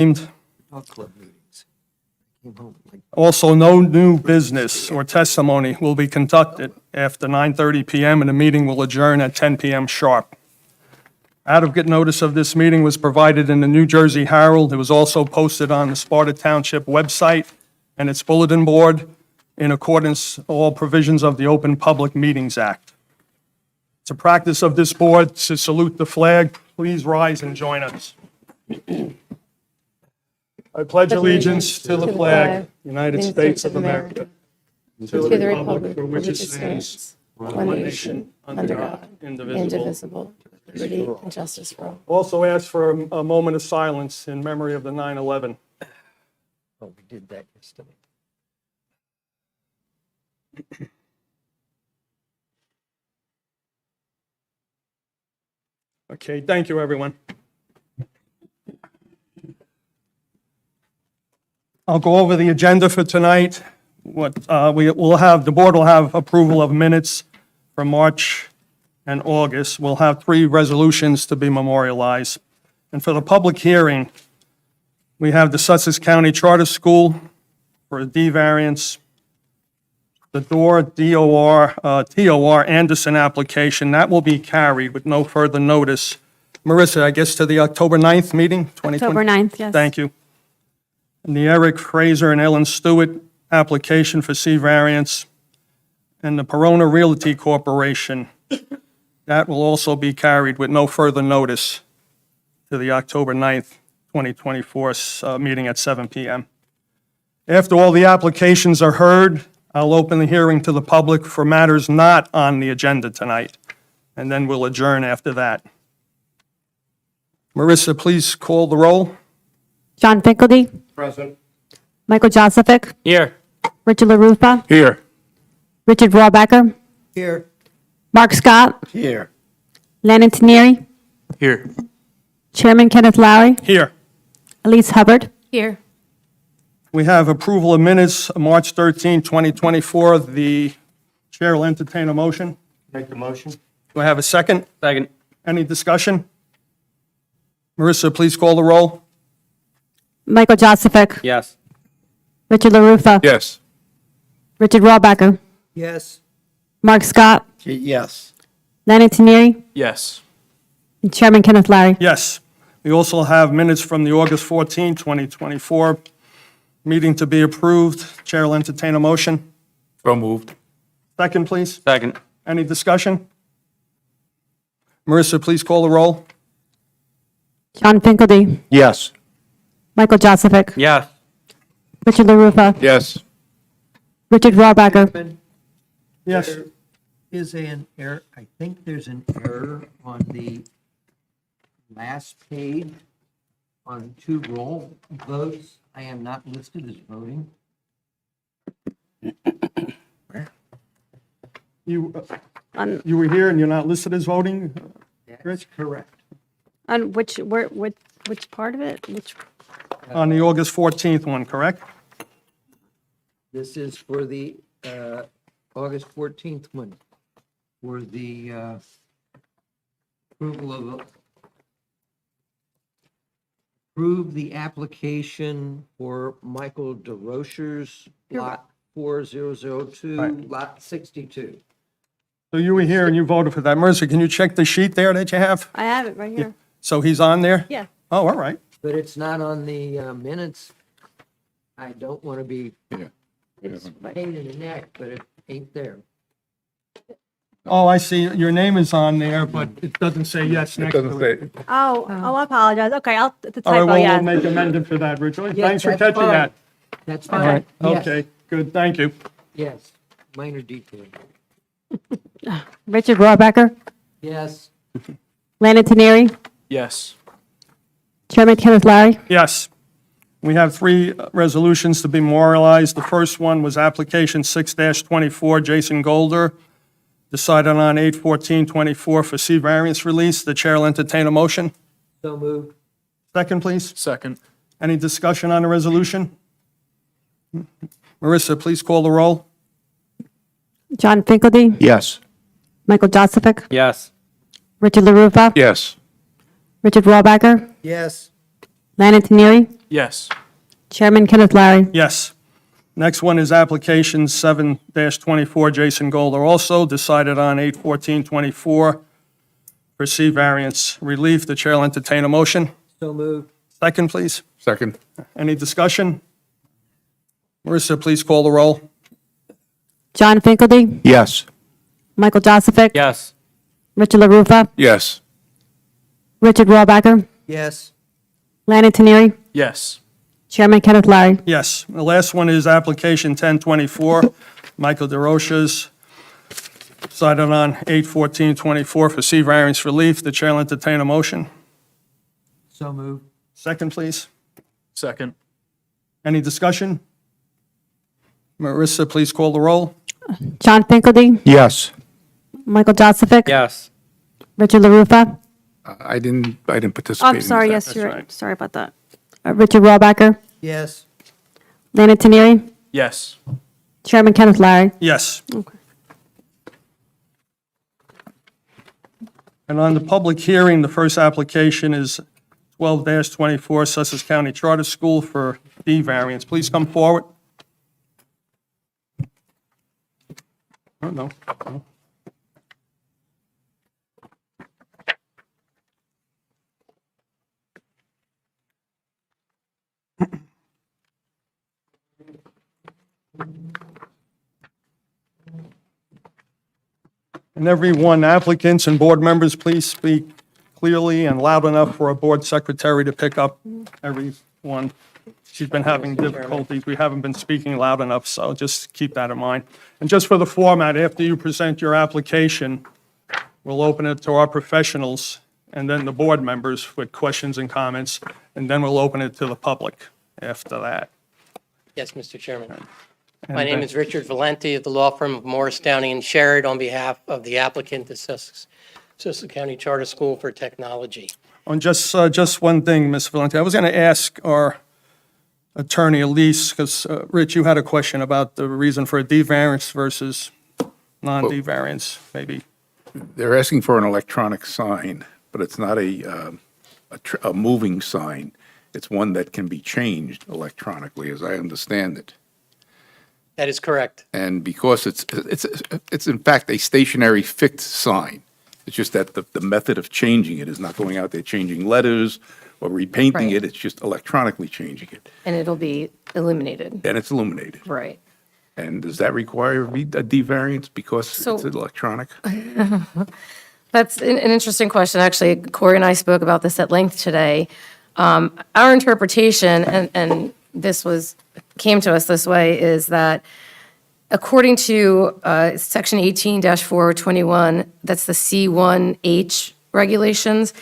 All club meetings. Came home like Also, no new business or testimony will be conducted after 9:30 PM, and the meeting will adjourn at 10 PM sharp. Adequate notice of this meeting was provided in the New Jersey Herald. It was also posted on the Sparta Township website and its bulletin board in accordance with all provisions of the Open Public Meetings Act. It's a practice of this board to salute the flag. Please rise and join us. I pledge allegiance to the flag, United States of America, to the republic for which it stands, one nation, under God, indivisible. indivisible, with liberty and justice for all. Also ask for a moment of silence in memory of the 9/11. oh, we did that yesterday. Okay, thank you, everyone. I'll go over the agenda for tonight. The board will have approval of minutes for March and August. We'll have 3 resolutions to be memorialized. And for the public hearing, we have the Sussex County Charter School for a D variance, the TOR Anderson application. That will be carried with no further notice. Marissa, I guess to the October 9th meeting, 2020? October 9th, yes. Thank you. And the Eric Fraser and Ellen Stewart application for C variance, and the Perona Realty Corporation, that will also be carried with no further notice to the October 9th, 2024 meeting at 7 PM. After all the applications are heard, I'll open the hearing to the public for matters not on the agenda tonight, and then we'll adjourn after that. Marissa, please call the roll. John Finkelty. Present. Michael Josephic. Here. Richard LaRufa. Here. Richard Rawbacker. Here. Mark Scott. Here. Lennon Tanieri. Here. Chairman Kenneth Lowry. Here. Elise Hubbard. Here. We have approval of minutes, March 13, 2024. The chair will entertain a motion. Make the motion. Do I have a second? Second. Any discussion? Marissa, please call the roll. Michael Josephic. Yes. Richard LaRufa. Yes. Richard Rawbacker. Yes. Mark Scott. Yes. Lennon Tanieri. Yes. And Chairman Kenneth Lowry. Yes. We also have minutes from the August 14, 2024 meeting to be approved. Chair will entertain a motion. So moved. Second, please. Second. Any discussion? Marissa, please call the roll. John Finkelty. Yes. Michael Josephic. Yes. Richard LaRufa. Yes. Richard Rawbacker. Yes. There is an error, I think there's an error on the last page on 2 roll votes. I am not listed as voting. You On, you were here and you're not listed as voting? That's correct. on which part of it? Which? On the August 14th one, correct? This is for the August 14th one, for the approval of, approve the application for Michael DeRocher's lot 4002, Right. lot 62. So you were here and you voted for that. Marissa, can you check the sheet there that you have? I have it right here. So he's on there? Yeah. Oh, all right. But it's not on the minutes. I don't want to be It's a pain in the neck, but it ain't there. Oh, I see. Your name is on there, but it doesn't say yes next to it. Oh, I apologize. Okay, it's a All right, typo, well, yeah. we'll make amendment for that, Richard. Yeah, Thanks for that's catching fine. that. That's All fine. right, Yes, okay, good, thank you. yes, minor detail. Richard Rawbacker. Yes, Lennon Tanieri. Yes. Chairman Kenneth Lowry. Yes. We have 3 resolutions to be memorialized. The first one was application 6-24, Jason Golder, decided on 8/14/24 for C variance release. The chair will entertain a motion. so moved. Second, please. Second. Any discussion on the resolution? Marissa, please call the roll. John Finkelty. Yes. Michael Josephic. Yes. Richard LaRufa. Yes. Richard Rawbacker. Yes, Lennon Tanieri. Yes. Chairman Kenneth Larry. Yes. Next one is application 7-24, Jason Golder, also decided on 8/14/24 for C variance relief. The chair will entertain a motion. So moved. Second, please. Second. Any discussion? Marissa, please call the roll. John Finkelty, Yes. Michael Joseph, Yes. Richard LaRufa, Yes. Richard Rohrbacher, Yes. Lanny Teneri, Yes. Chairman Kenneth Larry. Yes. The last one is application 1024, Michael DeRoche's, decided on 8/14/24 for C variance relief. The chair will entertain a motion. So moved. Second, please. Second. Any discussion? Marissa, please call the roll. John Finkelty, Yes. Michael Joseph, Yes. Richard LaRufa. I didn't participate. I'm sorry, yes, That's you're right. right. Sorry about that. Richard Rohrbacher, Yes. Lanny Teneri, Yes. Chairman Kenneth Larry. Yes. Okay. And on the public hearing, the first application is 12-24, Sussex County Charter School for D variance. Please come forward. Oh, no. No. And everyone, applicants and board members, please speak clearly and loud enough for our board secretary to pick up everyone. She's been having difficulties. We haven't been speaking loud enough, so just keep that in mind. And just for the format, after you present your application, we'll open it to our professionals and then the board members with questions and comments, and then we'll open it to the public after that. Yes, Mr. Chairman. And My name then- is Richard Valenti of the law firm of Morris, Downey, and Sherrod on behalf of the applicant, the Sussex County Charter School for Technology. On just one thing, Ms. Valenti, I was going to ask our attorney Elise, because, Rich, you had a question about the reason for a D variance versus non-D variance, maybe. They're asking for an electronic sign, but it's not a moving sign. It's one that can be changed electronically, as I understand it. That is correct. And because it's in fact a stationary fixed sign, it's just that the method of changing it is not going out there changing letters or repainting Right. it, it's just electronically changing it. And it'll be illuminated, And it's illuminated. right? And does that require a D variance because So- it's electronic? That's an interesting question. Actually, Corey and I spoke about this at length today. Our interpretation, and this came to us this way, is that according to Section 18-421, that's the C1H regulations,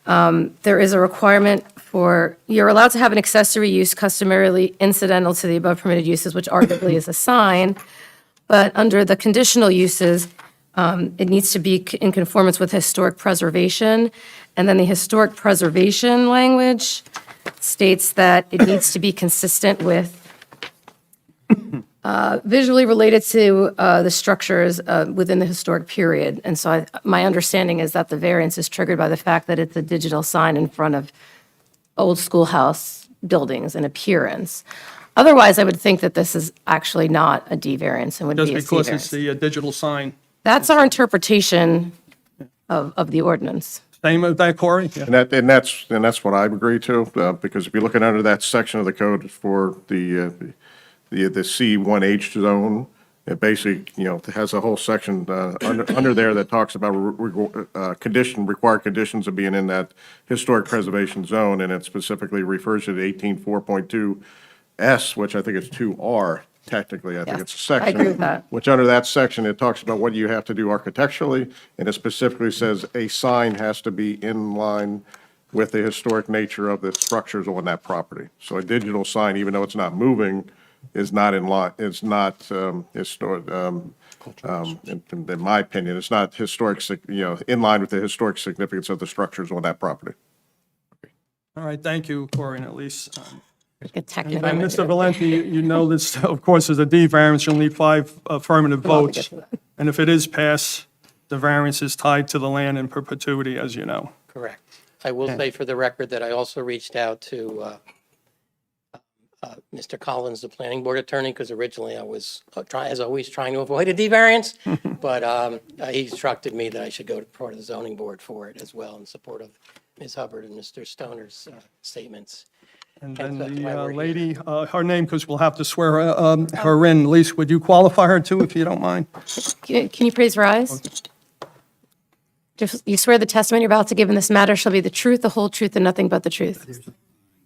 there is a requirement you're allowed to have an accessory use customarily incidental to the above permitted uses, which arguably is a sign, but under the conditional uses, it needs to be in conformance with historic preservation. And then the historic preservation language states that it needs to be consistent with visually related to the structures within the historic period. And so my understanding is that the variance is triggered by the fact that it's a digital sign in front of old schoolhouse buildings in appearance. Otherwise, I would think that this is actually not a D variance and would Just be a C because it's variance. the digital sign. That's our interpretation of the ordinance. Same with that, Corey? Yeah. And that's what I agree to, because if you're looking under that section of the code for the C1H zone, it basically, has a whole section under there that talks about required conditions of being in that historic preservation zone, and it specifically refers to the 18.4.2S, which I think is 2R technically. I think Yes, it's a section. I agree with that. Which under that section, it talks about what you have to do architecturally, and it specifically says a sign has to be in line with the historic nature of the structures on that property. So a digital sign, even though it's not moving, is not in line, it's not, historic, in my opinion, it's not historic, in line with the historic significance of the structures on that property. All right, thank you, Corey and Elise. A technical. And Mr. Valenti, you know this, of course, is a D variance, you'll need 5 affirmative votes. And if it is passed, the variance is tied to the land in perpetuity, as you know. Correct. I will say for the record that I also reached out to Mr. Collins, the planning board attorney, because originally I was, as always, trying to avoid a D variance. But he instructed me that I should go to part of the zoning board for it as well in support of Ms. Hubbard and Mr. Stoner's statements. And And then that's why the we're here. lady, her name, because we'll have to swear her in. Lisa, would you qualify her too, if you don't mind? Can you please rise? You swear the testimony you're about to give in this matter shall be the truth, the whole truth, and nothing but the truth.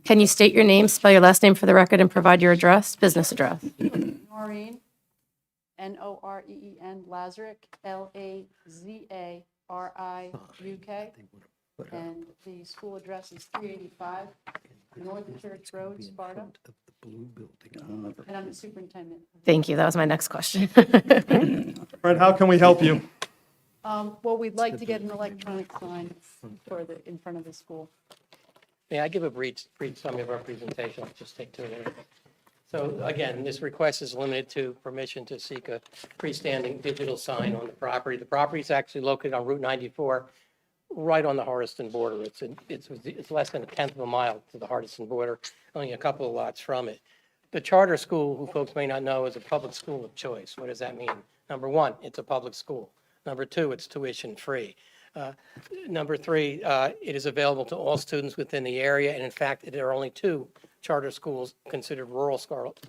Can you state your name, spell your last name for the record, and provide your address, business address? Noreen, Noreen, Lazarick, Lazariuk, and the school address is 385 North Church Road, Sparta, and I'm the superintendent. Thank you, that was my next question. Fred, how can we help you? Well, we'd like to get an electronic sign for the, in front of the school. May I give a brief summary of our presentation? I'll just take 2 minutes. So again, this request is limited to permission to seek a freestanding digital sign on the property. The property is actually located on Route 94, right on the Hardiston border. It's less than 1/10 of a mile to the Hardiston border, only a couple of lots from it. The charter school, who folks may not know, is a public school of choice. What does that mean? Number one, it's a public school. Number two, it's tuition free. Number three, it is available to all students within the area, and in fact, there are only 2 charter schools considered rural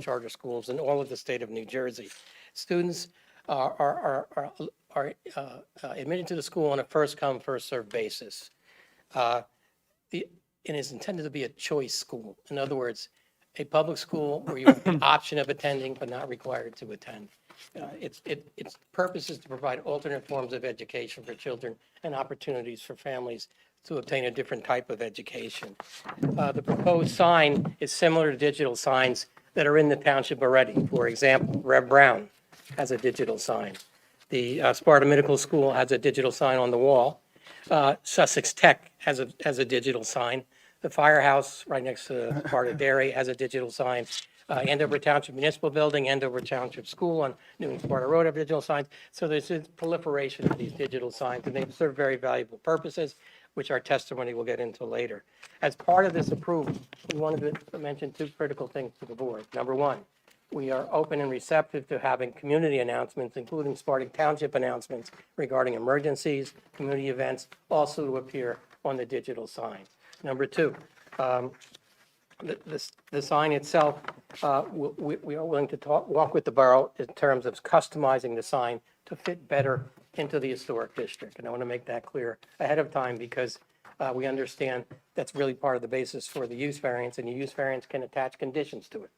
charter schools in all of the state of New Jersey. Students are admitted to the school on a first-come, first-served basis. It is intended to be a choice school. In other words, a public school where you have the option of attending but not required to attend. Its purpose is to provide alternate forms of education for children and opportunities for families to obtain a different type of education. The proposed sign is similar to digital signs that are in the township already. For example, Rev Brown has a digital sign. The Sparta Medical School has a digital sign on the wall. Sussex Tech has a digital sign. The firehouse right next to Sparta Dairy has a digital sign. Andover Township Municipal Building, Andover Township School on New and Sparta Road have digital signs. So there's a proliferation of these digital signs, and they serve very valuable purposes, which our testimony will get into later. As part of this approval, we wanted to mention 2 critical things to the board. Number one, we are open and receptive to having community announcements, including Sparta Township announcements regarding emergencies, community events, also to appear on the digital sign. Number two, the sign itself, we are willing to walk with the borough in terms of customizing the sign to fit better into the historic district. And I want to make that clear ahead of time because we understand that's really part of the basis for the use variance, and the use variance can attach conditions to it.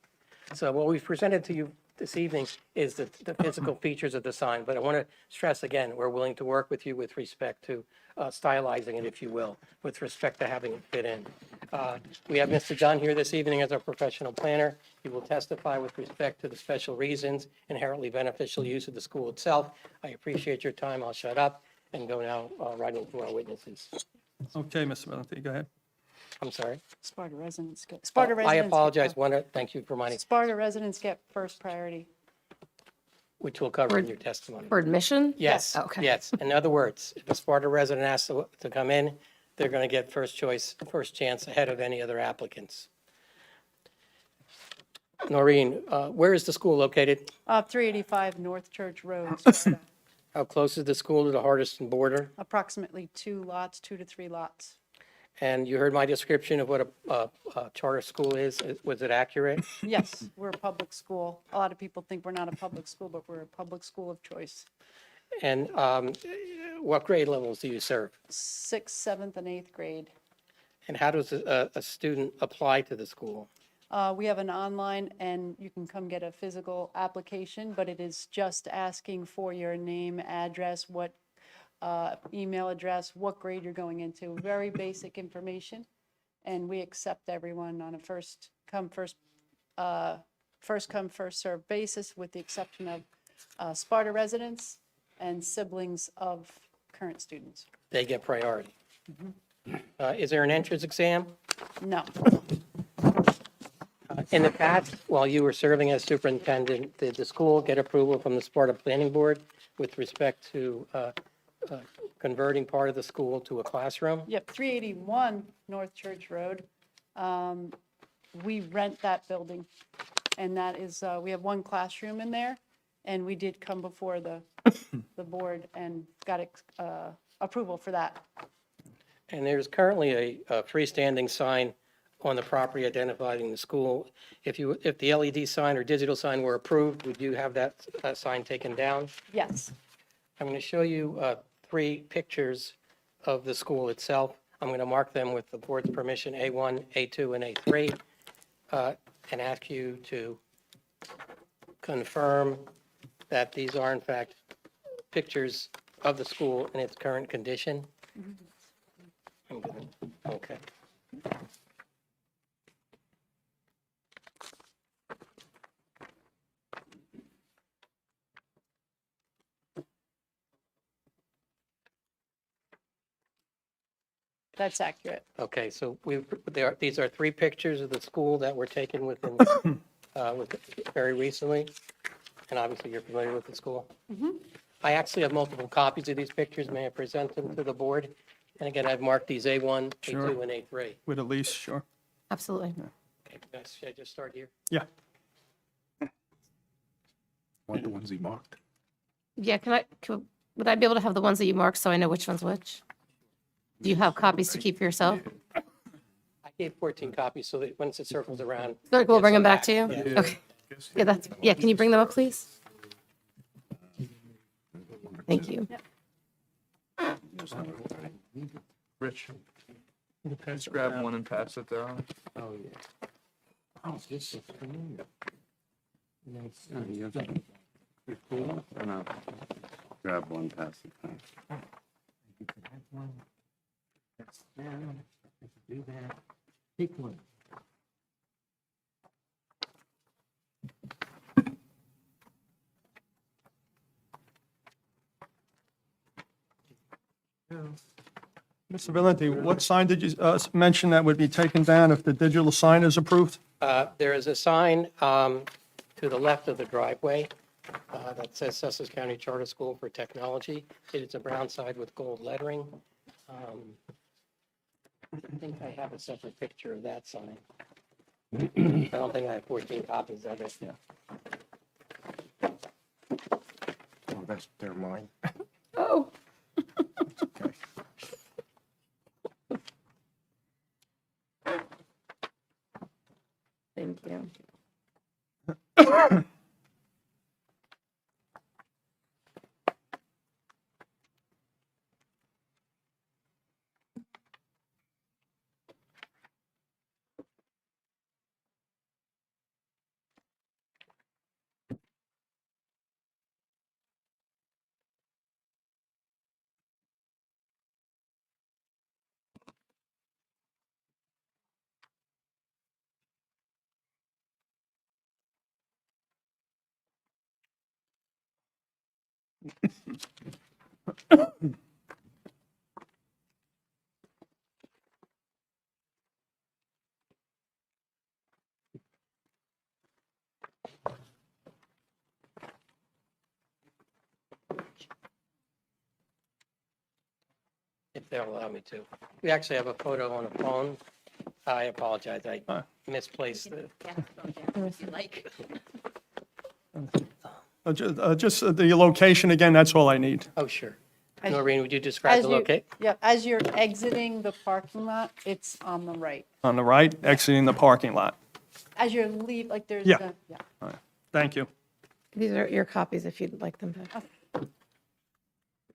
So what we've presented to you this evening is the physical features of the sign, but I want to stress again, we're willing to work with you with respect to stylizing it, if you will, with respect to having it fit in. We have Mr. Dunn here this evening as our professional planner. He will testify with respect to the special reasons, inherently beneficial use of the school itself. I appreciate your time. I'll shut up and go now right into our witnesses. Okay, Mr. Valenti, go ahead. I'm sorry. Sparta residents get, I apologize. Thank you for reminding, Sparta residents get first priority. which we'll cover in your testimony. For admission? Yes, Okay. yes. In other words, if a Sparta resident asks to come in, they're going to get first choice, first chance ahead of any other applicants. Noreen, where is the school located? 385 North Church Road, Sparta. How close is the school to the Hardiston border? Approximately 2 lots, 2 to 3 lots. And you heard my description of what a charter school is. Was it accurate? Yes, we're a public school. A lot of people think we're not a public school, but we're a public school of choice. And what grade levels do you serve? 6th, 7th, and 8th grade. And how does a student apply to the school? We have an online, and you can come get a physical application, but it is just asking for your name, address, what email address, what grade you're going into. Very basic information, and we accept everyone on a first come, first served basis, with the exception of Sparta residents and siblings of current students. They get priority. Is there an entrance exam? No. In the past, while you were serving as superintendent, did the school get approval from the Sparta Planning Board with respect to converting part of the school to a classroom? Yep, 381 North Church Road. We rent that building. And that is, we have one classroom in there, and we did come before the board and got approval for that. And there's currently a freestanding sign on the property identifying the school. If the LED sign or digital sign were approved, would you have that sign taken down? Yes. I'm going to show you 3 pictures of the school itself. I'm going to mark them with the board's permission, A1, A2, and A3, and ask you to confirm that these are in fact pictures of the school in its current condition. Okay. That's accurate. Okay, so these are 3 pictures of the school that were taken within, very recently, and obviously you're familiar with the school. I actually have multiple copies of these pictures. May I present them to the board? And again, I've marked these A1, Sure. A2, and A3. With Elise, sure. Absolutely. Okay, should I just start here? Yeah. Want the ones he marked? Yeah, would I be able to have the ones that you marked so I know which one's which? Do you have copies to keep for yourself? I gave 14 copies, so that once it circles around. Good, we'll yes, bring them I'm back to you? Yeah. Okay. Yeah, can you bring them up, please? Thank you. Rich, just grab one and pass it down. Oh, yeah. Oh, this is familiar. Nice. You're cool? Grab one, pass it down. You could have one. That's down. I could do that. Take one. Mr. Valenti, what sign did you mention that would be taken down if the digital sign is approved? There is a sign to the left of the driveway that says Sussex County Charter School for Technology. It is a brown side with gold lettering. I think I have a separate picture of that sign. I don't think I have 14 copies of it. Oh, they're mine. Oh. Okay. Thank you. If they'll allow me to. We actually have a photo on a phone. I apologize, I misplaced it. Just the location again, that's all I need. Oh, sure. As- Noreen, would you describe the location? Yeah, as you're exiting the parking lot, it's on the right. On the right, exiting the parking lot. As you're like there's, Yeah. yeah. Thank you. These are your copies if you'd like them back.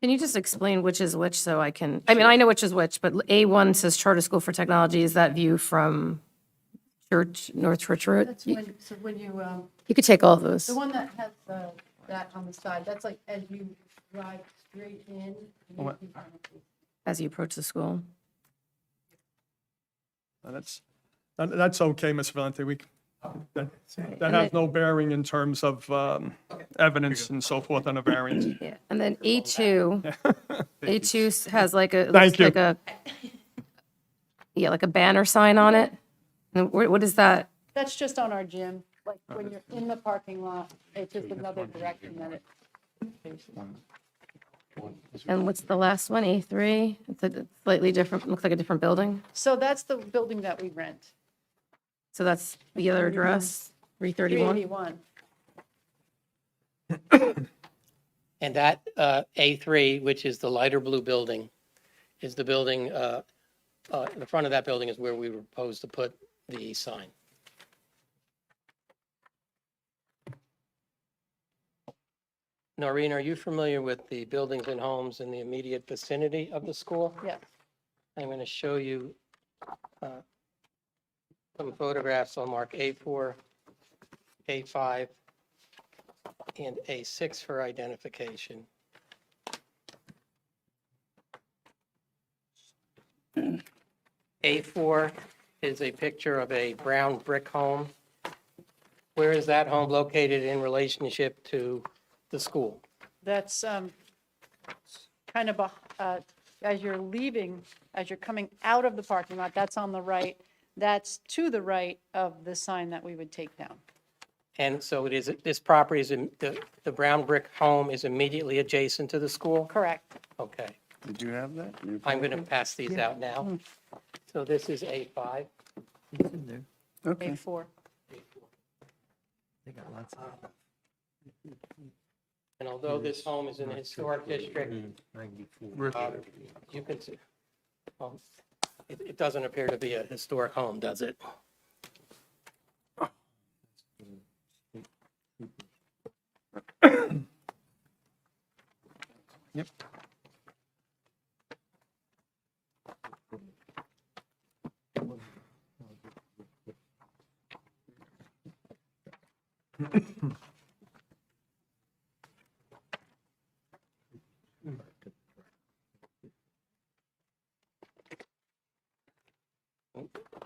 Can you just explain which is which so I can, I mean, I know which is which, but A1 says Charter School for Technology. Is that view from North Church Road? That's when, so when you, You could take all of those. the one that has that on the side, that's like as you drive straight in. As you approach the school. That's okay, Ms. Valenti. That has no bearing in terms of evidence and so forth on a variance. Yeah, and then A2, A2 has like a, Thank looks you. like a, yeah, like a banner sign on it. And what is that? That's just on our gym, like when you're in the parking lot, it's just another direction that it. And what's the last one, A3? It's a slightly different, looks like a different building. So that's the building that we rent. So that's the other address. 331? 381. And that A3, which is the lighter blue building, is the building, the front of that building is where we propose to put the sign. Noreen, are you familiar with the buildings and homes in the immediate vicinity of the school? Yes. I'm going to show you some photographs. I'll mark A4, A5, and A6 for identification. A4 is a picture of a brown brick home. Where is that home located in relationship to the school? That's kind of, as you're leaving, as you're coming out of the parking lot, that's on the right. That's to the right of the sign that we would take down. And so it is, this property is, the brown brick home is immediately adjacent to the school? Correct. Okay. Did you have that? You I'm going to pass these out now. So this is A5. It's in there. Okay. A4. They got lots of. And although this home is in a historic district, 94. you can see, well, it doesn't appear to be a historic home, does it? Yep.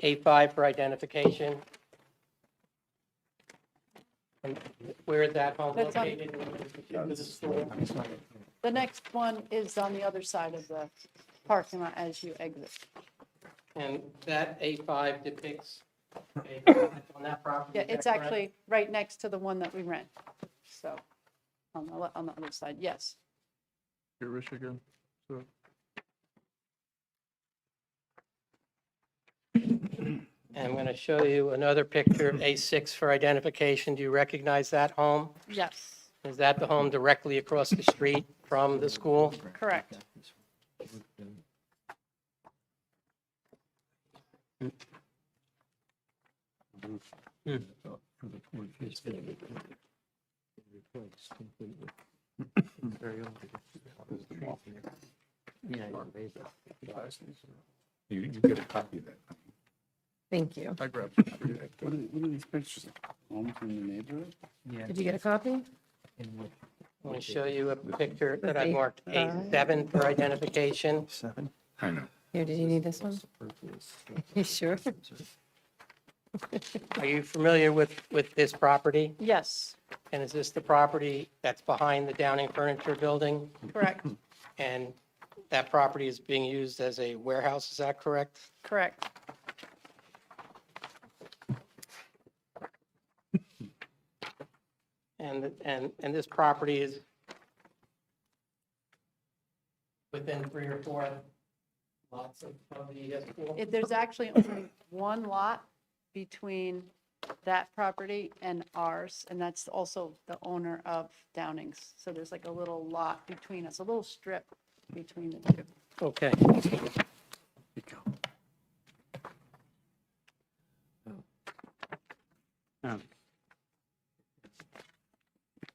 A5 for identification. And where is that home That's on- located? To the school? The next one is on the other side of the parking lot as you exit. And that A5 depicts on that property? Yeah, is that it's correct? actually right next to the one that we rent. So, on the other side, yes. Here, Rich again. So, And I'm going to show you another picture of A6 for identification. Do you recognize that home? Yes, Is that the home directly across the street from the school? correct. You get a copy of that. Thank you. I grabbed. What are these pictures? Homes in the neighborhood? Did you get a copy? I'm going to show you a picture that I With marked A7 for identification. 7. I know. Here, did you need this one? You sure? Are you familiar with this property? Yes, And is this the property that's behind the Downing Furniture Building? correct, And that property is being used as a warehouse, is that correct? correct. And this property is within 3 or 4 lots of the school? There's actually only one lot between that property and ours, and that's also the owner of Downing's. So there's like a little lot between us, a little strip between the two. Okay.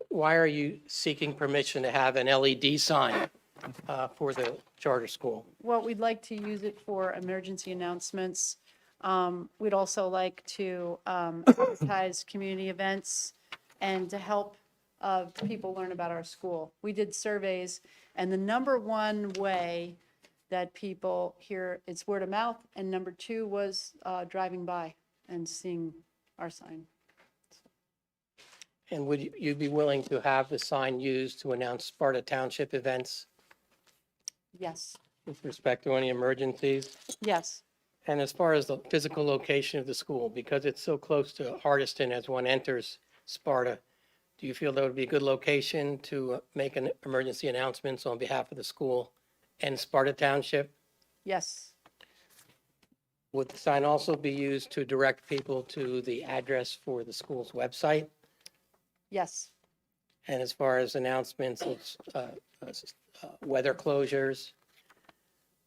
Why are you seeking permission to have an LED sign for the charter school? Well, we'd like to use it for emergency announcements. We'd also like to advertise community events and to help people learn about our school. We did surveys, and the number one way that people hear, it's word of mouth, and number 2 was driving by and seeing our sign. And would you be willing to have the sign used to announce Sparta Township events Yes, with respect to any emergencies? yes, And as far as the physical location of the school, because it's so close to Hardiston as one enters Sparta, do you feel that would be a good location to make an emergency announcements on behalf of the school and Sparta Township? yes. Would the sign also be used to direct people to the address for the school's website? Yes, And as far as announcements of weather closures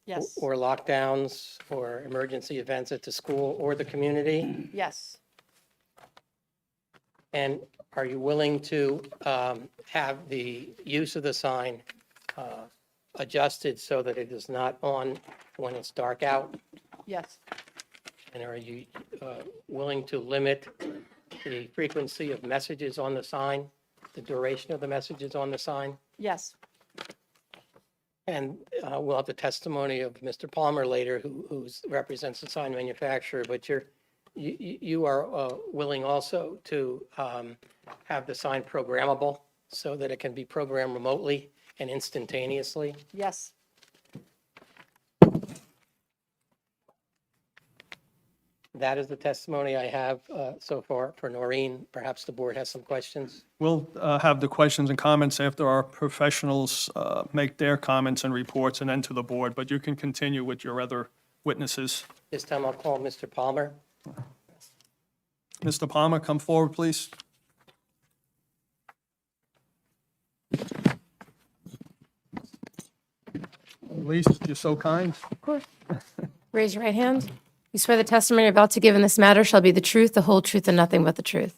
yes, or lockdowns or emergency events at the school or the community? yes, And are you willing to have the use of the sign adjusted so that it is not on when it's dark out? yes, And are you willing to limit the frequency of messages on the sign, the duration of the messages on the sign? yes, And we'll have the testimony of Mr. Palmer later, who represents the sign manufacturer, but you are willing also to have the sign programmable so that it can be programmed remotely and instantaneously? yes. That is the testimony I have so far for Noreen. Perhaps the board has some questions. We'll have the questions and comments after our professionals make their comments and reports and then to the board, but you can continue with your other witnesses. This time I'll call Mr. Palmer. Mr. Palmer, come forward, please. Elise, you're so kind. Raise your right hand. You swear the testimony you're about to give in this matter shall be the truth, the whole truth, and nothing but the truth.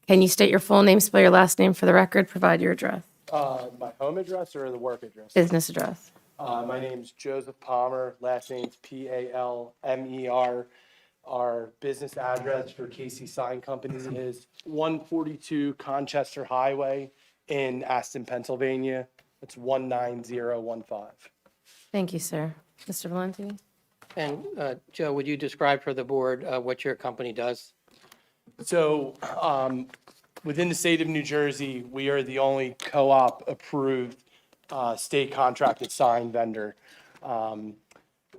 Can you state your full name, spell your last name for the record, provide your address, My home address or the work address? business address? My name's Joseph Palmer, last name's Palmer. Our business address for Casey Sign Company is 142 Conchester Highway in Aston, Pennsylvania. It's 19015. Thank you, sir. Mr. Valenti? And Joe, would you describe for the board what your company does? So, within the state of New Jersey, we are the only co-op approved state contracted sign vendor.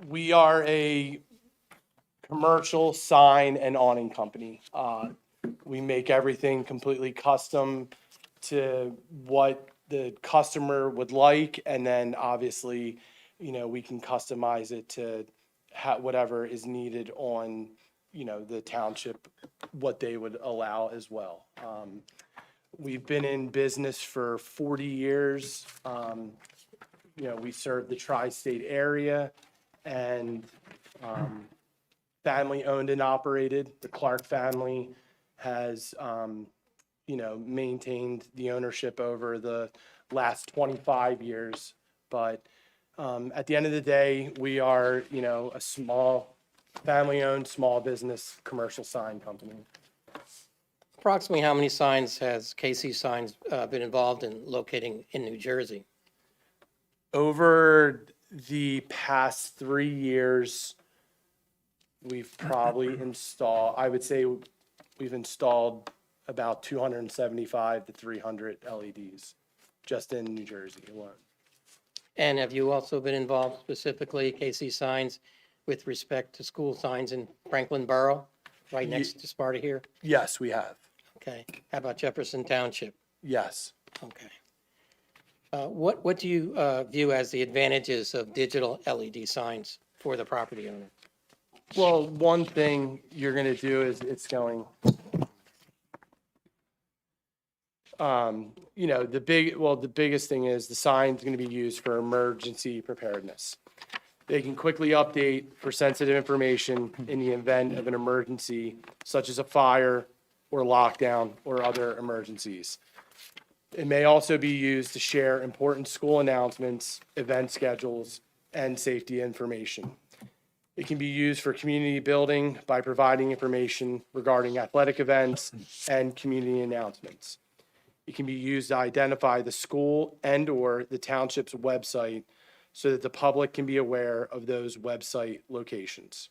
We are a commercial sign and awning company. We make everything completely custom to what the customer would like, and then obviously, we can customize it to whatever is needed on, the township, what they would allow as well. We've been in business for 40 years. We serve the tri-state area and family owned and operated. The Clark family has, maintained the ownership over the last 25 years. But at the end of the day, we are, a small, family-owned, small business, commercial sign company. Approximately how many signs has KC Signs been involved in locating in New Jersey? Over the past 3 years, we've probably I would say we've installed about 275 to 300 LEDs just in New Jersey alone. And have you also been involved specifically, KC Signs, with respect to school signs in Franklin Borough, right next to Sparta here? Yes, we have. Okay. How about Jefferson Township? Yes. Okay. What do you view as the advantages of digital LED signs for the property owner? Well, one thing you're going to do is it's going, the biggest thing is the sign's going to be used for emergency preparedness. They can quickly update for sensitive information in the event of an emergency, such as a fire or lockdown or other emergencies. It may also be used to share important school announcements, event schedules, and safety information. It can be used for community building by providing information regarding athletic events and community announcements. It can be used to identify the school and/or the township's website so that the public can be aware of those website locations.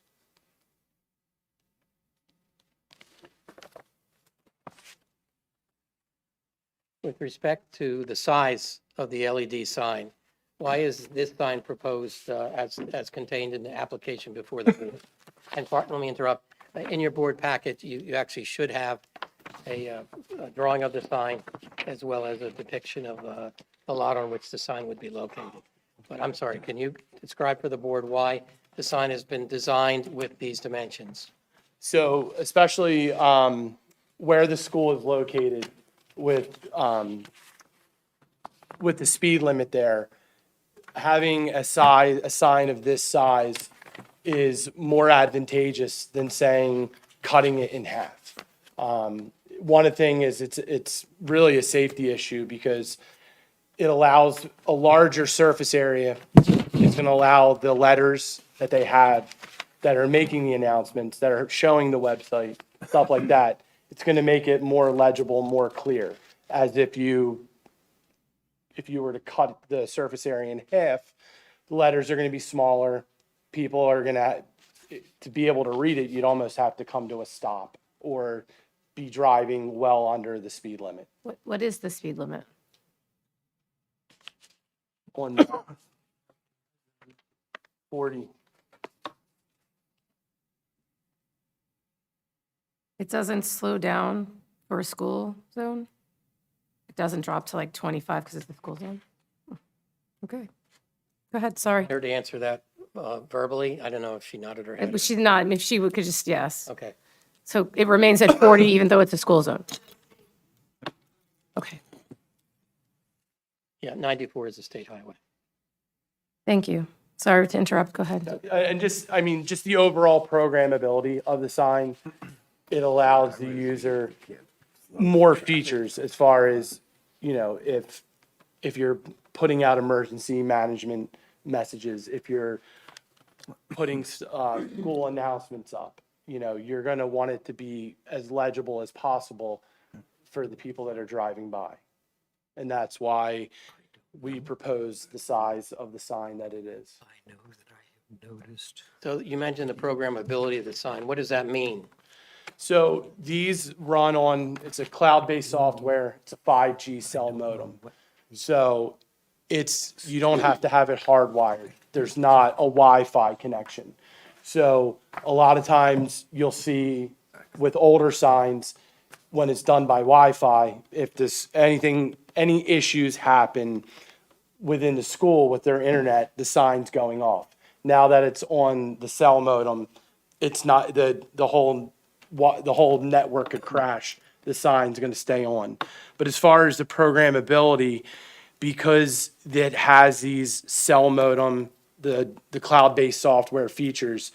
With respect to the size of the LED sign, why is this sign proposed as contained in the application before the board? And let me interrupt. In your board packet, you actually should have a drawing of the sign as well as a depiction of the lot on which the sign would be located. But I'm sorry, can you describe for the board why the sign has been designed with these dimensions? So especially where the school is located with the speed limit there, having a sign of this size is more advantageous than saying cutting it in half. One thing is it's really a safety issue because it allows a larger surface area. It's going to allow the letters that they have that are making the announcements, that are showing the website, stuff like that. It's going to make it more legible, more clear, as if you were to cut the surface area in half, the letters are going to be smaller. People are going to be able to read it, you'd almost have to come to a stop or be driving well under the speed limit. What is the speed limit? On 40. It doesn't slow down for a school zone? It doesn't drop to like 25 because it's the school zone? Okay. Go ahead, sorry. Here to answer that verbally? I don't know if she nodded her head. But she's not, if she would, could just, yes. Okay. So it remains at 40 even though it's a school zone? Okay, Yeah, 94 is a state highway. thank you. Sorry to interrupt, go ahead. And just the overall programmability of the sign, it allows the user more features as far as, if you're putting out emergency management messages, if you're putting school announcements up, you're going to want it to be as legible as possible for the people that are driving by. And that's why we propose the size of the sign that it is. I know that I have noticed. So you mentioned the programmability of the sign. What does that mean? So these run on, it's a cloud-based software, it's a 5G cell modem. So you don't have to have it hardwired. There's not a Wi-Fi connection. So a lot of times you'll see with older signs, when it's done by Wi-Fi, if any issues happen within the school with their internet, the sign's going off. Now that it's on the cell modem, it's not, the whole network could crash. The sign's going to stay on. But as far as the programmability, because it has these cell modem, the cloud-based software features,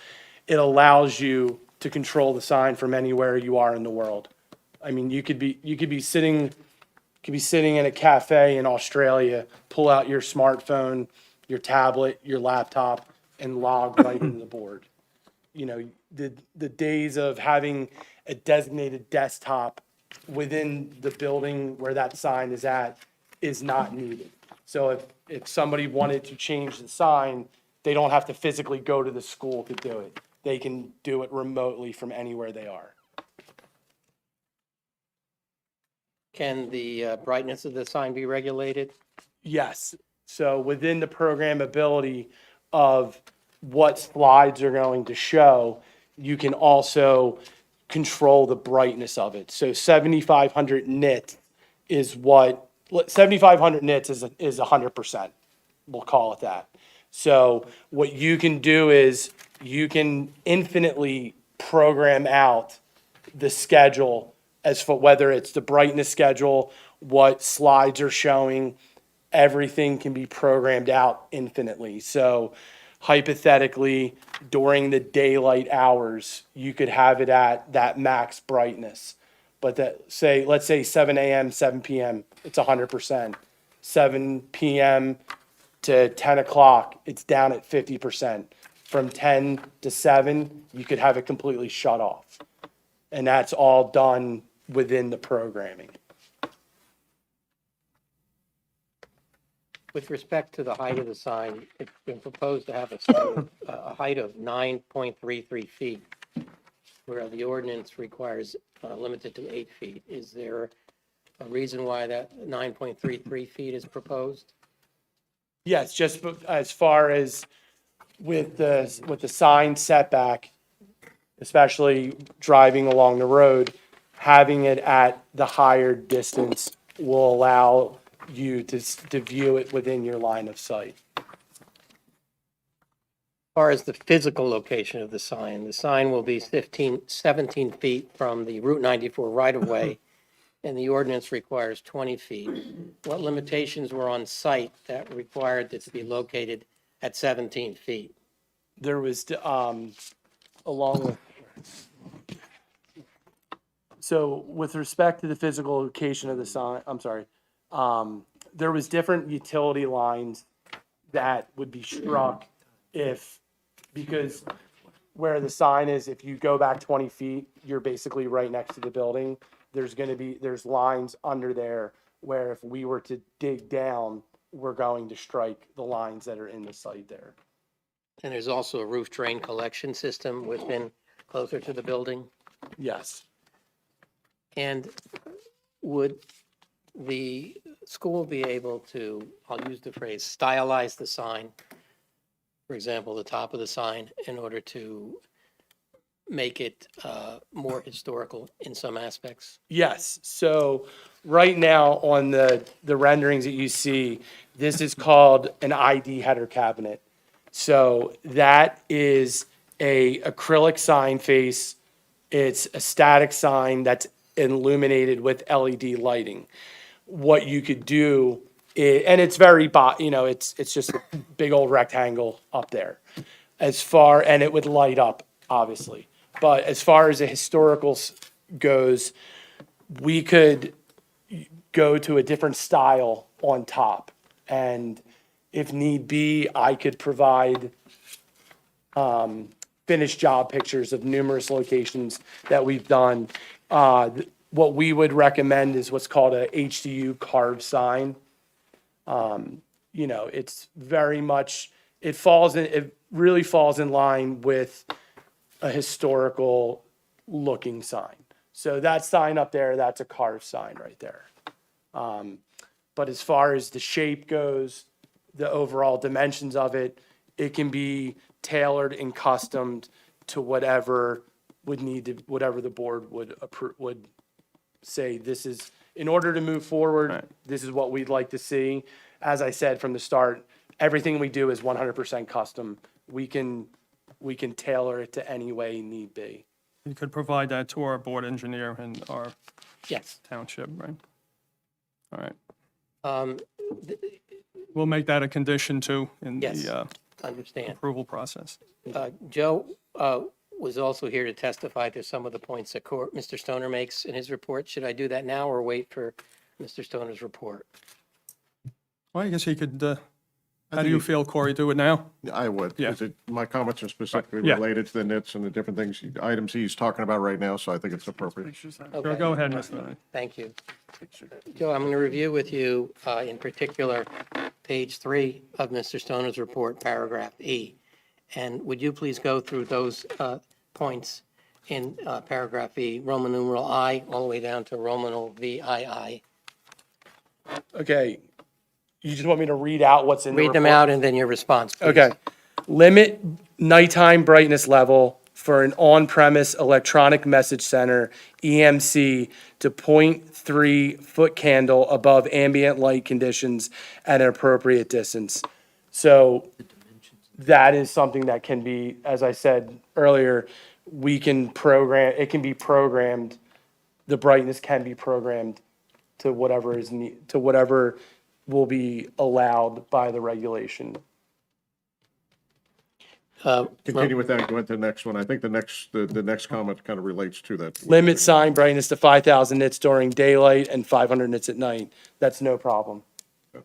it allows you to control the sign from anywhere you are in the world. I mean, you could be sitting in a cafe in Australia, pull out your smartphone, your tablet, your laptop, and log right into the board. The days of having a designated desktop within the building where that sign is at is not needed. So if somebody wanted to change the sign, they don't have to physically go to the school to do it. They can do it remotely from anywhere they are. Can the brightness of the sign be regulated? Yes. So within the programmability of what slides are going to show, you can also control the brightness of it. So 7,500 nits is 7,500 nits is 100%. We'll call it that. So what you can do is you can infinitely program out the schedule as for whether it's the brightness schedule, what slides are showing, everything can be programmed out infinitely. So hypothetically, during the daylight hours, you could have it at that max brightness. But let's say 7 a.m., 7 p.m., it's 100%. 7 p.m. to 10 o'clock, it's down at 50%. From 10 to 7, you could have it completely shut off. And that's all done within the programming. With respect to the height of the sign, it's been proposed to have a height of 9.33 feet, where the ordinance requires limited to 8 feet. Is there a reason why that 9.33 feet is proposed? Yes, just as far as with the sign setback, especially driving along the road, having it at the higher distance will allow you to view it within your line of sight. far as the physical location of the sign will be 17 feet from the Route 94 right-of-way, and the ordinance requires 20 feet. What limitations were on site that required it to be located at 17 feet? There was, along with, so with respect to the physical location of the sign, I'm sorry, there was different utility lines that would be struck if, because where the sign is, if you go back 20 feet, you're basically right next to the building. There's lines under there where if we were to dig down, we're going to strike the lines that are in the site there. And there's also a roof drain collection system within, closer to the building? Yes. And would the school be able to, I'll use the phrase, stylize the sign, for example, the top of the sign, in order to make it more historical in some aspects? Yes. So right now on the renderings that you see, this is called an ID header cabinet. So that is a acrylic sign face. It's a static sign that's illuminated with LED lighting. What you could do, and it's very, it's just a big old rectangle up there. And it would light up, obviously. But as far as the historical goes, we could go to a different style on top. And if need be, I could provide finished job pictures of numerous locations that we've done. What we would recommend is what's called a HDU carved sign. It's very much, it really falls in line with a historical looking sign. So that sign up there, that's a carved sign right there. But as far as the shape goes, the overall dimensions of it, it can be tailored and customed to whatever whatever the board would say, this is, in order to move forward, this is what we'd like to see. As I said from the start, everything we do is 100% custom. We can tailor it to any way need be. You could provide that to our board engineer and our Yes. township, right? All right. Um, We'll make that a condition too in Yes. the Understand. approval process. Joe was also here to testify to some of the points that Mr. Stoner makes in his report. Should I do that now or wait for Mr. Stoner's report? Well, I guess he could, how do you feel, Corey? Do it now? I would. Yeah. Because my comments are specifically Yeah. related to the nits and the different things, items he's talking about right now, so I think it's appropriate. Sure, Okay. go ahead, Mr. Knight. Thank you. Joe, I'm going to review with you, in particular, page 3 of Mr. Stoner's report, paragraph E. And would you please go through those points in paragraph E, Roman numeral I, all the way down to Roman VII? Okay. You just want me to read out what's in the Read them report? out and then your response, please. Okay. Limit nighttime brightness level for an on-premise electronic message center, EMC, to 0.3 foot candle above ambient light conditions at an appropriate distance. So that is something that can be, as I said earlier, we can program, it can be programmed, the brightness can be programmed to whatever to whatever will be allowed by the regulation. Continue with that, go into the next one. I think the next comment kind of relates to that. Limit sign brightness to 5,000 nits during daylight and 500 nits at night. That's no problem.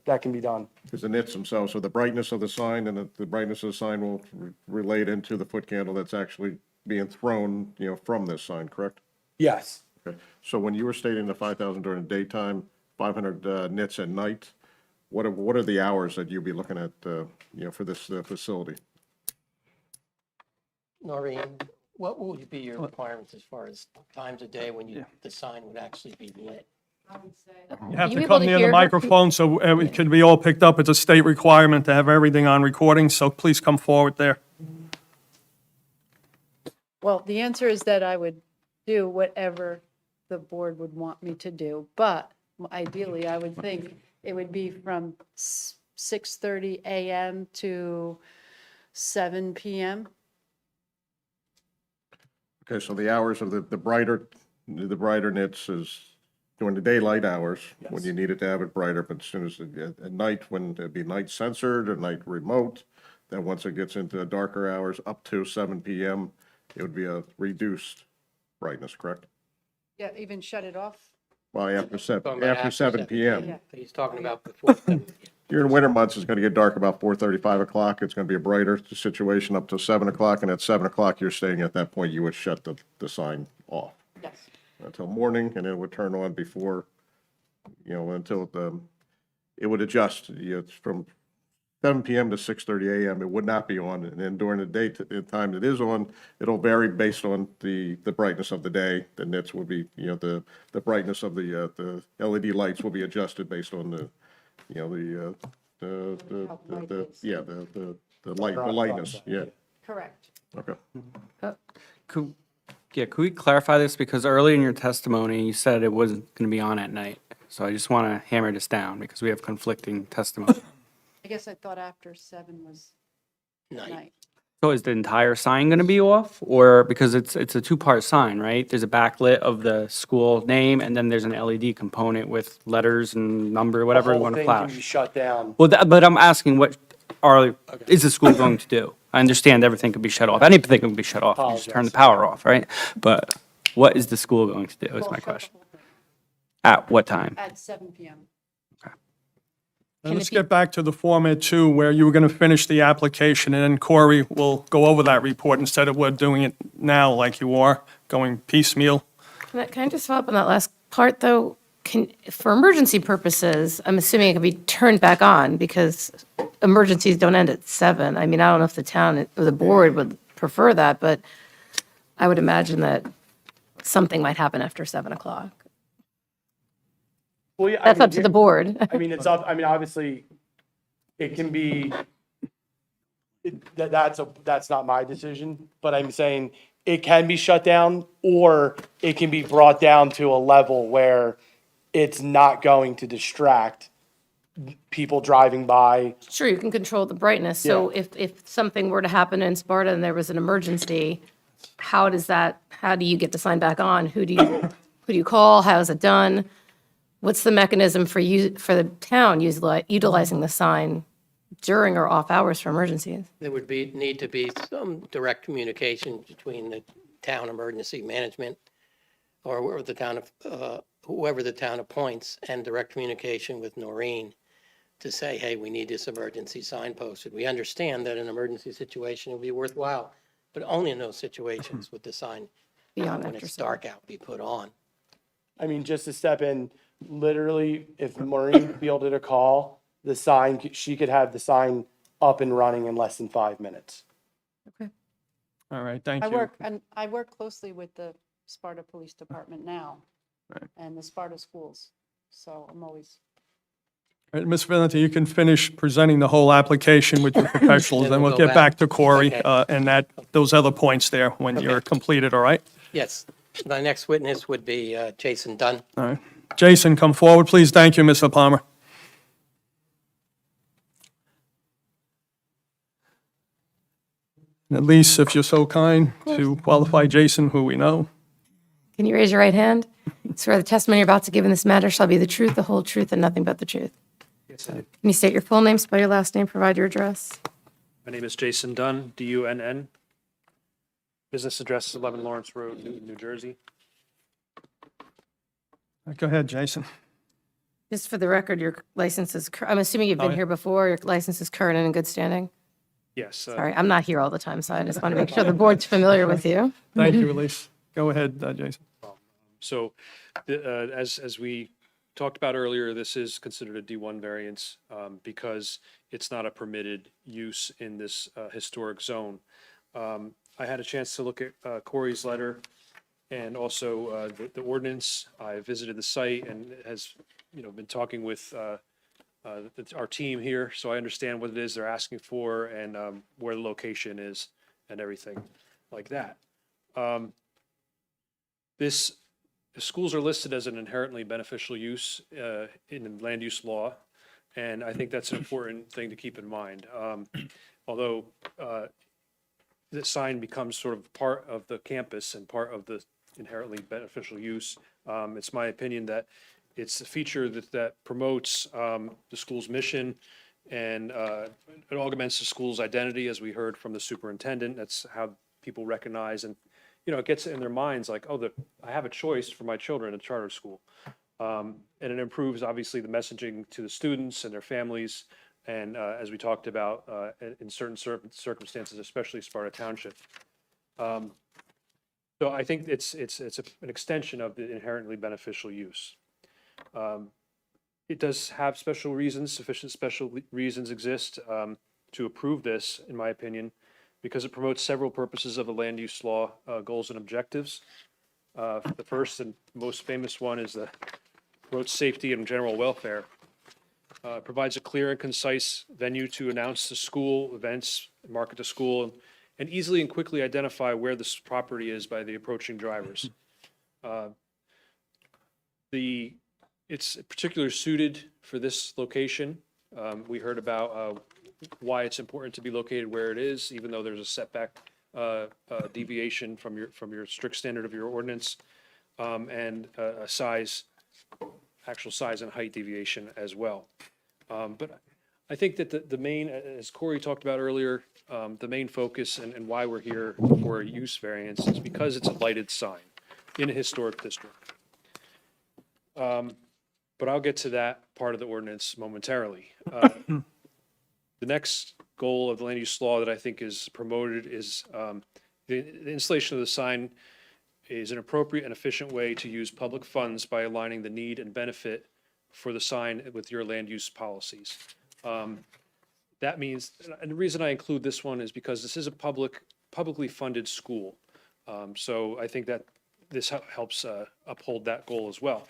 That can be done. Because the nits themselves, so the brightness of the sign and the brightness of the sign will relate into the foot candle that's actually being thrown, from this sign, correct? Yes. Okay. So when you were stating the 5,000 during the daytime, 500 nits at night, what are the hours that you'll be looking at, for this facility? Noreen, what will be your requirements as far as times a day when the sign would actually be lit? You have you to able come to near the hear her? microphone so it can be all picked up. It's a state requirement to have everything on recording, so please come forward there. Well, the answer is that I would do whatever the board would want me to do, but ideally, I would think it would be from 6:30 a.m. to 7 PM. Okay, so the hours of the brighter nits is during the daylight hours, when you needed to have it brighter, but as soon as, at night, when it'd be night censored or night remote, then once it gets into the darker hours, up to 7 PM, it would be a reduced brightness, correct? Yeah, even shut it off. Well, after Talking about after 7 PM. Yeah. He's talking about before. During winter months, it's gonna get dark about 4:30, 5 o'clock. It's gonna be a brighter situation up to 7 o'clock, and at 7 o'clock, you're staying at that point, you would shut the sign off Yes. until morning, and it would turn on before, until it would adjust, it's from 7 PM to 6:30 AM, it would not be on, and then during the day, the time it is on, it'll vary based on the brightness of the day. The nits will be, the brightness of the LED lights will be adjusted based on the lightness, yeah, Correct. okay. Could we clarify this? Because early in your testimony, you said it wasn't going to be on at night. So I just want to hammer this down because we have conflicting testimony. I guess I thought after 7 was night. So is the entire sign going to be off? Or because it's a two-part sign, right? There's a backlit of the school name and then there's an LED component with letters and number, whatever you The whole want to thing can be flash. shut down. Well, but I'm asking is the school going to do? I understand everything could be shut off. Anything can be shut off. You just turn the power off, right? But what is the school going to do is my question. At what time? At 7 PM. And let's get back to the format two, where you were going to finish the application, and then Corey will go over that report instead of we're doing it now like you are, going piecemeal. Can I just follow up on that last part, though? For emergency purposes, I'm assuming it can be turned back on because emergencies don't end at 7. I mean, I don't know if the town or the board would prefer that, but I would imagine that something might happen after 7 o'clock. Well, yeah, I That's mean, up to the board. I mean, it's up, I mean, obviously, it can be, that's not my decision, but I'm saying it can be shut down, or it can be brought down to a level where it's not going to distract people driving by. Sure, you can control the brightness. So if something were to happen in Sparta and there was an emergency, how do you get the sign back on? Who do you call? How is it done? What's the mechanism for the town utilizing the sign during or off hours for emergencies? There would need to be some direct communication between the town emergency management or the town of, whoever the town appoints, and direct communication with Noreen to say, hey, we need this emergency sign posted. We understand that an emergency situation would be worthwhile, but only in those situations would the sign, Beyond when after it's 7. dark out, be put on. I mean, just to step in, literally, if Maureen fielded a call, she could have the sign up and running in less than 5 minutes. All right, thank I you. work closely with the Sparta Police Department now and the Sparta schools. So I'm always, All right, Ms. Valenti, you can finish presenting the whole application with your professionals, Then then we'll we'll go get back back. to Corey Okay. and those other points there when you're completed, all right? Yes, my next witness would be Jason Dunn. All right. Jason, come forward, please. Thank you, Mr. Palmer. And at least, if you're so kind, to qualify Jason, who we know. Can you raise your right hand? Swear the testimony you're about to give in this matter shall be the truth, the whole truth, and nothing but the truth. Yes, I do. Can you state your full name, spell your last name, provide your address? My name is Jason Dunn, D-U-N-N. Business address is 11 Lawrence Road, Newton, New Jersey. Go ahead, Jason. Just for the record, your license is, I'm assuming you've been yeah. here before, your license is current and in good standing? Yes. Sorry, I'm not here all the time, so I just want to make sure the board's familiar with you. Thank you, Elise. Go ahead, Jason. So, as we talked about earlier, this is considered a D1 variance because it's not a permitted use in this historic zone. I had a chance to look at Corey's letter and also the ordinance. I visited the site and has, been talking with our team here, so I understand what it is they're asking for and where the location is and everything like that. The schools are listed as an inherently beneficial use in land use law, and I think that's an important thing to keep in mind. although the sign becomes sort of part of the campus and part of the inherently beneficial use, it's my opinion that it's a feature that promotes the school's mission, and it augments the school's identity, as we heard from the superintendent. That's how people recognize, and, you know, it gets in their minds like, oh, I have a choice for my children in a charter school. And it improves, obviously, the messaging to the students and their families, and as we talked about, in certain circumstances, especially Sparta Township. So I think it's an extension of the inherently beneficial use. It does have special reasons, sufficient special reasons exist to approve this, in my opinion, because it promotes several purposes of the land use law, goals and objectives. The first and most famous one is the road safety and general welfare. Provides a clear and concise venue to announce the school events, market the school, and easily and quickly identify where this property is by the approaching drivers. It's particularly suited for this location. We heard about why it's important to be located where it is, even though there's a setback deviation from your strict standard of your ordinance, and a actual size and height deviation as well. But I think that the main, as Corey talked about earlier, the main focus and why we're here for a use variance is because it's a lighted sign in a historic district. But I'll get to that part of the ordinance momentarily. The next goal of the land use law that I think is promoted is the installation of the sign is an appropriate and efficient way to use public funds by aligning the need and benefit for the sign with your land use policies. That means, and the reason I include this one is because this is a publicly funded school. So I think that this helps uphold that goal as well.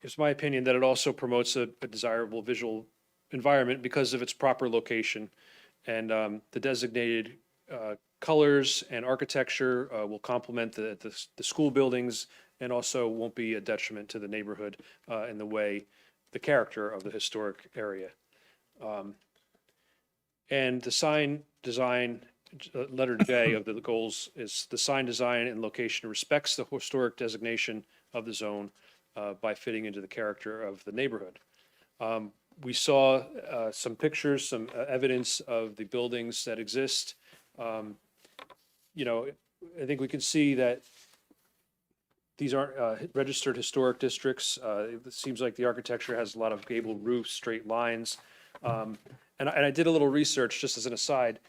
It's my opinion that it also promotes a desirable visual environment because of its proper location, and the designated colors and architecture will complement the school buildings and also won't be a detriment to the neighborhood in the character of the historic area. And the sign design, letter J of the goals, is the sign design and location respects the historic designation of the zone by fitting into the character of the neighborhood. We saw some pictures, some evidence of the buildings that exist. You know, I think we can see that these aren't registered historic districts. It seems like the architecture has a lot of gabled roofs, straight lines. And I did a little research, just as an aside,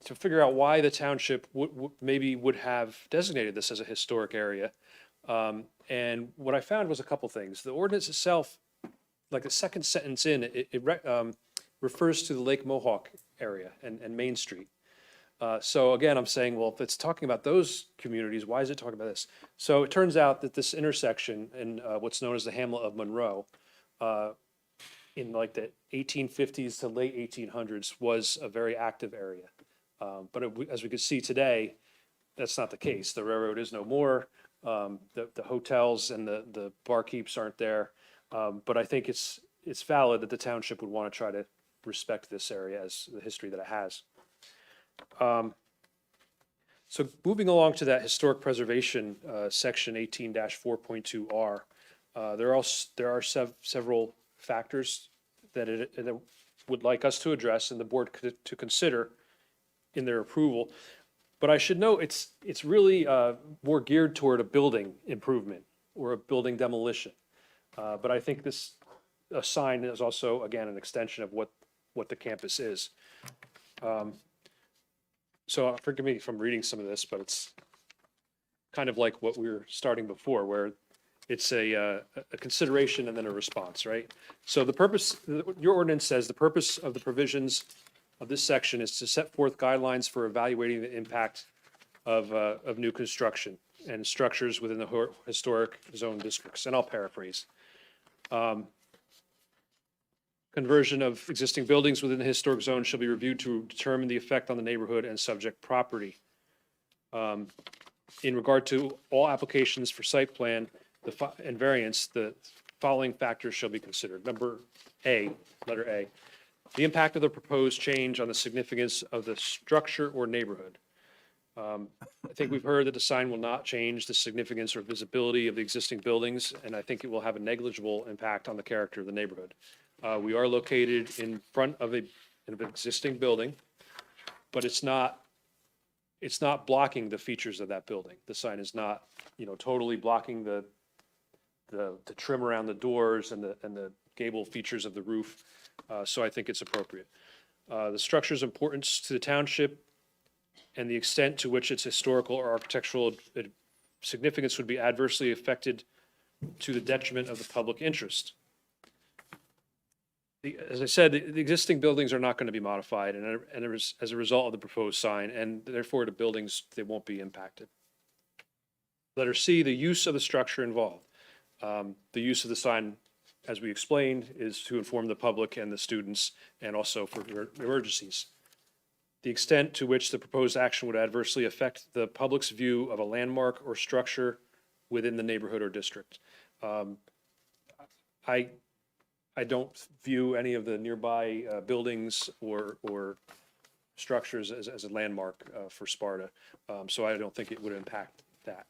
to figure out why the township would have designated this as a historic area. And what I found was a couple things. The ordinance itself, like the second sentence in, it refers to the Lake Mohawk area and Main Street. So again, I'm saying, well, if it's talking about those communities, why is it talking about this? So it turns out that this intersection in what's known as the Hamlet of Monroe, in like the 1850s to late 1800s, was a very active area. But as we can see today, that's not the case. The railroad is no more. The hotels and the barkeeps aren't there. But I think it's valid that the township would want to try to respect this area as the history that it has. So moving along to that historic preservation, section 18-4.2R, there are several factors that it would like us to address and the board to consider in their approval. But I should note, it's really more geared toward a building improvement or a building demolition. But I think a sign is also, again, an extension of what the campus is. So forgive me if I'm reading some of this, but it's kind of like what we were starting before, where it's a consideration and then a response, right? So the purpose, your ordinance says the purpose of the provisions of this section is to set forth guidelines for evaluating the impact of new construction and structures within the historic zone districts. And I'll paraphrase. Conversion of existing buildings within the historic zone shall be reviewed to determine the effect on the neighborhood and subject property. In regard to all applications for site plan and variance, the following factors shall be considered. Letter A, The impact of the proposed change on the significance of the structure or neighborhood. I think we've heard that the sign will not change the significance or visibility of the existing buildings, and I think it will have a negligible impact on the character of the neighborhood. We are located in front of an existing building, but it's not blocking the features of that building. The sign is not, totally blocking the trim around the doors and the gable features of the roof. So I think it's appropriate. The structure's importance to the township and the extent to which its historical or architectural significance would be adversely affected to the detriment of the public interest. As I said, the existing buildings are not going to be modified and as a result of the proposed sign, and therefore the buildings, they won't be impacted. Letter C, the use of the structure involved. The use of the sign, as we explained, is to inform the public and the students and also for emergencies. The extent to which the proposed action would adversely affect the public's view of a landmark or structure within the neighborhood or district. I don't view any of the nearby buildings or structures as a landmark for Sparta, so I don't think it would impact that.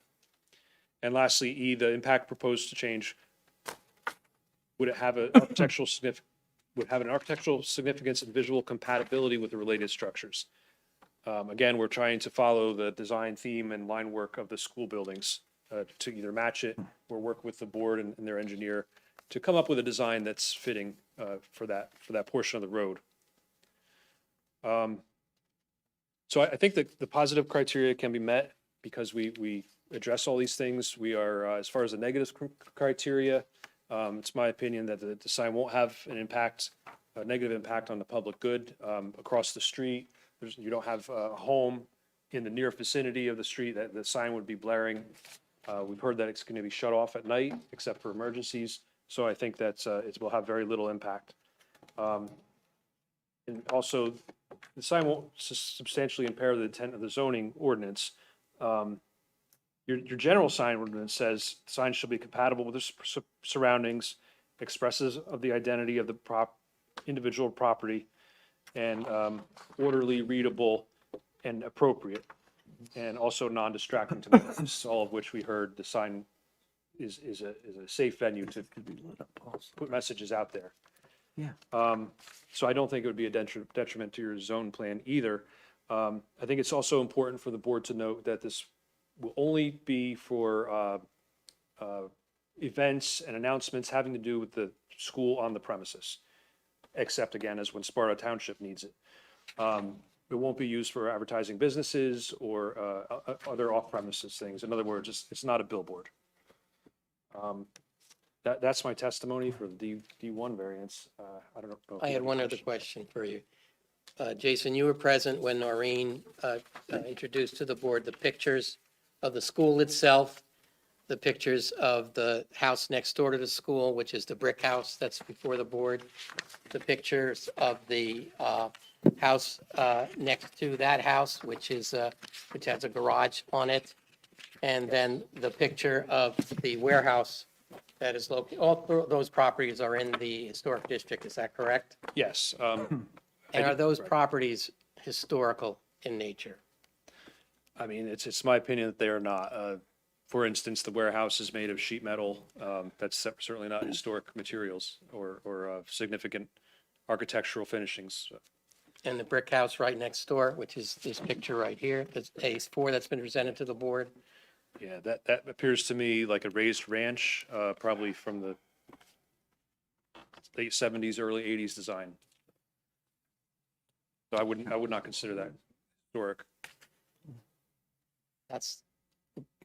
And lastly, E, the impact proposed to change, would it have an architectural significance and visual compatibility with the related structures? Again, we're trying to follow the design theme and line work of the school buildings to either match it or work with the board and their engineer to come up with a design that's fitting for that portion of the road. So I think that the positive criteria can be met because we address all these things. We are, as far as the negative criteria, it's my opinion that the sign won't have a negative impact on the public good. Across the street, you don't have a home in the near vicinity of the street that the sign would be blaring. We've heard that it's going to be shut off at night except for emergencies. So I think that it will have very little impact. And also, the sign won't substantially impair the intent of the zoning ordinance. Your general sign ordinance says signs shall be compatible with the surroundings, expressive of the identity of the individual property, and orderly, readable, and appropriate, and also non-distracting to notice, all of which we heard the sign is a safe venue to put messages out there. Yeah. So I don't think it would be a detriment to your zone plan either. I think it's also important for the board to note that this will only be for events and announcements having to do with the school on the premises, except again, as when Sparta Township needs it. It won't be used for advertising businesses or other off-premises things. In other words, it's not a billboard. That's my testimony for the D1 variance. I don't know. if I you had have one any other questions. question for you. Jason, you were present when Noreen introduced to the board the pictures of the school itself, the pictures of the house next door to the school, which is the brick house that's before the board, the pictures of the house next to that house, which has a garage on it, and then the picture of the warehouse that is located. All those properties are in the historic district, is that correct? Yes. And are those properties historical in nature? I mean, it's my opinion that they are not. For instance, the warehouse is made of sheet metal. That's certainly not historic materials or significant architectural finishings. And the brick house right next door, which is this picture right here, that's A4 that's been presented to the board. Yeah, that appears to me like a raised ranch, probably from the late 70s, early 80s design. So I would not consider that historic. That's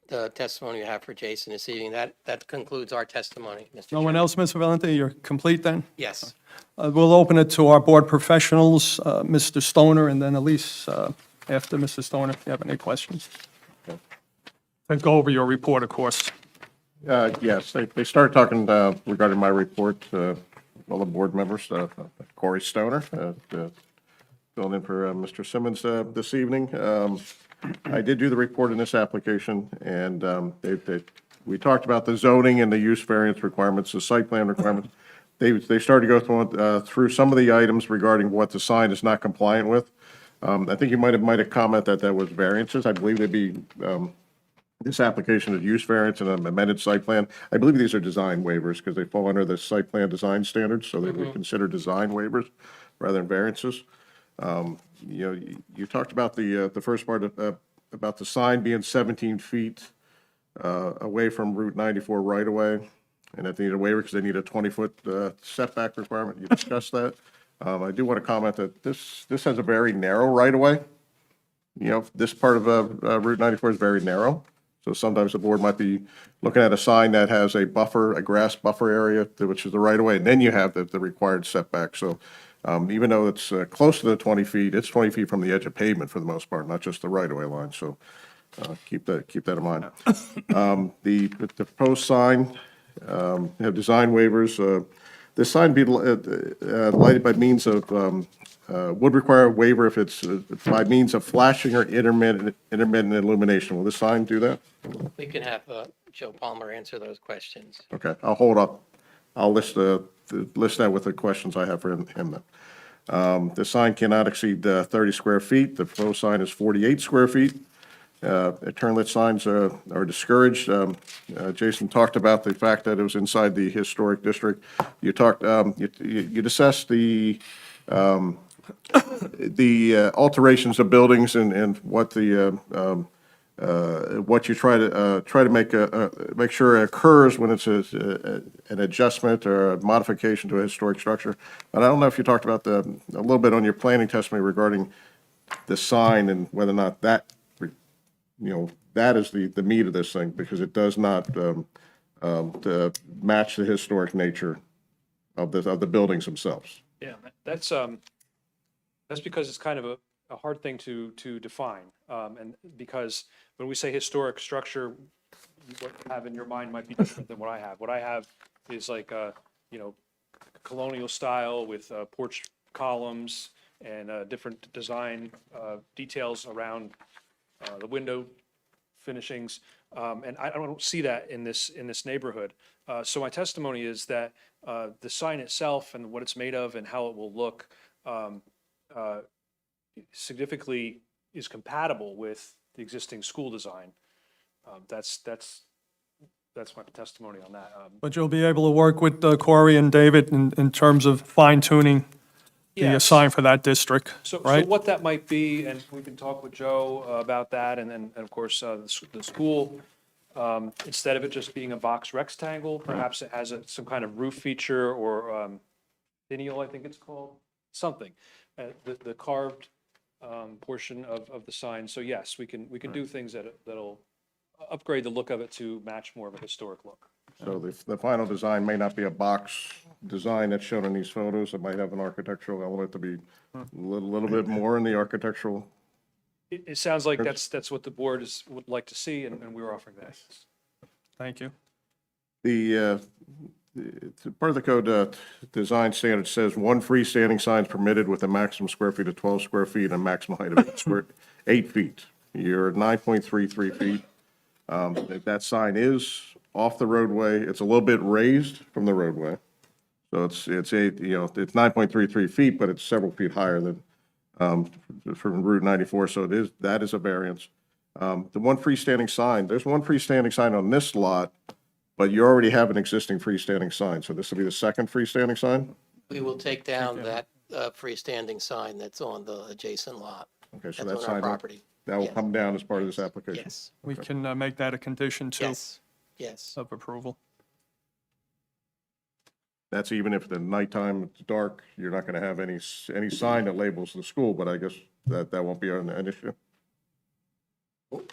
the testimony you have for Jason this evening. That concludes our testimony, Mr. No one Chairman. else, Mr. Valente? You're complete then? Yes. We'll open it to our board professionals, Mr. Stoner, and then Elise after Mr. Stoner, if you have any questions. And go over your report, of course. Yes, they started talking regarding my report, all the board members, Corey Stoner, filling in for Mr. Simmons this evening. I did do the report in this application, and we talked about the zoning and the use variance requirements, the site plan requirements. they started to go through some of the items regarding what the sign is not compliant with. I think you might have commented that was variances. I believe they'd be, this application is use variance and an amended site plan. I believe these are design waivers because they fall under the site plan design standards, so they would consider design waivers rather than variances. You talked about the first part about the sign being 17 feet away from Route 94 right away, and that they need a waiver because they need a 20-foot setback requirement. You discussed that. I do want to comment that this has a very narrow right of way. This part of Route 94 is very narrow. So sometimes the board might be looking at a sign that has a buffer, a grass buffer area, which is the right of way, and then you have the required setback. So even though it's close to the 20 feet, it's 20 feet from the edge of pavement for the most part, not just the right of way line. So keep that in mind. The proposed sign have design waivers. The sign be lighted by means of would require a waiver if it's by means of flashing or intermittent illumination. Will the sign do that? We can have Joe Palmer answer those questions. Okay, I'll hold up. I'll list that with the questions I have for him then. The sign cannot exceed 30 square feet. The proposed sign is 48 square feet. Turn-lit signs are discouraged. Jason talked about the fact that it was inside the historic district. You talked, you discussed the alterations of buildings and what what you try to make sure occurs when it's an adjustment or a modification to a historic structure. But I don't know if you talked about a little bit on your planning testimony regarding the sign and whether or not that that is the meat of this thing, because it does not match the historic nature of the buildings themselves. Yeah, that's because it's kind of a hard thing to define. And because when we say historic structure, what you have in your mind might be different than what I have. What I have is like, colonial style with porch columns and different design details around the window finishings, and I don't see that in this neighborhood. So my testimony is that the sign itself and what it's made of and how it will look significantly is compatible with the existing school design. That's my testimony on that. But you'll be able to work with Corey and David in terms of fine tuning the Yes. sign for that district, So right? what that might be, and we can talk with Joe about that, and then, of course, the school, instead of it just being a box rectangle, perhaps it has some kind of roof feature or finial, I think it's called, something. The carved portion of the sign. So yes, we can do things that'll upgrade the look of it to match more of a historic look. So the final design may not be a box design that's shown in these photos. It might have an architectural element to be a little bit more in the articultural. It sounds like that's what the board would like to see, and we're offering that. Thank you. The part of the code design standard says one freestanding sign is permitted with a maximum square feet of 12 square feet and a maximum height of 8 feet. You're at 9.33 feet. That sign is off the roadway. It's a little bit raised from the roadway. So it's 9.33 feet, but it's several feet higher than from Route 94. So that is a variance. The one freestanding sign, there's one freestanding sign on this lot, but you already have an existing freestanding sign. So this will be the second freestanding sign? We will take down that freestanding sign that's on the adjacent lot. Okay, so That's that on our sign, property. that will Yes. come down as part of this application? Yes, We can make that a condition too yes, yes. of approval. That's even if the nighttime it's dark, you're not going to have any sign that labels the school, but I guess that won't be an issue? Okay,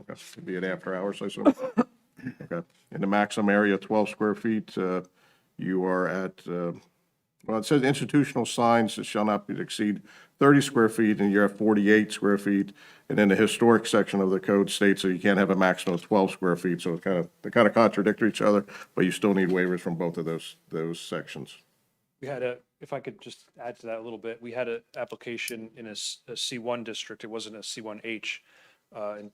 it'd be at after hours, I assume? Okay. In the maximum area, 12 square feet, you are at, well, it says institutional signs that shall not exceed 30 square feet, and you're at 48 square feet. And then the historic section of the code states that you can't have a maximum of 12 square feet, so they kind of contradict each other, but you still need waivers from both of those sections. We had if I could just add to that a little bit, we had an application in a C1 district. It wasn't a C1H, in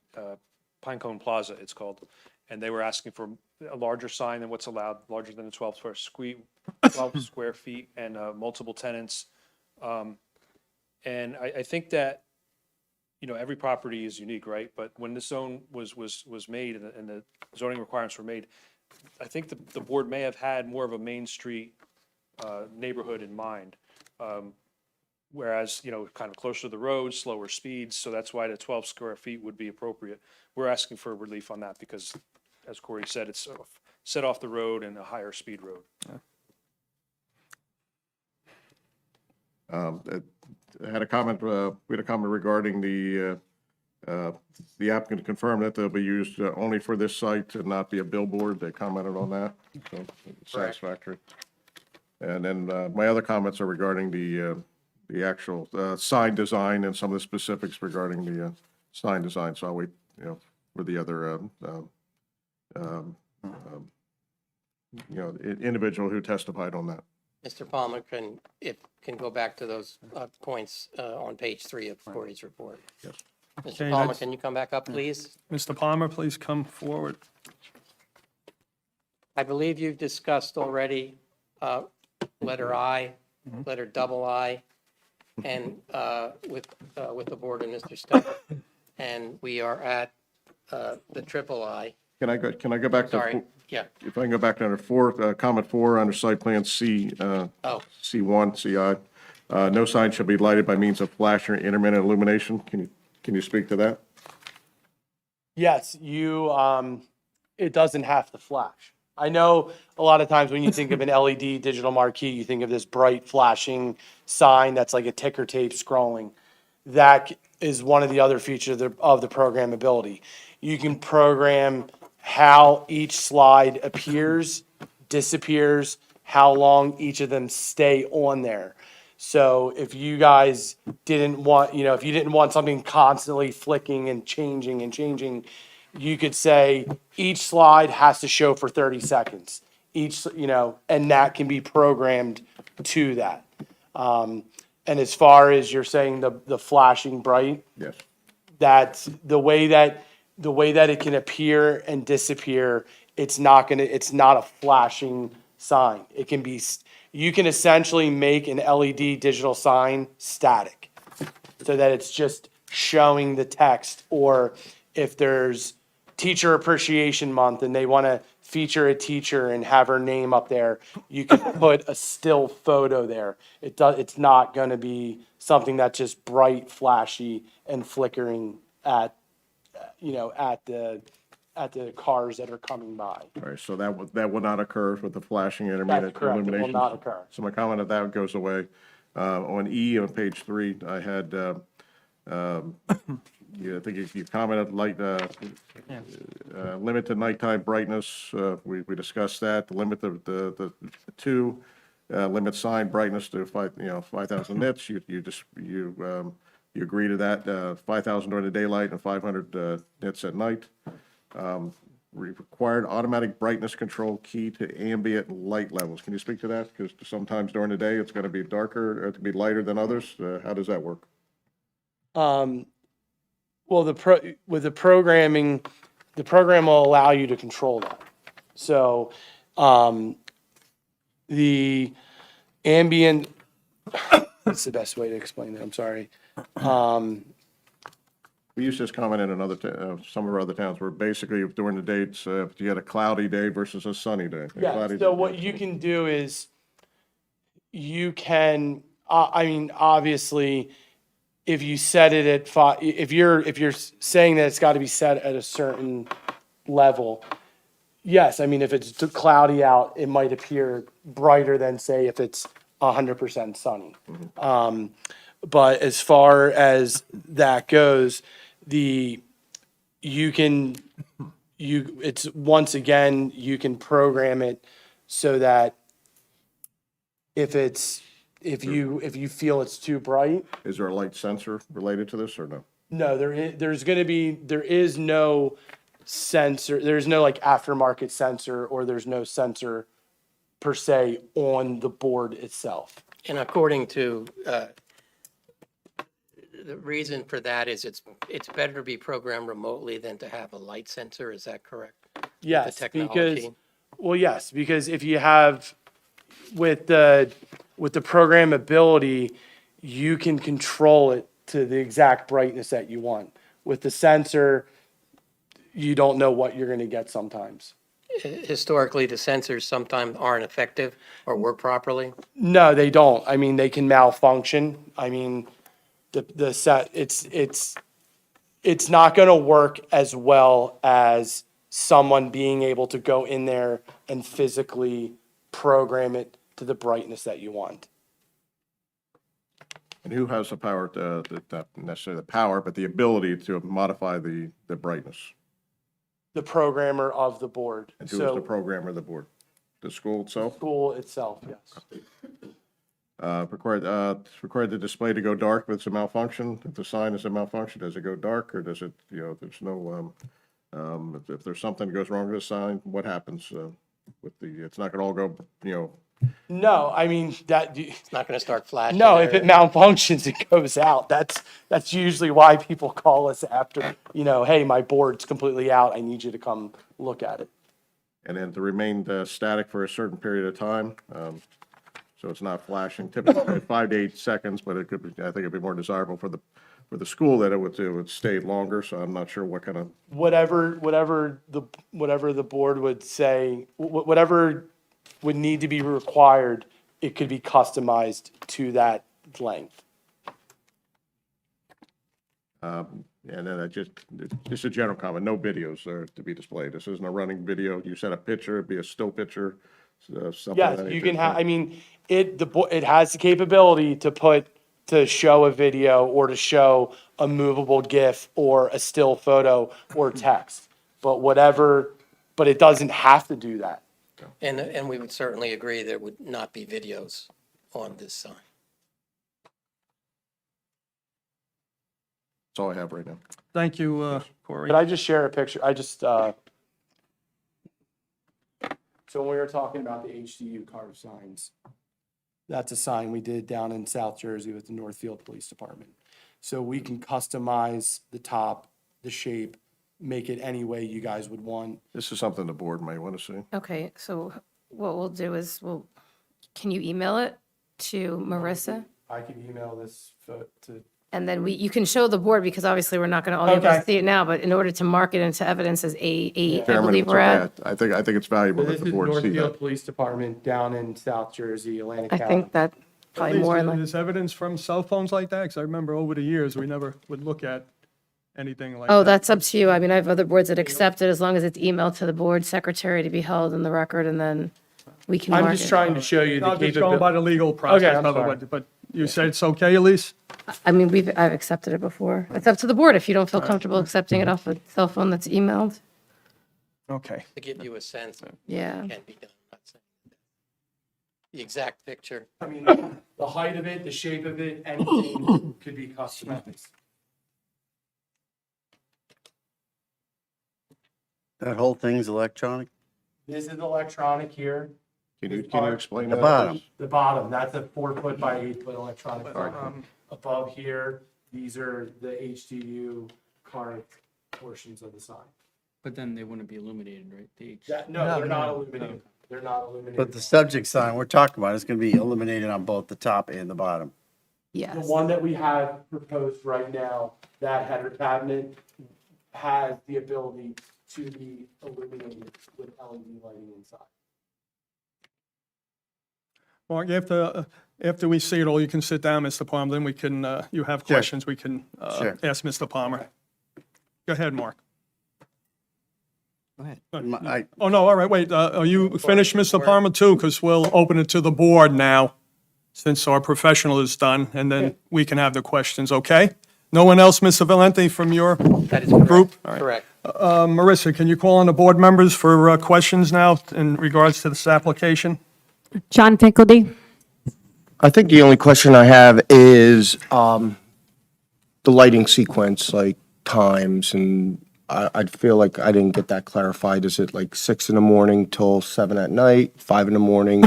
Pinecone Plaza, it's called. and they were asking for a larger sign than what's allowed, larger than the 12 square feet, and multiple tenants. And I think that, you know, every property is unique, right? But when this zone was made and the zoning requirements were made, I think the board may have had more of a Main Street neighborhood in mind. Whereas, you know, kind of closer to the road, slower speeds, so that's why the 12 square feet would be appropriate. We're asking for relief on that because, as Corey said, it's set off the road and a higher speed road. I had a comment, we had a comment regarding the applicant confirmed that they'll be used only for this site and not be a billboard. They commented on that, so satisfactory. And then my other comments are regarding the actual sign design and some of the specifics regarding the sign design. So I'll wait, you know, for the other, you know, individual who testified on that. Mr. Palmer can go back to those points on page 3 of Corey's report. Yes. Mr. Okay, Palmer, that's- can you come back up, please? Mr. Palmer, please come forward. I believe you've discussed already letter I, letter double I, and with the board and Mr. Stone. And we are at the triple I. Can I go back to? Sorry, yeah. If I can go back to under 4, comment 4 under site plan C, C1, CI. No sign shall be lighted by means of flash or intermittent illumination. Can you speak to that? Yes, it doesn't have to flash. I know a lot of times when you think of an LED digital marquee, you think of this bright flashing sign that's like a ticker tape scrolling. That is one of the other features of the programmability. You can program how each slide appears, disappears, how long each of them stay on there. So if you guys didn't want, if you didn't want something constantly flicking and changing, you could say each slide has to show for 30 seconds. And that can be programmed to that. And as far as you're saying the flashing bright, Yes. that's the way that it can appear and disappear. It's not a flashing sign. You can essentially make an LED digital sign static so that it's just showing the text. Or if there's Teacher Appreciation Month and they want to feature a teacher and have her name up there, you can put a still photo there. It's not going to be something that's just bright, flashy, and flickering at the cars that are coming by. All right, so that will not occur with the flashing intermittent That's correct. It will illumination? not occur. So my comment of that goes away. On E on page 3, I had, I think you commented limited nighttime brightness. We discussed that. Limit the 2, limit sign brightness to 5,000 nits. You agree to that, 5,000 during the daylight and 500 nits at night. Required automatic brightness control key to ambient light levels. Can you speak to that? Because sometimes during the day, it's going to be darker, it's going to be lighter than others. How does that work? Well, with the programming, the program will allow you to control that. So, the ambient, that's the best way to explain that, I'm sorry. We used this comment in some of our other towns where basically during the days, if you had a cloudy day versus a sunny day. Yeah, so what you can do is you can, obviously, if you set it at 5, if you're saying that it's got to be set at a certain level, yes, if it's cloudy out, it might appear brighter than, say, if it's 100% sunny. But as far as that goes, you can program it so that if you feel it's too bright. Is there a light sensor related to this or no? No, there is no sensor, there's no like aftermarket sensor, or there's no sensor per se on the board itself. And according to, the reason for that is it's better to be programmed remotely than to have a light sensor. Is that correct? Yes, because, technology. well, yes, because if you have, with the programmability, you can control it to the exact brightness that you want. With the sensor, you don't know what you're gonna get sometimes. Historically, the sensors sometimes aren't effective or work properly. No, they don't. I mean, they can malfunction. I mean, it's not gonna work as well as someone being able to go in there and physically program it to the brightness that you want. And who has the power to, not necessarily the power, but the ability to modify the brightness? The programmer of the board. And who is the So, programmer of the board? The school itself? school itself, yes. Required the display to go dark if it's a malfunction? If the sign is a malfunction, does it go dark, or does it, there's no, if there's something that goes wrong with the sign, what happens with it's not gonna all go, No, I mean, It's not going to start flashing. no, or- if it malfunctions, it goes out. That's usually why people call us after, hey, my board's completely out. I need you to come look at it. and then to remain static for a certain period of time, so it's not flashing, typically 5 to 8 seconds, but it could be, I think it'd be more desirable for the school that it would stay longer, so I'm not sure what kind of, Whatever the board would say, whatever would need to be required, it could be customized to that length. and then just a general comment, no videos are to be displayed. This isn't a running video. You send a picture, it'd be a still picture, something. of Yes, that you nature. can have, I mean, it has the capability to show a video or to show a movable GIF or a still photo or text. But it doesn't have to do that. And we would certainly agree there would not be videos on this sign. That's all I have right now. Thank you, Corey. Could I just share a picture? So when we were talking about the HDU carved signs, that's a sign we did down in South Jersey with the Northfield Police Department. So we can customize the top, the shape, make it any way you guys would want. This is something the board may want to see. Okay, so what we'll do is, can you email it to Marissa? I can email this to. And then you can show the board, because obviously we're not going to all be able to Okay. see it now, but in order to mark it into evidence as I Chairman, believe it's we're at. okay. I think it's valuable This that is the board see Northfield that. Police Department down in South Jersey, Atlantic I County. think that probably more in line. There's evidence from cell phones like that? Because I remember over the years, we never would look at anything like that. Oh, that's up to you. I mean, I have other boards that accept it as long as it's emailed to the board secretary to be held in the record, and then we can mark I'm it. just trying to show you the I'm just going by capability. the legal process, I'm brother, sorry. but you said it's okay, Elise? I mean, I've accepted it before. It's up to the board if you don't feel comfortable accepting it off a cell phone that's emailed. Okay. To give you a sense of Yeah. what can be done. I'm not saying that. The exact picture. I mean, the height of it, the shape of it, anything could be customized. That whole thing's electronic? This is electronic here. Can you explain The that? bottom. The bottom, that's a 4-foot by 8-foot electronic sign. Above here, these are the HDU carved portions of the sign. But then they wouldn't be illuminated, right? No, they're not illuminated. They're not illuminated. But the subject sign we're talking about is gonna be illuminated on both the top and the bottom. The Yes. one that we have proposed right now, that header cabinet has the ability to be illuminated with LED lighting inside. Mark, after we see it all, you can sit down, Mr. Palmer, then we can, you have Sure. questions, we can Sure. ask Mr. Palmer. Go ahead, Mark. Go ahead. Oh, no, all right, wait, are you finished, Mr. Palmer, too? Because we'll open it to the board now, since our professional is done, and then we can have the questions, okay? No one else, Mr. Valenti, from your That is correct. group? All right. Correct. Marissa, can you call on the board members for questions now in regards to this application? John Finkelty? I think the only question I have is the lighting sequence, like times, and I feel like I didn't get that clarified. Is it like 6 in the morning till 7 at night, 5 in the morning,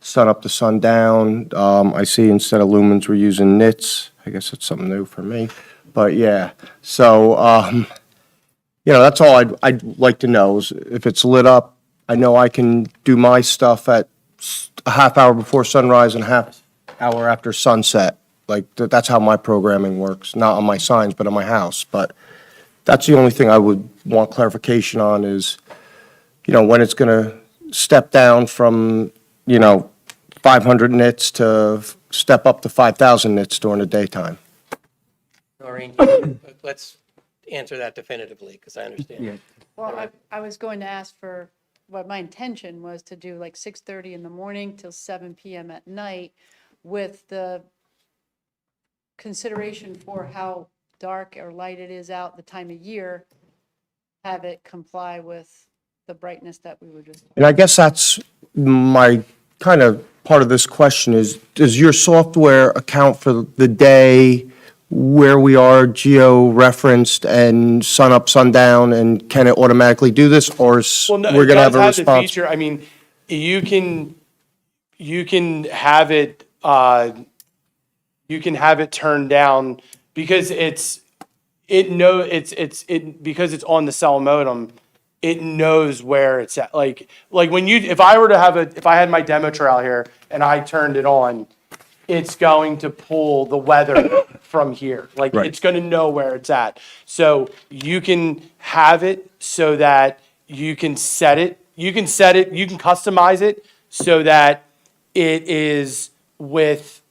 sun up to sundown? I see instead of lumens, we're using nits. I guess it's something new for me, but yeah. So that's all I'd like to know is if it's lit up, I know I can do my stuff at a half hour before sunrise and a half hour after sunset. Like, that's how my programming works, not on my signs, but on my house. But that's the only thing I would want clarification on is, when it's going to step down from, 500 nits to step up to 5,000 nits during the daytime. Noreen, let's answer that definitively, because I understand. Well, I was going to ask for, what my intention was to do like 6:30 in the morning till 7 PM at night with the consideration for how dark or light it is out, the time of year, have it comply with the brightness that we were just. And I guess that's my kind of part of this question is, does your software account for the day where we are geo-referenced and sun up, sundown, and can it automatically do this, or Well, no, we're it going to have does a have the response? feature, I mean, you can have it, you can have it turned down because because it's on the cell modem, it knows where it's at. Like when if I had my demo trail here and I turned it on, it's going to pull the weather from here. Like, Right. it's going to know where it's at. So you can have it so that you can set it, you can customize it so that it is with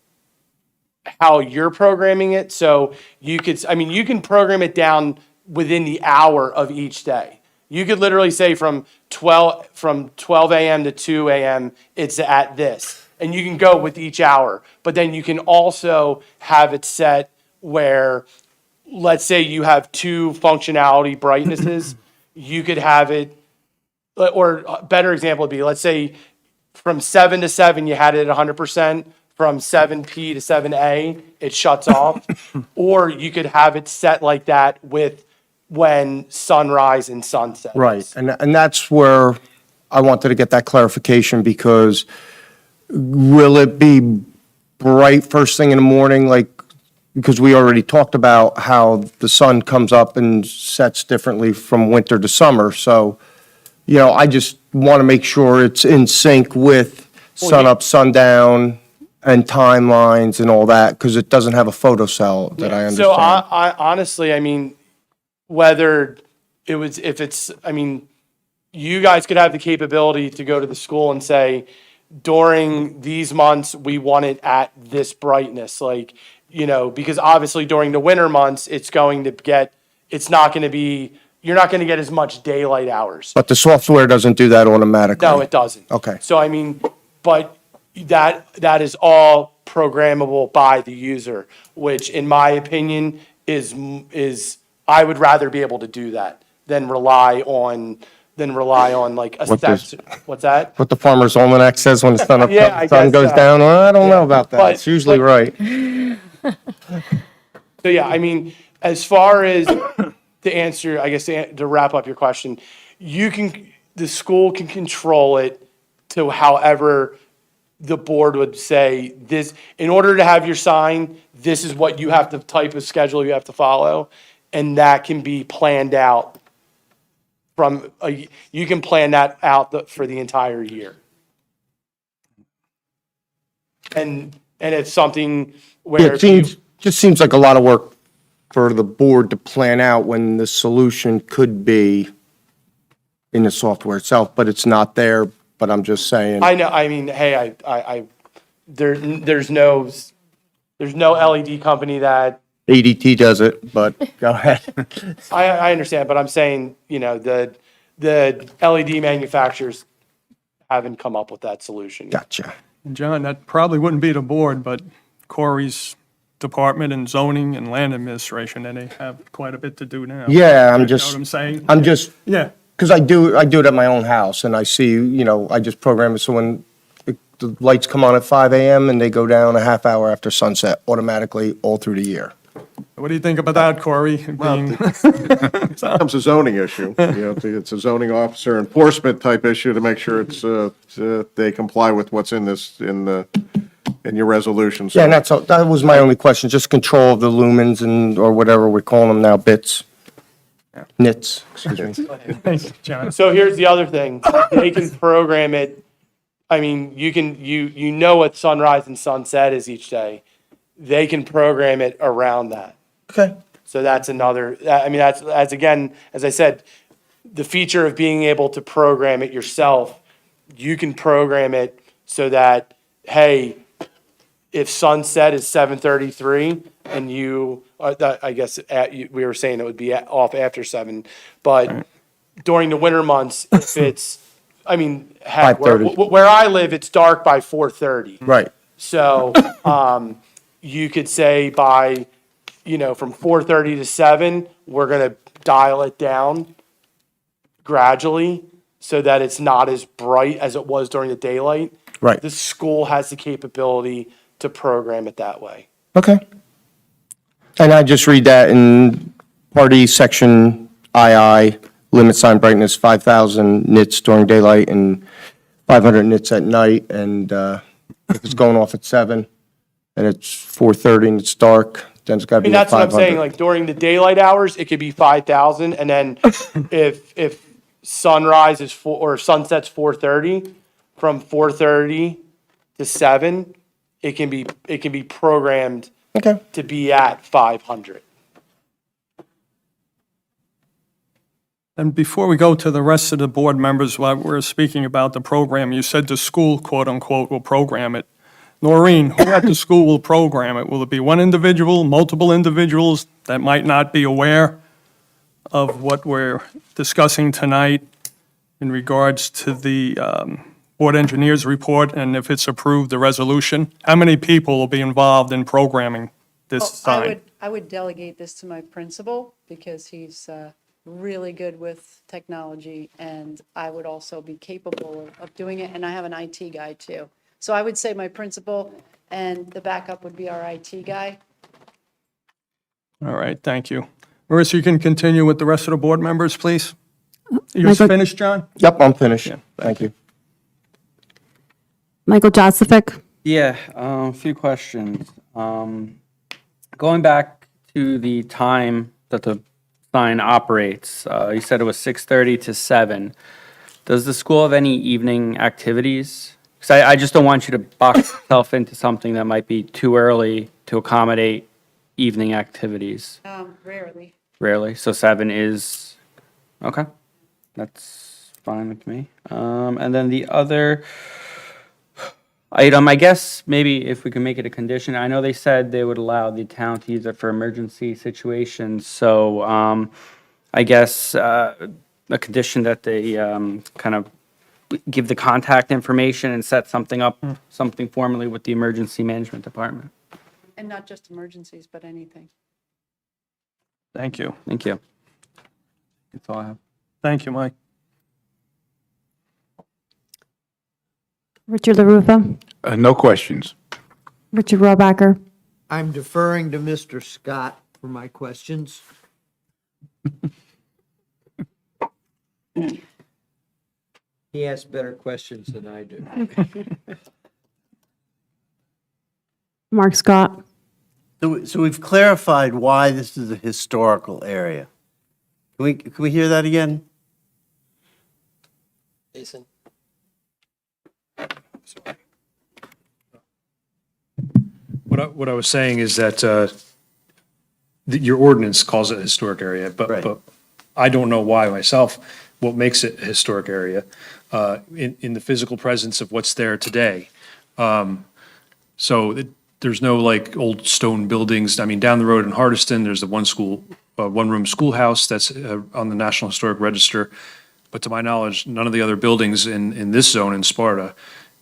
how you're programming it. So you can program it down within the hour of each day. You could literally say from 12 a.m. to 2 a.m., it's at this. And you can go with each hour. But then you can also have it set where, let's say you have two functionality brightnesses, you could have it, or a better example would be, let's say from 7 to 7, you had it at 100%. From 7P to 7A, it shuts off. Or you could have it set like that with when sunrise and sunset. Right, and that's where I wanted to get that clarification, because will it be bright first thing in the morning, because we already talked about how the sun comes up and sets differently from winter to summer, so, I just want to make sure it's in sync with sun up, sundown, and timelines and all that, because it doesn't have a photo cell that I understand. So I honestly, I mean, you guys could have the capability to go to the school and say, during these months, we want it at this brightness, because obviously during the winter months, you're not going to get as much daylight hours. But the software doesn't do that automatically? No, it doesn't. Okay. So but that is all programmable by the user, which in my opinion is I would rather be able to do that than rely on like a What does- sensor. What's that? What the Farmer's Almanac says when the sun, Yeah, I sun guess goes so. down, well, I don't know about that, But- it's usually right. So yeah, I mean, as far as to answer, I guess to wrap up your question, the school can control it to however the board would say this, in order to have your sign, this is what you have to type of schedule you have to follow. And that can be planned out you can plan that out for the entire year. And it's something Yeah, where. it just seems like a lot of work for the board to plan out when the solution could be in the software itself, but it's not there, but I'm just saying. I know, I mean, hey, there's no LED company that, ADT does it, but go ahead. I understand, but I'm saying, the LED manufacturers haven't come up with that solution. Gotcha. And John, that probably wouldn't be the board, but Corey's department and zoning and land administration, and they have quite a bit to do now. Yeah, You I'm know just. what I'm saying? I'm just, Yeah, because I do it at my own house, and I see, I just program it so when the lights come on at 5 a.m. and they go down a half hour after sunset, automatically all through the year. what do you think about that, Corey? Being- Becomes a zoning issue. It's a zoning officer enforcement type issue to make sure they comply with what's in your resolution. So Yeah, and that was my only question, just control of the lumens or whatever we're calling them now, bits. Nits, excuse me. Thanks, John. So here's the other thing. They can program it. I mean, you know what sunrise and sunset is each day. They can program it around that. Okay. So that's another, I mean, that's again, as I said, the feature of being able to program it yourself, you can program it so that, hey, if sunset is 7:33 and I guess we were saying it would be off after 7, but during the winter months, if it's, I mean, heck, 5:30. where I live, it's dark by 4:30. Right. So, you could say by, from 4:30 to 7, we're gonna dial it down gradually so that it's not as bright as it was during the daylight. Right. The school has the capability to program it that way. Okay. And I just read that in Part E, Section II, limit sign brightness 5,000 nits during daylight and 500 nits at night. And if it's going off at 7 and it's 4:30 and it's dark, then it's got to I mean, be at that's what I'm 500. saying, like during the daylight hours, it could be 5,000, and then if sunrise is or sunset's 4:30, from 4:30 to 7, it can be programmed Okay. to be at 500. And before we go to the rest of the board members, while we're speaking about the program, you said the school, quote unquote, will program it. Noreen, who at the school will program it? Will it be one individual, multiple individuals that might not be aware of what we're discussing tonight in regards to the board engineer's report, and if it's approved, the resolution? How many people will be involved in programming this sign? I would delegate this to my principal because he's really good with technology, and I would also be capable of doing it, and I have an IT guy too. So I would say my principal, and the backup would be our IT guy. All right, thank you. Marissa, you can continue with the rest of the board members, please. You're Michael- finished, John? Yep, I'm finished. Thank you. Michael Josephic. Yeah, a few questions. Going back to the time that the sign operates, you said it was 6:30 to 7. Does the school have any evening activities? Because I just don't want you to box yourself into something that might be too early to accommodate evening activities. Rarely. Rarely. So 7 is, okay, that's fine with me. And then the other item, I guess, maybe if we can make it a condition, I know they said they would allow the town to use it for emergency situations, so I guess a condition that they kind of give the contact information and set something up, something formally with the emergency management department. And not just emergencies, but anything. Thank you. Thank you. That's all I have. Thank you, Mike. Richard LaRufa. No questions. Richard Robacher. I'm deferring to Mr. Scott for my questions. He asks better questions than I do. Mark Scott. So we've clarified why this is a historical area. Can we hear that again? Jason? What I was saying is that your ordinance calls it a historic area, Right. but I don't know why myself, what makes it a historic area in the physical presence of what's there today. There's no like old stone buildings. I mean, down the road in Hardiston, there's the one-room schoolhouse that's on the National Historic Register. But to my knowledge, none of the other buildings in this zone in Sparta,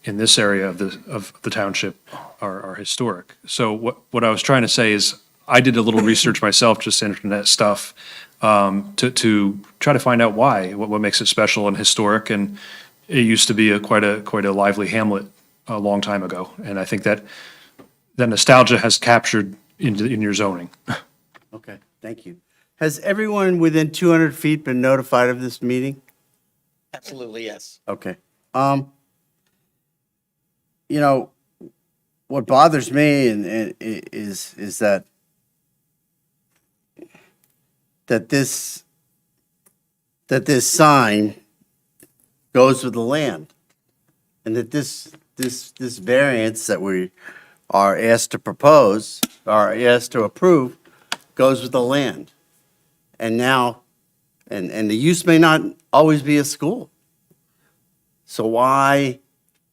in this area of the township, are historic. So what I was trying to say is, I did a little research myself, just internet stuff, to try to find out why, what makes it special and historic. And it used to be quite a lively hamlet a long time ago. And I think that nostalgia has captured in your zoning. Okay, thank you. Has everyone within 200 feet been notified of this meeting? Absolutely, yes. Okay. You know, what bothers me is that this that this sign goes with the land, and that this variance that we are asked to propose, are asked to approve, goes with the land. And now, and the use may not always be a school. So why,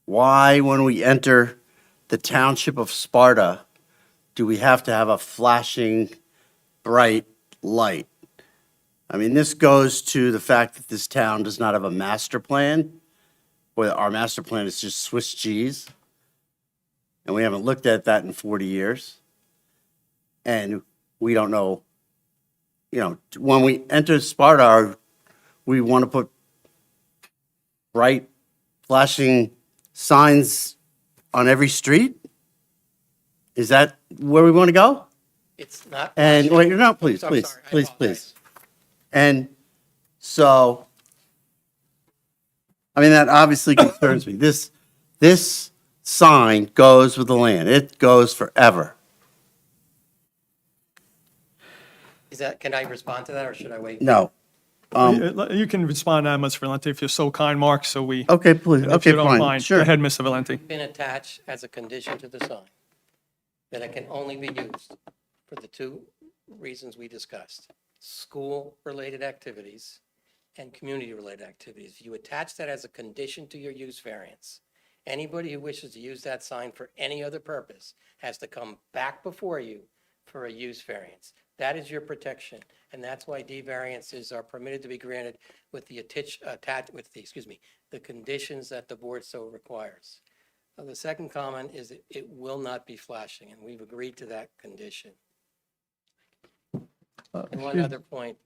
when we enter the township of Sparta, do we have to have a flashing bright light? I mean, this goes to the fact that this town does not have a master plan, or our master plan is just Swiss cheese. And we haven't looked at that in 40 years. And we don't know, when we enter Sparta, we want to put bright flashing signs on every street? Is that where we want to go? It's not. And, wait, no, please, I'm please, sorry, I please, apologize. please. And so, I mean, that obviously concerns me. This sign goes with the land. It goes forever. Can I respond to that, or should I wait? No. You can respond to that, Mr. Valenti, if you're so kind, Mark, so we. Okay, please. If Okay, you don't fine. mind. Sure. Go ahead, Mr. Valenti. Been attached as a condition to the sign, that it can only be used for the two reasons we discussed: school-related activities and community-related activities. If you attach that as a condition to your use variance, anybody who wishes to use that sign for any other purpose has to come back before you for a use variance. That is your protection, and that's why D variances are permitted to be granted with the the conditions that the board so requires. The second comment is that it will not be flashing, and we've agreed to that condition. And one other point,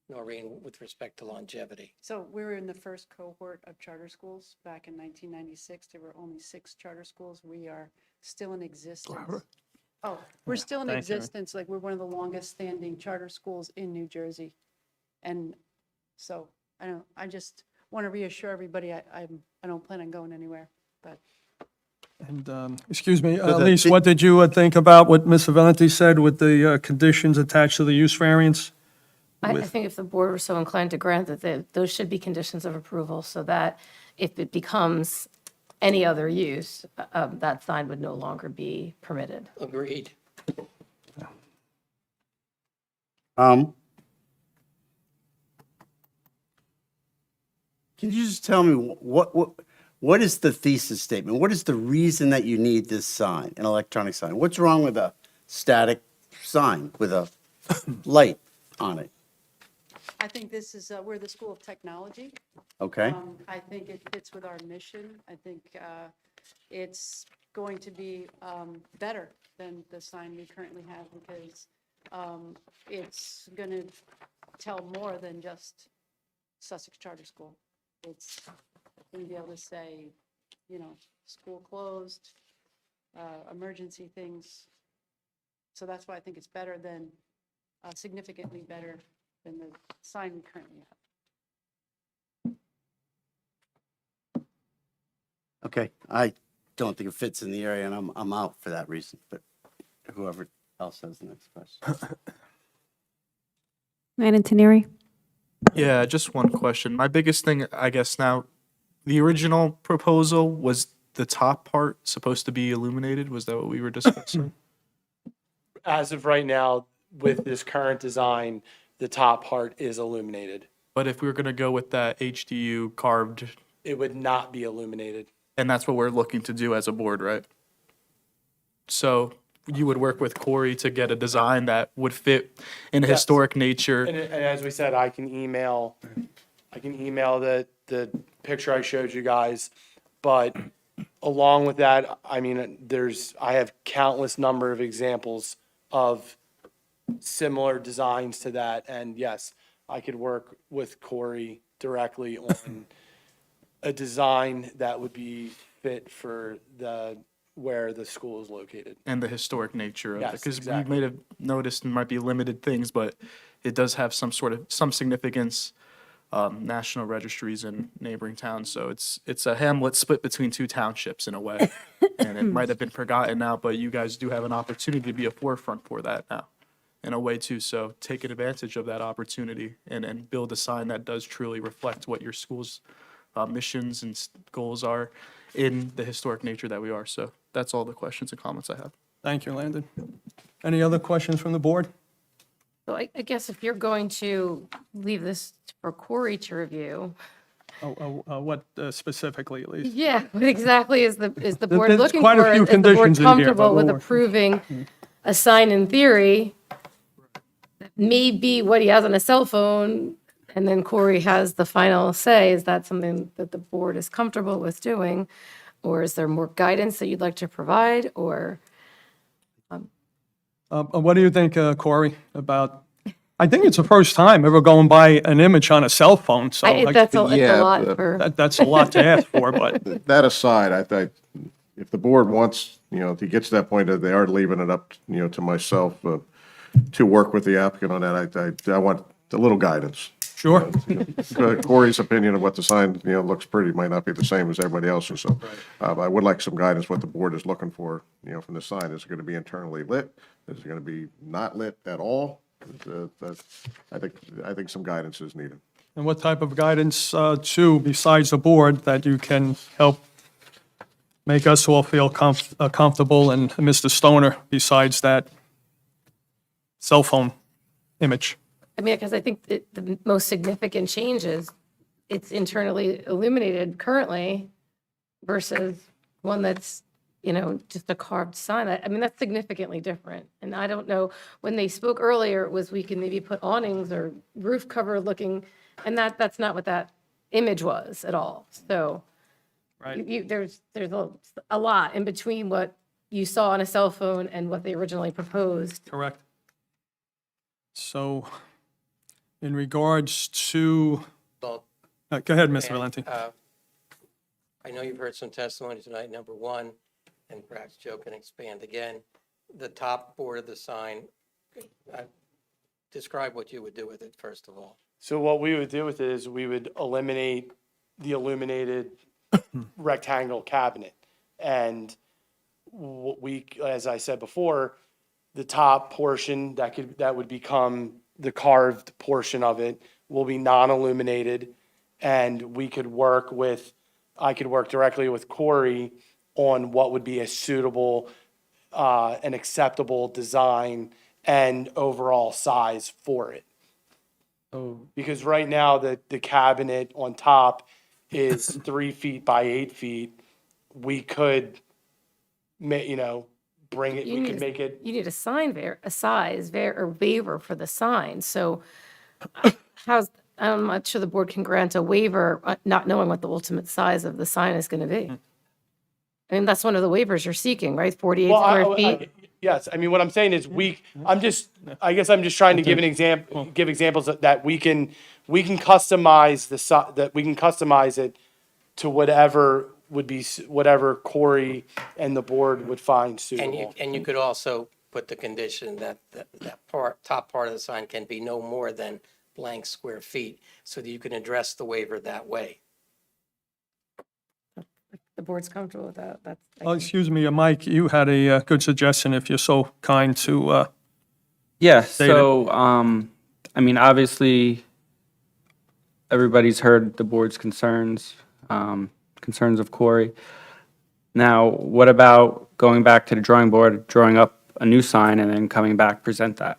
Noreen, with respect to longevity. So we were in the first cohort of charter schools back in 1996. There were only 6 charter schools. We are still in existence. Oh, we're still in Thank you. existence, like we're one of the longest standing charter schools in New Jersey. And so, I just want to reassure everybody, I don't plan on going anywhere, but. And, excuse me, the- Elise, what did you think about what Mr. Valenti said with the conditions attached to the use variance? I think if the board were so inclined to grant that, those should be conditions of approval, so that if it becomes any other use, that sign would no longer be permitted. Agreed. Can you just tell me what is the thesis statement? What is the reason that you need this sign, an electronic sign? What's wrong with a static sign with a light on it? I think this is, we're the School of Technology. Okay? I think it fits with our mission. I think it's going to be better than the sign we currently have, because it's going to tell more than just Sussex Charter School. It's going to be able to say, school closed, emergency things. So that's why I think it's better than, significantly better than the sign we currently have. Okay, I don't think it fits in the area, and I'm out for that reason, but whoever else has the next question. Madam Teneri? Yeah, just one question. My biggest thing, I guess now, the original proposal was the top part supposed to be illuminated? Was that what we were discussing? As of right now, with this current design, the top part is illuminated. But if we were gonna go with that HDU carved, It would not be illuminated. and that's what we're looking to do as a board, right? So you would work with Corey to get a design that would fit in a Yes. historic nature. And as we said, I can email the picture I showed you guys. But along with that, I mean, I have countless number of examples of similar designs to that. And yes, I could work with Corey directly on a design that would be fit for where the school is located. And the historic nature of it, Yes, because exactly. we may have noticed it might be limited things, but it does have some significance, national registries in neighboring towns. So it's a hamlet split between two townships in a way. And it might have been forgotten now, but you guys do have an opportunity to be a forefront for that now. in a way too. So take advantage of that opportunity and build a sign that does truly reflect what your school's missions and goals are in the historic nature that we are. So that's all the questions and comments I have. Thank you, Landon. Any other questions from the board? So I guess if you're going to leave this for Corey to review, What specifically, at least? yeah, what exactly is the board There's looking quite a for? few Is the board conditions in here, but comfortable with we'll- approving a sign in theory that may be what he has on a cell phone, and then Corey has the final say? Is that something that the board is comfortable with doing? Or is there more guidance that you'd like to provide, or? What do you think, Corey, about, I think it's the first time ever going by an image on a cell phone, so like, That's it's a Yeah, lot but- for, that's a lot to ask for, but That aside, I think if the board wants, to get to that point that they are leaving it up, to myself, to work with the applicant on that, I want a little guidance. sure. Corey's opinion of what the sign, looks pretty might not be the same as everybody else's, so I would like some guidance what the board is looking for, from the sign. Is it going to be internally lit? Is it going to be not lit at all? I think some guidance is needed. And what type of guidance, too, besides the board, that you can help make us all feel comfortable, and Mr. Stoner, besides that cell phone image? I mean, because I think that the most significant change is it's internally illuminated currently versus one that's, just a carved sign. I mean, that's significantly different. And I don't know, when they spoke earlier, it was we can maybe put awnings or roof cover looking, and that's not what that image was at all. So Right. there's a lot in between what you saw on a cell phone and what they originally proposed. Correct. So, in regards to, Well, go ahead, Mr. and, Valenti. I know you've heard some testimony tonight, number one, and perhaps Joe can expand again. The top board of the sign, describe what you would do with it, first of all. So what we would do with it is we would eliminate the illuminated rectangle cabinet. And what we, as I said before, the top portion that would become the carved portion of it will be non-illuminated. And I could work directly with Corey on what would be a suitable and acceptable design and overall size for it. Because right now, the cabinet on top is 3 feet by 8 feet. We could, bring it, we could make it. You need a size or waiver for the sign. So I'm not sure the board can grant a waiver, not knowing what the ultimate size of the sign is going to be. I mean, that's one of the waivers you're seeking, right? 48 square feet? Yes, I mean, what I'm saying is I guess I'm just trying to give examples that we can customize it to whatever would be, whatever Corey and the board would find suitable. And you could also put the condition that top part of the sign can be no more than blank square feet, so that you can address the waiver that way. The board's comfortable with that? Oh, excuse me, Mike, you had a good suggestion, if you're so kind to, Yeah, Stated. so, I mean, obviously, everybody's heard the board's concerns of Corey. Now, what about going back to the drawing board, drawing up a new sign, and then coming back, present that?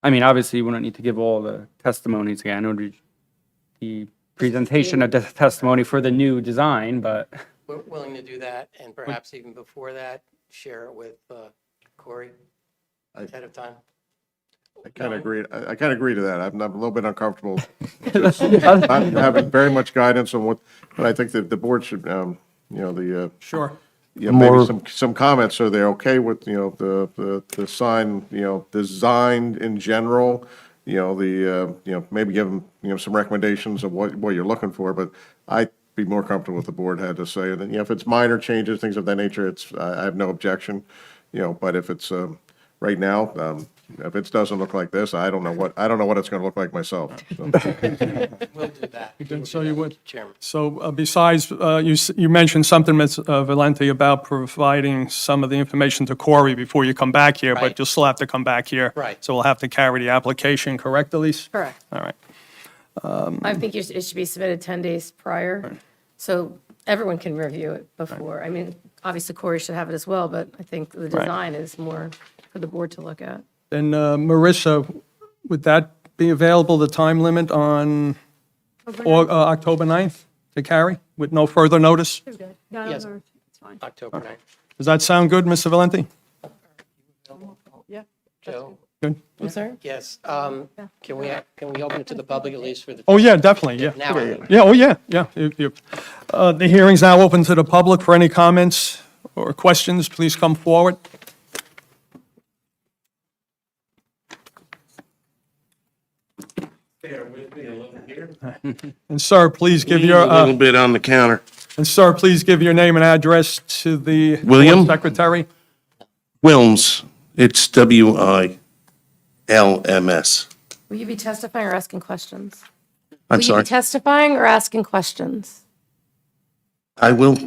I mean, obviously, we don't need to give all the testimonies again. I know the presentation of the testimony for the new design, but. We're willing to do that, and perhaps even before that, share it with Corey ahead of time. I kind of agree to that. I'm a little bit uncomfortable not having very much guidance on but I think that the board should, sure. maybe some comments, so they're okay with, the sign, designed in general, maybe give them, some recommendations of what you're looking for, but I'd be more comfortable with the board had to say, and then, if it's minor changes, things of that nature, I have no objection, but if it's, right now. If it doesn't look like this, I don't know what it's going to look like myself. So. We'll do that. So you would. Chairman. So besides, you mentioned something, Ms. Valenti, about providing some of the information to Corey before you come back here, but Right. you'll still have to come back here. Right. So we'll have to carry the application, correct, Elise? Correct. All right. I think it should be submitted 10 days prior, so everyone can review it before. I mean, obviously Corey should have it as well, but I think the design is more for the board to look at. And Marissa, would that be available, the time limit on October 9th to carry with no further notice? Yes. It's fine. October 9th. Does that sound good, Mr. Valenti? Yeah. Joe? Good? I'm sorry? Yes. Can we open it to the public at least for the? Oh, yeah, definitely, yeah. Now, I mean. Yeah, oh, yeah, yeah. The hearing's now open to the public. For any comments or questions, please come forward. And sir, please give your, A little bit on the counter. and sir, please give your name and address to the board William? secretary. Wilms, it's WILMS. Will you be testifying or asking questions? I'm Will you sorry. be testifying or asking questions? I will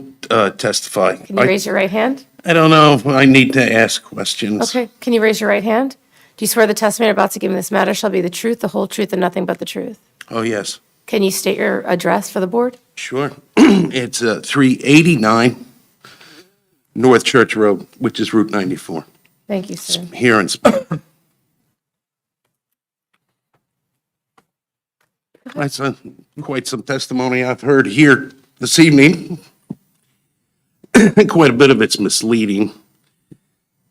testify. Can you raise your right hand? I don't know if I need to ask questions. Okay, can you raise your right hand? Do you swear the testimony you're about to give in this matter shall be the truth, the whole truth, and nothing but the truth? Oh, yes, Can you state your address for the board? sure. It's 389 North Church Road, which is Route 94, Thank you, sir. here in Springfield. That's quite some testimony I've heard here this evening. Quite a bit of it's misleading.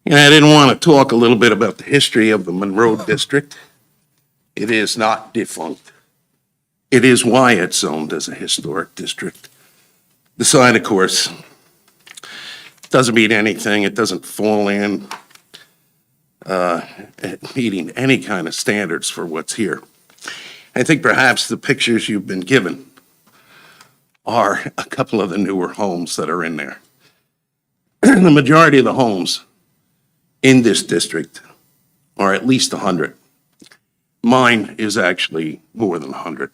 And I didn't want to talk a little bit about the history of the Monroe District. It is not defunct. It is why it's zoned as a historic district. The sign, of course, doesn't mean anything. It doesn't fall in meeting any kind of standards for what's here. I think perhaps the pictures you've been given are a couple of the newer homes that are in there. The majority of the homes in this district are at least 100. Mine is actually more than 100.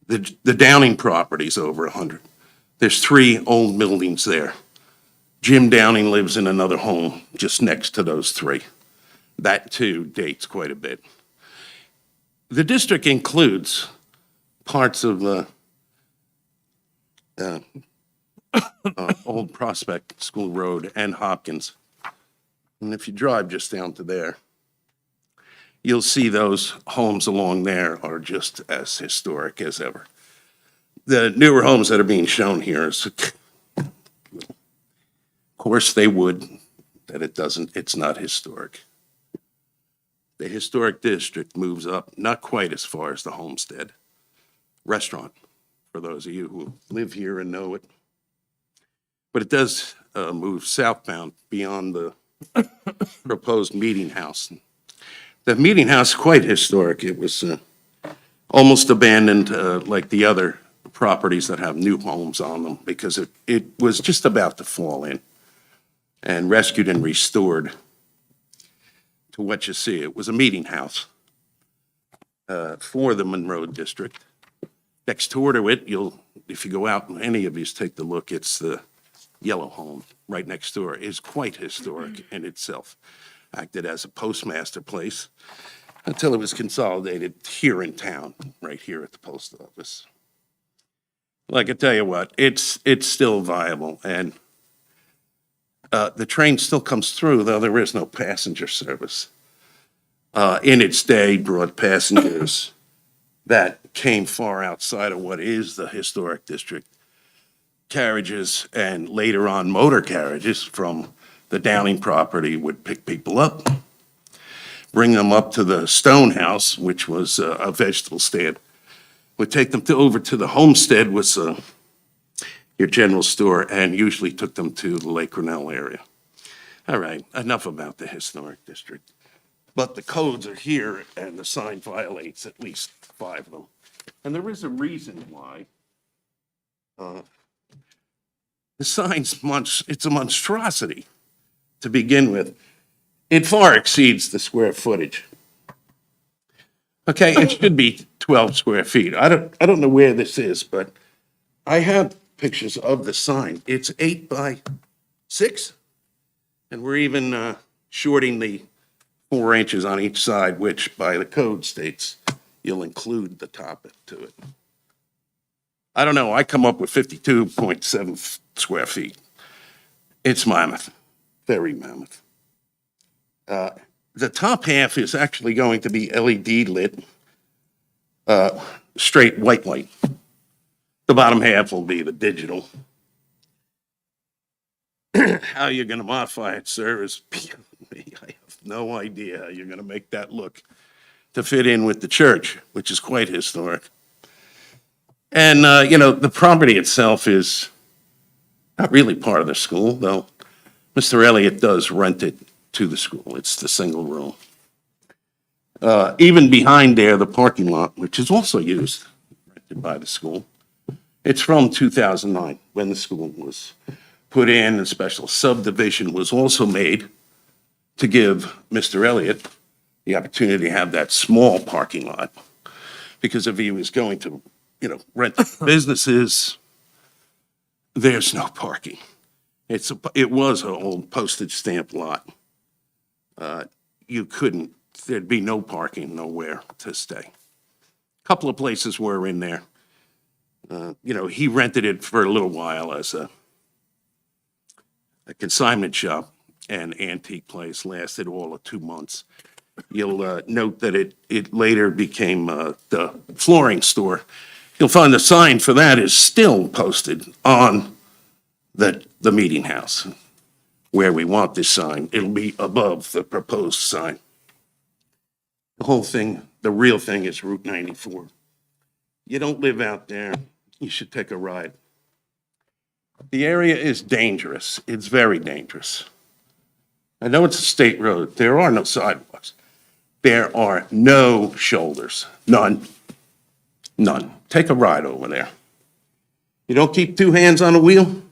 The Downing property's over 100. There's 3 old buildings there. Jim Downing lives in another home just next to those 3. That too dates quite a bit. The district includes parts of Old Prospect School Road and Hopkins. And if you drive just down to there, you'll see those homes along there are just as historic as ever. The newer homes that are being shown here is, of course, they would, that it's not historic. The historic district moves up, not quite as far as the Homestead Restaurant, for those of you who live here and know it. But it does move southbound beyond the proposed meeting house. The meeting house is quite historic. It was almost abandoned like the other properties that have new homes on them because it was just about to fall in and rescued and restored to what you see. It was a meeting house for the Monroe District. Next door to it, if you go out and any of you take the look, it's the yellow home right next door. Is quite historic in itself. Acted as a postmaster place until it was consolidated here in town, right here at the post office. Like I tell you what, it's still viable, and the train still comes through, though there is no passenger service. In its day, brought passengers that came far outside of what is the historic district. Carriages and later on motor carriages from the Downing property would pick people up, bring them up to the Stone House, which was a vegetable stand, would take them over to the Homestead, was your general store, and usually took them to the Lake Cornell area. All right, enough about the historic district. But the codes are here, and the sign violates at least 5 of them. And there is a reason why. The sign's it's a monstrosity to begin with. it far exceeds the square footage. Okay, it should be 12 square feet. I don't know where this is, but I have pictures of the sign. It's 8 by 6, and we're even shorting the 4 inches on each side, which by the code states you'll include the top to it. I don't know, I come up with 52.7 square feet. It's mammoth, very mammoth. The top half is actually going to be LED lit, straight white light. The bottom half will be the digital. How you're gonna modify it, sir, is beyond me. I have no idea how you're gonna make that look to fit in with the church, which is quite historic. And, the property itself is not really part of the school, though Mr. Elliott does rent it to the school. It's the single room. Even behind there, the parking lot, which is also used, rented by the school, it's from 2009, when the school was put in, a special subdivision was also made to give Mr. Elliott the opportunity to have that small parking lot. Because if he was going to, rent businesses, there's no parking. It was an old postage stamp lot. There'd be no parking, nowhere to stay. Couple of places were in there. He rented it for a little while as a consignment shop and antique place, lasted all of 2 months. You'll note that it later became the flooring store. You'll find the sign for that is still posted on the meeting house where we want this sign. It'll be above the proposed sign. The whole thing, the real thing is Route 94. You don't live out there, you should take a ride. The area is dangerous. It's very dangerous. I know it's a state road. There are no sidewalks. There are no shoulders. None. None. Take a ride over there. You don't keep 2 hands on the wheel?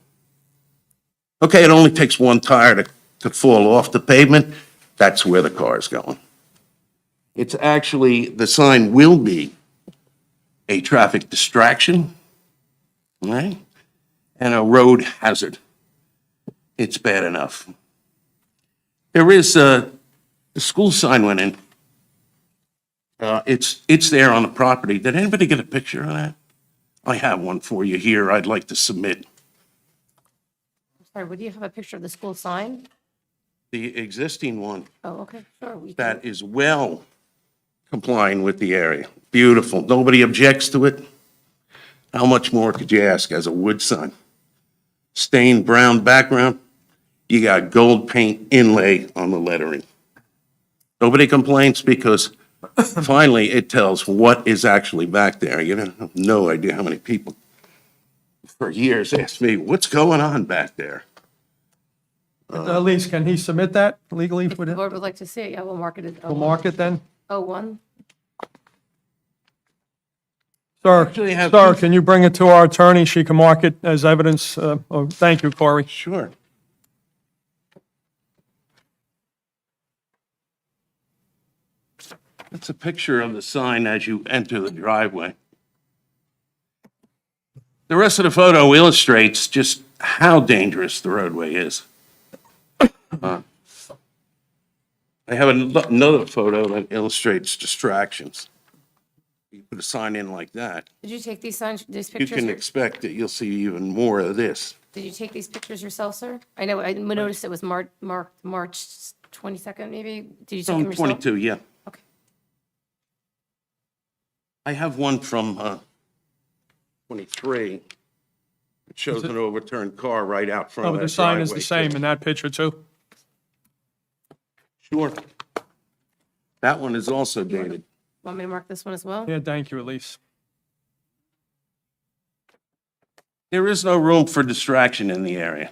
Okay, it only takes 1 tire to fall off the pavement. That's where the car is going. It's actually, the sign will be a traffic distraction, right? And a road hazard. It's bad enough. There is the school sign went in. It's there on the property. Did anybody get a picture of that? I have one for you here. I'd like to submit. Sorry, would you have a picture of the school sign? The existing one Oh, okay, sure. that is well complying with the area. Beautiful. Nobody objects to it. How much more could you ask as a wood sign? Stained brown background. You got gold paint inlay on the lettering. Nobody complains because finally it tells what is actually back there. You have no idea how many people for years asked me, what's going on back there? Elise, can he submit that legally If with the it? board would like to see it, yeah, we'll mark it as We'll mark it then? 01. Sir, Actually, I have sir, two- can you bring it to our attorney? She can mark it as evidence. Thank you, Corey. Sure. It's a picture of the sign as you enter the driveway. The rest of the photo illustrates just how dangerous the roadway is. I have another photo that illustrates distractions. You put a sign in like that, Did you take these signs, these you pictures? can expect that you'll see even more of this. Did you take these pictures yourself, sir? I know, I noticed it was marked March 22nd, maybe? Did you take them From yourself? 22, yeah. Okay. I have one from 23. It shows an overturned car right out front Oh, of that the sign is driveway, the same too. in that picture too? Sure. That one is also dated. Want me to mark this one as well? Yeah, thank you, Elise. There is no room for distraction in the area.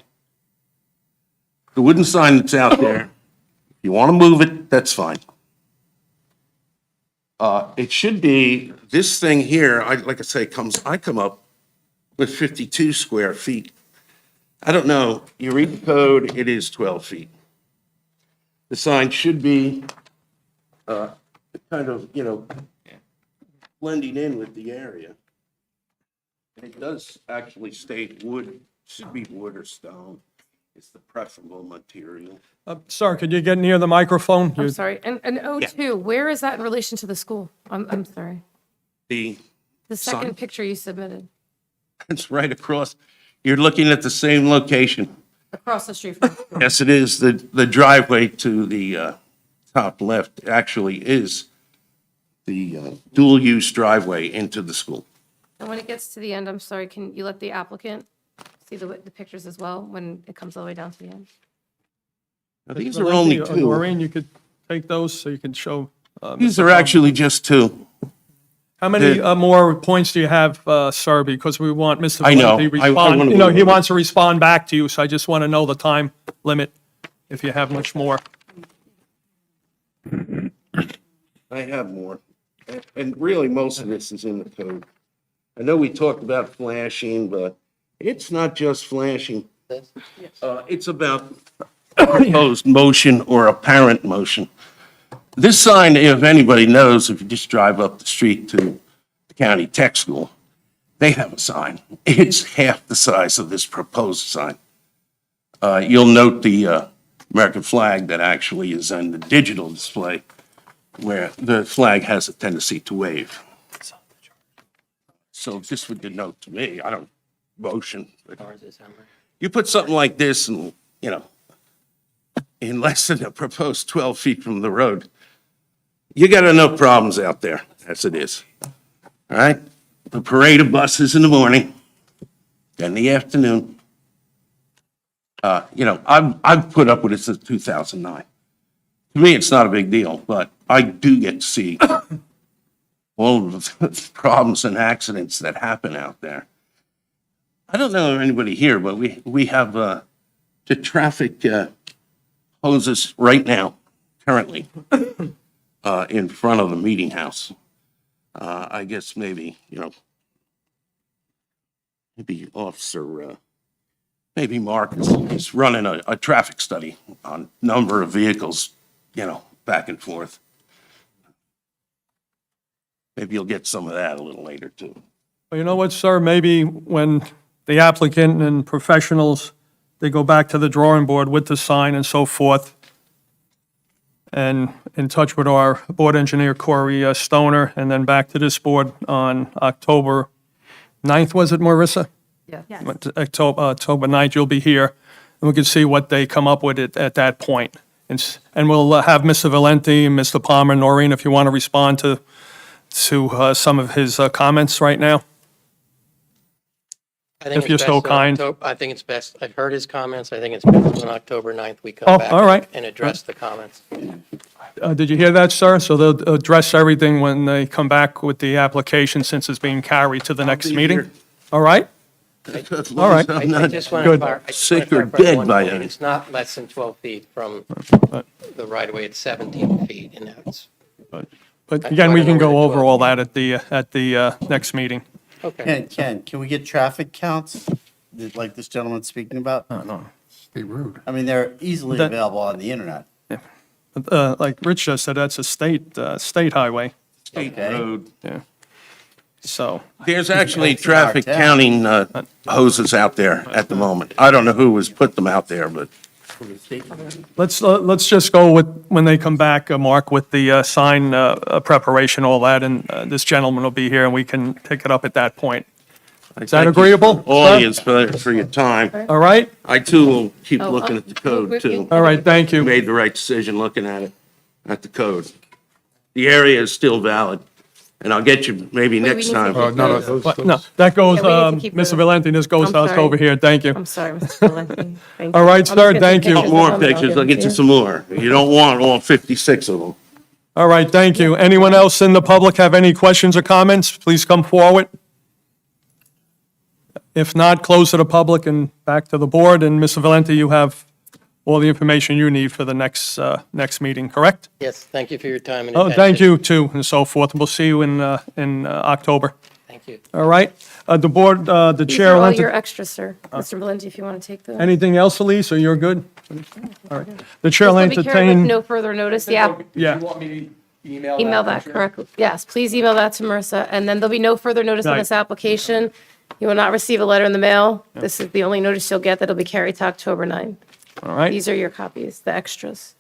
The wooden sign that's out there, if you want to move it, that's fine. It should be, this thing here, like I say, I come up with 52 square feet. I don't know, you read the code, it is 12 feet. the sign should be kind of, blending in with the area. And it does actually state wood, should be wood or stone. It's the preferable material. Sir, could you get near the microphone? I'm You- sorry. And O2, where is that in relation to the school? I'm sorry. The, The Sign? second picture you submitted, it's right across, you're looking at the same location. across the street from the school. Yes, it is. The driveway to the top left actually is the dual-use driveway into the school. And when it gets to the end, I'm sorry, can you let the applicant see the pictures as well when it comes all the way down to the end? Now, these are only two. Noreen, you could take those so you can show. These Mr. are Palmer. actually just two. How many more points do you have, sir? Because we want Mr. I know. Valenti I respond. wanna You know, move he on. wants to respond back to you, so I just want to know the time limit, if you have much more. I have more. And really, most of this is in the code. I know we talked about flashing, but it's not just flashing. It's about proposed motion or apparent motion. This sign, if anybody knows, if you just drive up the street to the county tech school, they have a sign. It's half the size of this proposed sign. You'll note the American flag that actually is on the digital display, where the flag has a tendency to wave. So this would denote to me, I don't motion. but You put something like this and, in less than a proposed 12 feet from the road, you got enough problems out there as it is. All right? The parade of buses in the morning, then in the afternoon. I've put up with it since 2009. To me, it's not a big deal, but I do get to see all of the problems and accidents that happen out there. I don't know if anybody here, but we have the traffic hoses right now, currently, in front of the meeting house. I guess maybe Officer, maybe Mark is running a traffic study on number of vehicles, back and forth. Maybe you'll get some of that a little later, too. Well, you know what, sir? Maybe when the applicant and professionals, they go back to the drawing board with the sign and so forth, and in touch with our board engineer, Corey Stoner, and then back to this board on October 9th, was it, Marissa? Yeah. October 9th, you'll be here, and we can see what they come up with at that point. And we'll have Mr. Valenti, Mr. Palmer, Noreen, if you want to respond to some of his comments right now. I think If you're it's so best on kind. I think it's best, I've heard his comments, I think it's best on October 9th, we Oh, come back all right. and address the comments. Did you hear that, sir? So they'll address everything when they come back with the application, since it's being carried to the next be meeting? here. All right? As All right. long as I'm I not just want Good. to sick or dead by then. It's not less than 12 feet from the right-of-way, it's 17 feet, and that's, But again, we can go over all that at the next meeting. okay. Ken, can we get traffic counts, like this gentleman's speaking about? No, be rude. I mean, they're easily That- available on the internet. Like Rich just said, that's a state highway, State Okay. road. so. There's actually That's in our traffic town. counting hoses out there at the moment. I don't know who has put them out there, but Let's just go with, when they come back, Mark, with the sign preparation, all that, and this gentleman will be here, and we can pick it up at that point. Is that thank you, agreeable, sir? audience, for your time. All right? I too will keep Oh, looking at the code too. All right, thank You you. made the right decision looking at it, at the code. The area is still valid, and I'll get you maybe Wait, we next need to time. keep those. But, no, that goes, Yeah, we need to keep Mr. the- Valenti, this goes I'm to us sorry. over here, thank you. I'm sorry, Mr. Valenti. Thank All you. right, I'm sir, just gonna thank take you. pictures of More them and I'll pictures, give I'll them get to you you. some more. You don't want all 56 of them. All right, thank you. Anyone else in the public have any questions or comments? Please come forward. If not, close to the public and back to the board. And Mr. Valenti, you have all the information you need for the next meeting, correct? Yes, thank you for your time and Oh, attention. thank you too, and so forth. We'll see you in October. Thank Thank you. All right? The board, the These chair are will all enter. your extras, sir. Mr. Valenti, if you want to take them. Anything else, Elise, or you're good? All right. The chair will This will be carried with entertain, no further notice. The app, yeah. want me to email that correctly. Yes, please email that to Marissa, and then there'll be no further notice on Right. this application. You will not receive a letter in the mail. This is the only notice you'll get that'll be carried to October 9th. All right. These are your copies, the extras.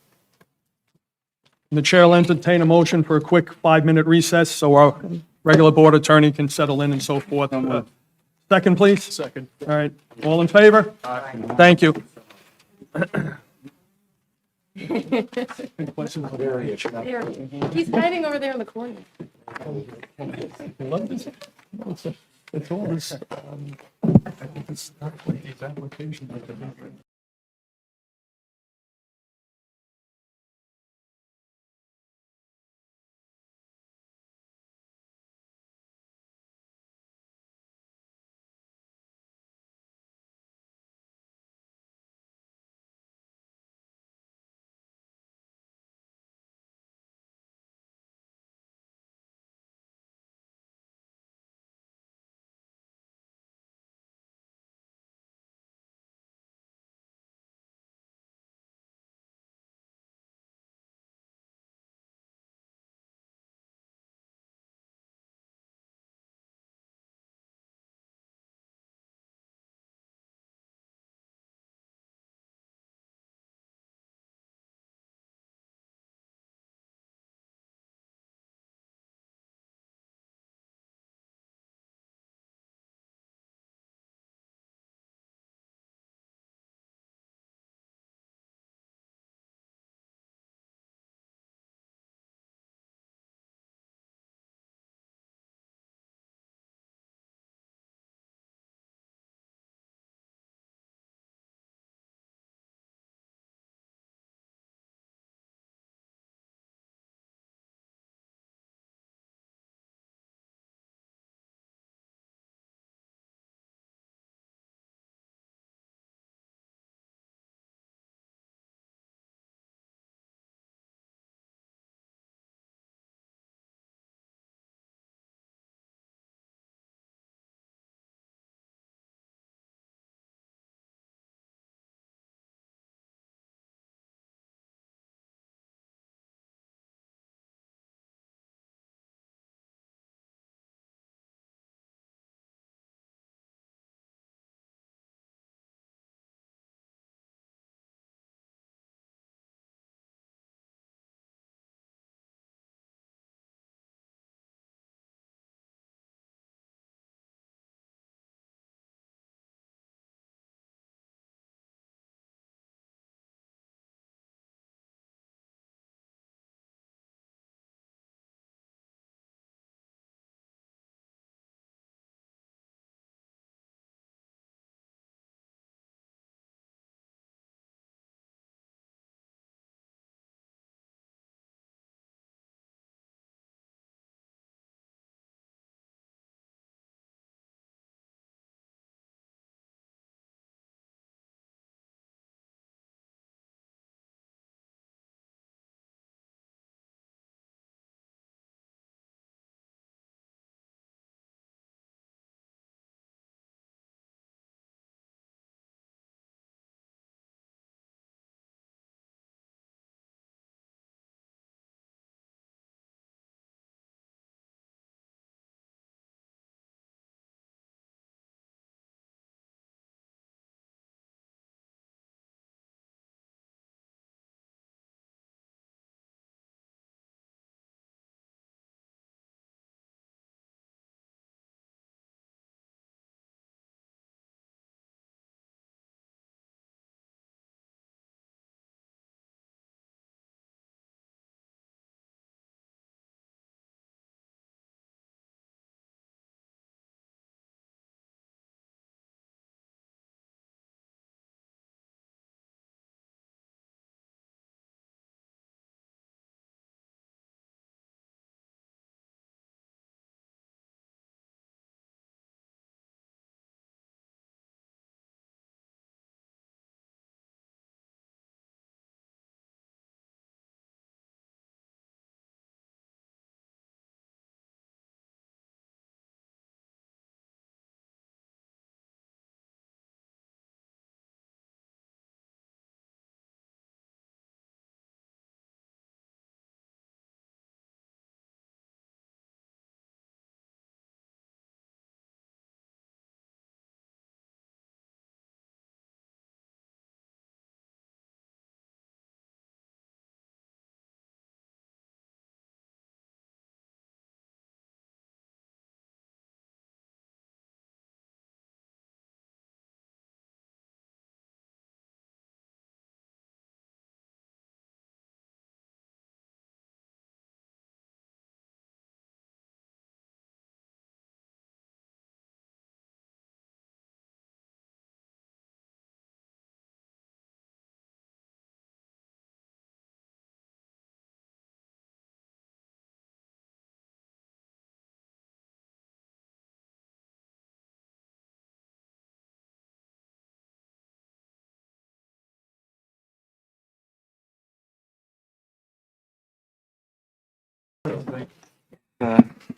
The chair will entertain a motion for a quick 5-minute recess so our regular board attorney can settle in and so forth. Second, please. Second. All right. All in favor? Thank you. There, he's hiding over there in the corner. It's all this,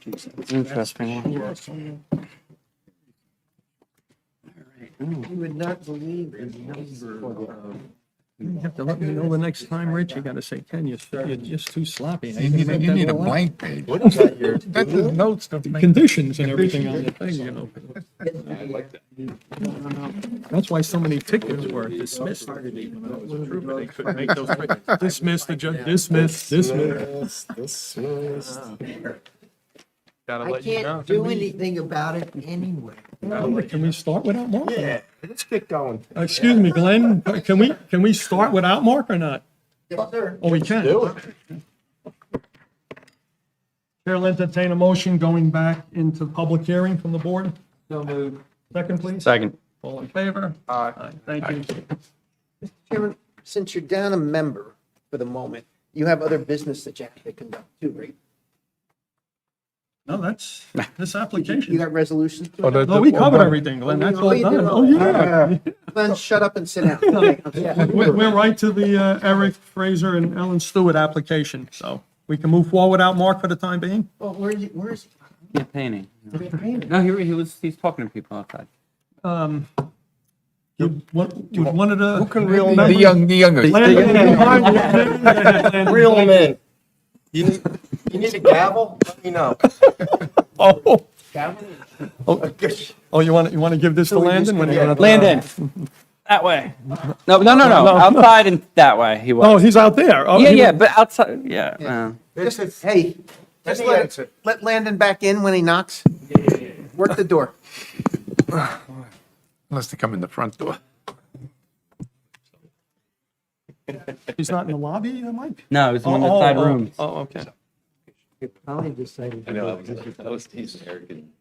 It's interesting. You would not believe the number of. You have to let me know the next time, Rich. You gotta say, Ken, you're just too sloppy. You need a blank page. What is that, your? That's the notes. Don't make- Conditions and everything on the thing, you know. That's why so many tickets were dismissed. They couldn't make those quick. Dismissed, dismissed. Gotta I let you know. can't do anything about it anyway. Can we start without Mark? Yeah, let's get going. Excuse me, Glenn, can we start without Mark or not? Yes, sir. Oh, we can? Chair will entertain a motion going back into public hearing from the board. So moved. Second, please. Second. All in favor? Aye. Thank you. Chairman, since you're down a member for the moment, you have other business that you have to conduct too, right? No, that's this You application. got resolutions? to Oh, it? No, we covered everything, Glenn. That's all Oh, you did done. all Oh, that. yeah. Then shut up and sit down. Okay, okay. We're right to the Eric Fraser and Ellen Stewart application, so we can move forward without Mark for the time being? Well, where is Yeah, painting. he? No, he's talking to people outside. Would one of the. Who can reel him members- in? The youngest. Reel him in. You need a gavel? Let me know. Oh. Oh, you want to give this to Landon? when he- Landon, that way. No, outside and that way, he was. Oh, he's out there. Oh, Yeah, he yeah, was- but outside, yeah. Hey, just let Landon back in when he knocks. Work the door. Unless they come in the front door. He's not in the lobby, Mike? No, it was one of the side rooms. Oh, okay. You probably decided. to go.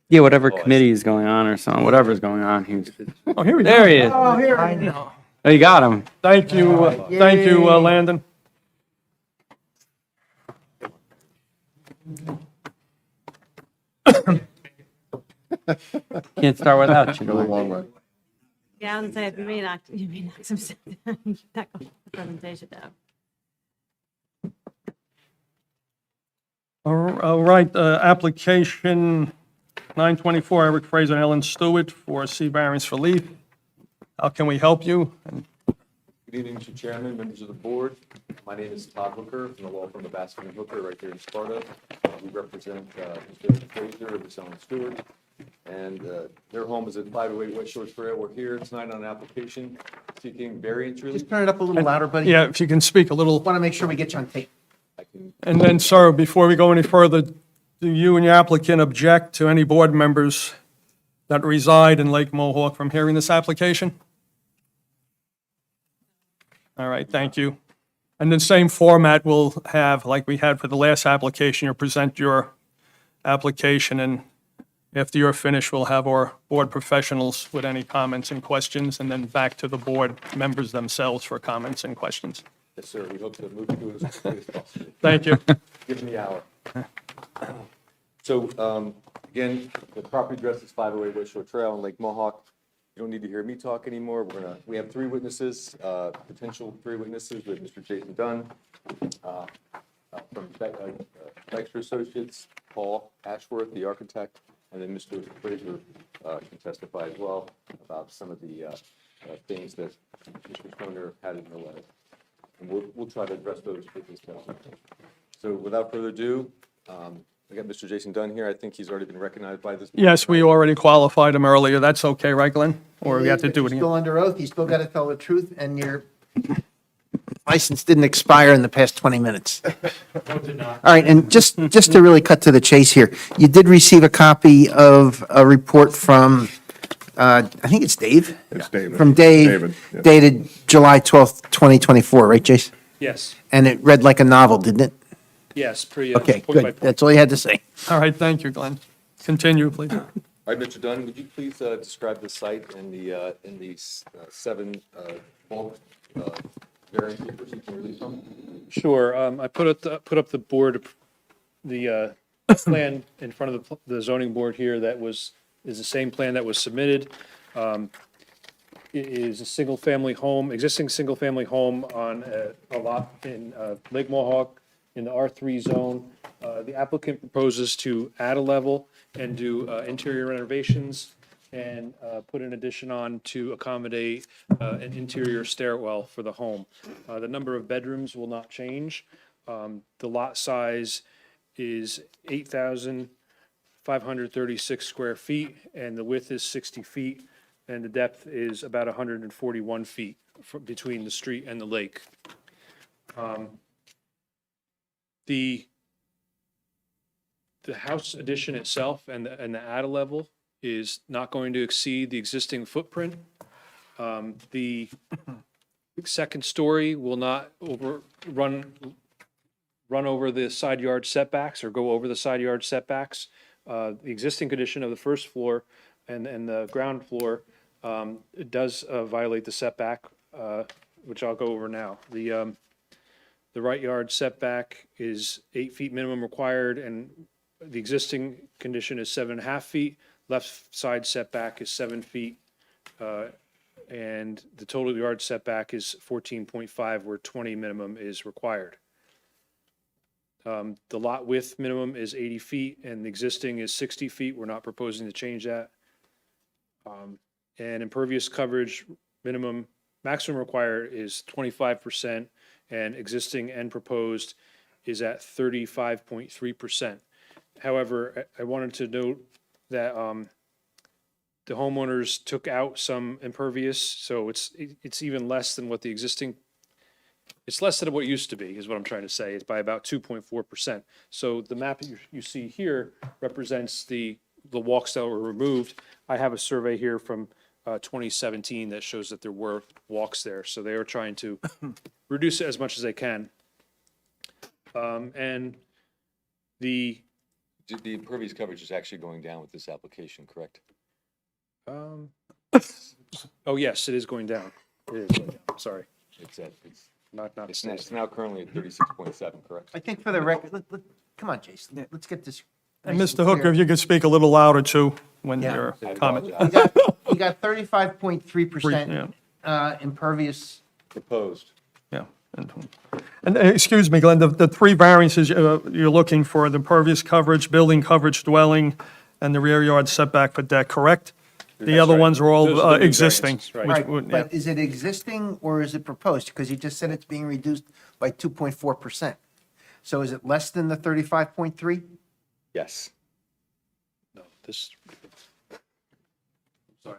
Yeah, whatever committee is going on or something, whatever's going on, he's, Oh, here he is. there he is. Oh, here. I know. Oh, you got him. Thank you, Landon. Can't start without you. Go a long way. Yeah, I was gonna say, you may knock some, not the presentation down. All right, application 924, Eric Fraser and Ellen Stewart for C variance relief. How can we help you? Good evening, Mr. Chairman, members of the board. My name is Todd Hooker from the law firm of Baskin and Hooker right here in Sparta. We represent Mr. Fraser and Miss Ellen Stewart. And their home is at 508 West Shore Trail. We're here tonight on an application seeking variance relief. Just turn it up a little louder, buddy. Yeah, if you can speak a little. Want to make sure we get you on tape. And then, sir, before we go any further, do you and your applicant object to any board members that reside in Lake Mohawk from hearing this application? All right, thank you. And the same format we'll have, like we had for the last application, you'll present your application, and after you're finished, we'll have our board professionals with any comments and questions, and then back to the board members themselves for comments and questions. Yes, sir. We hope to move through as quickly as possible. Thank you. Given the hour. So, again, the property address is 508 West Shore Trail in Lake Mohawk. You don't need to hear me talk anymore. We have three witnesses, potential three witnesses with Mr. Jason Dunn from Dexter Associates, Paul Ashworth, the architect, and then Mr. Fraser can testify as well about some of the things that Mr. Stoner had in the letter. And we'll try to address those with this testimony. So without further ado, I got Mr. Jason Dunn here. I think he's already been recognized by this. Yes, we already qualified him earlier. That's okay, right, Glenn? Or we have to do it You're again? still under oath. You still got to tell the truth, and your license didn't expire in the past 20 minutes. All right, and just to really cut to the chase here, you did receive a copy of a report from, I think it's Dave? It's David. From Dave, David, yeah. dated July 12th, 2024, right, Jason? Yes, And it read like a novel, didn't it? yes, pretty. Okay, point by good. point. That's all you had to say. All right, thank you, Glenn. Continue, please. All right, Mr. Dunn, would you please describe the site and the seven bulk variances we're seeking relief from? Sure, I put up the board, the plan in front of the zoning board here is the same plan that was submitted. It is a single-family home, existing single-family home on a lot in Lake Mohawk. in the R3 zone. The applicant proposes to add a level and do interior renovations and put an addition on to accommodate an interior stairwell for the home. The number of bedrooms will not change. The lot size is 8,536 square feet, and the width is 60 feet, and the depth is about 141 feet between the street and the lake. The house addition itself and the attic level is not going to exceed the existing footprint. The second story will not run over the side yard setbacks or go over the side yard setbacks. The existing condition of the first floor and the ground floor, it does violate the setback, which I'll go over now. The right yard setback is 8 feet minimum required, and the existing condition is 7.5 feet. Left side setback is 7 feet, and the total yard setback is 14.5, where 20 minimum is required. The lot width minimum is 80 feet, and the existing is 60 feet. We're not proposing to change that. And impervious coverage maximum required is 25%, and existing and proposed is at 35.3%. However, I wanted to note that the homeowners took out some impervious, so it's even less than what the existing, it's less than what it used to be, is what I'm trying to say. It's by about 2.4%. So the map that you see here represents the walks that were removed. I have a survey here from 2017 that shows that there were walks there, so they are trying to reduce it as much as they can. And the impervious coverage is actually going down with this application, correct? Oh, yes, it is going down. It is going down. Sorry. It's Not now currently at 36.7, correct? I think for the record, come on, Jason, let's get this. And nice Mr. Hooker, clear. if you could speak a little louder too when Yeah. you're I commenting. apologize. You got 35.3% impervious. Proposed. Yeah. And excuse me, Glenn, the three variances you're looking for, the impervious coverage, building coverage, dwelling, and the rear yard setback for deck, correct? The That's other right. ones are all Those are the new existing. variances, right. which Right, would- yeah. but is it existing or is it proposed? Because you just said it's being reduced by 2.4%. So is it less than the 35.3? Yes. No, this, sorry.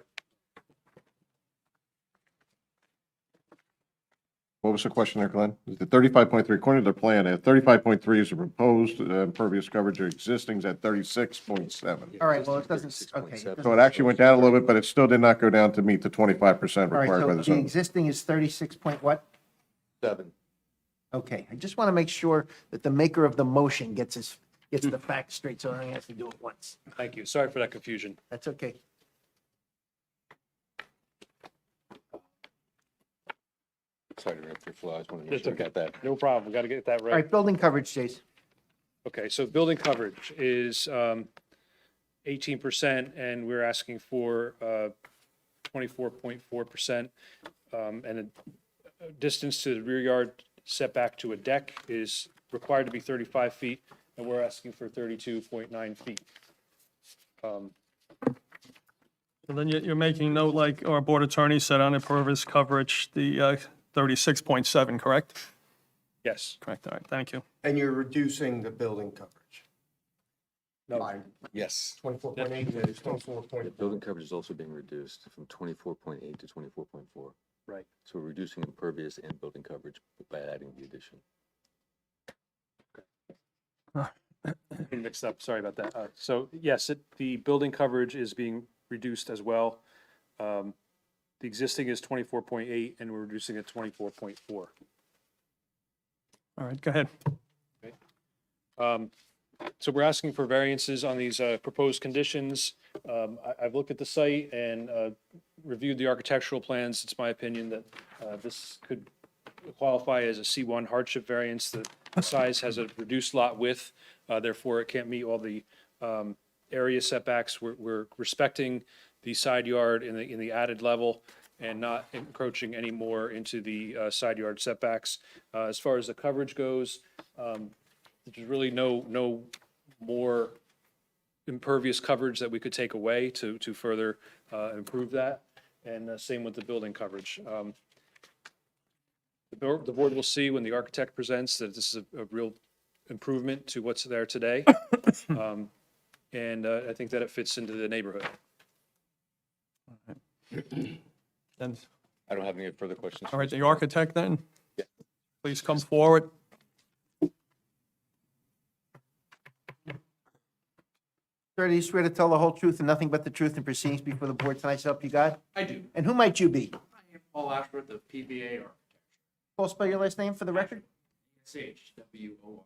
What was the question there, Glenn? The 35.3, according to the plan, 35.3 is the proposed impervious coverage, or existing is at 36.7. All right, well, it doesn't, okay. So it actually went down a little bit, but it still did not go down to meet the 25% All right, required by so the the zone. existing is 36 point what? 7. Okay, I just want to make sure that the maker of the motion gets the facts straight, so he only has to do it once. Thank you. Sorry for that confusion. That's okay. Sorry to interrupt your flow. I just wanted to make That's sure I okay. got that. No problem. We got to get that All right. right, building coverage, Jason. Okay, so building coverage is 18%, and we're asking for 24.4%. And a distance to the rear yard setback to a deck is required to be 35 feet, and we're asking for 32.9 feet. And then you're making note, like our board attorney said, on impervious coverage, the 36.7, correct? Yes. Correct, all right, thank you. And you're reducing the building coverage No. by Yes. 24.8 to The 24.4. building coverage is also being reduced from 24.8 to 24.4. Right. So we're reducing impervious and building coverage by adding the addition. Mixed up, sorry about that. So yes, the building coverage is being reduced as well. The existing is 24.8, and we're reducing it to 24.4. All right, go ahead. So we're asking for variances on these proposed conditions. I've looked at the site and reviewed the architectural plans. It's my opinion that this could qualify as a C1 hardship variance. The size has a reduced lot width, therefore it can't meet all the area setbacks. We're respecting the side yard in the added level and not encroaching any more into the side yard setbacks. As far as the coverage goes, there's really no more impervious coverage that we could take away to further improve that. And same with the building coverage. The board will see when the architect presents that this is a real improvement to what's there today. And I think that it fits into the neighborhood. Then, I don't have any further questions. all right, the architect then? Yeah. Please come forward. Sir, do you swear to tell the whole truth and nothing but the truth in proceedings before the board tonight, so help you God? I do. And who might you be? I am Paul Ashworth of PBA Architecture. Paul, spell your last name for the record? SHWOR.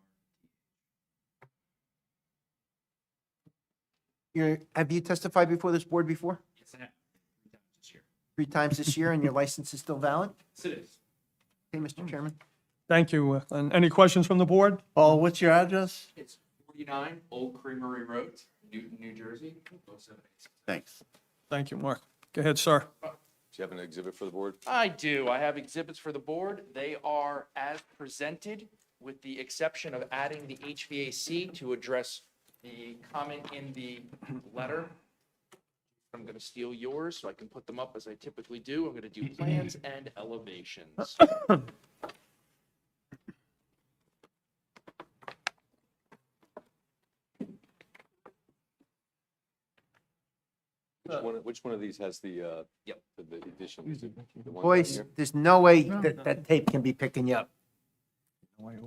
Have you testified before this board before? Yes, I have. 3 times this year. 3 times this year, and your license is still valid? Yes, it is. Okay, Mr. Chairman. Thank you. And any questions from the board? Paul, what's your address? It's 49 Old Creamery Road, Newton, New Jersey, 07866. Thanks. Thank you, Mark. Go ahead, sir. Do you have an exhibit for the board? I do. I have exhibits for the board. They are as presented, with the exception of adding the HVAC to address the comment in the letter. I'm going to steal yours so I can put them up as I typically do. I'm going to do plans and elevations. Which one of these has the, Yep. the additions? The one Boys, down here? there's no way that that tape can be picking you up.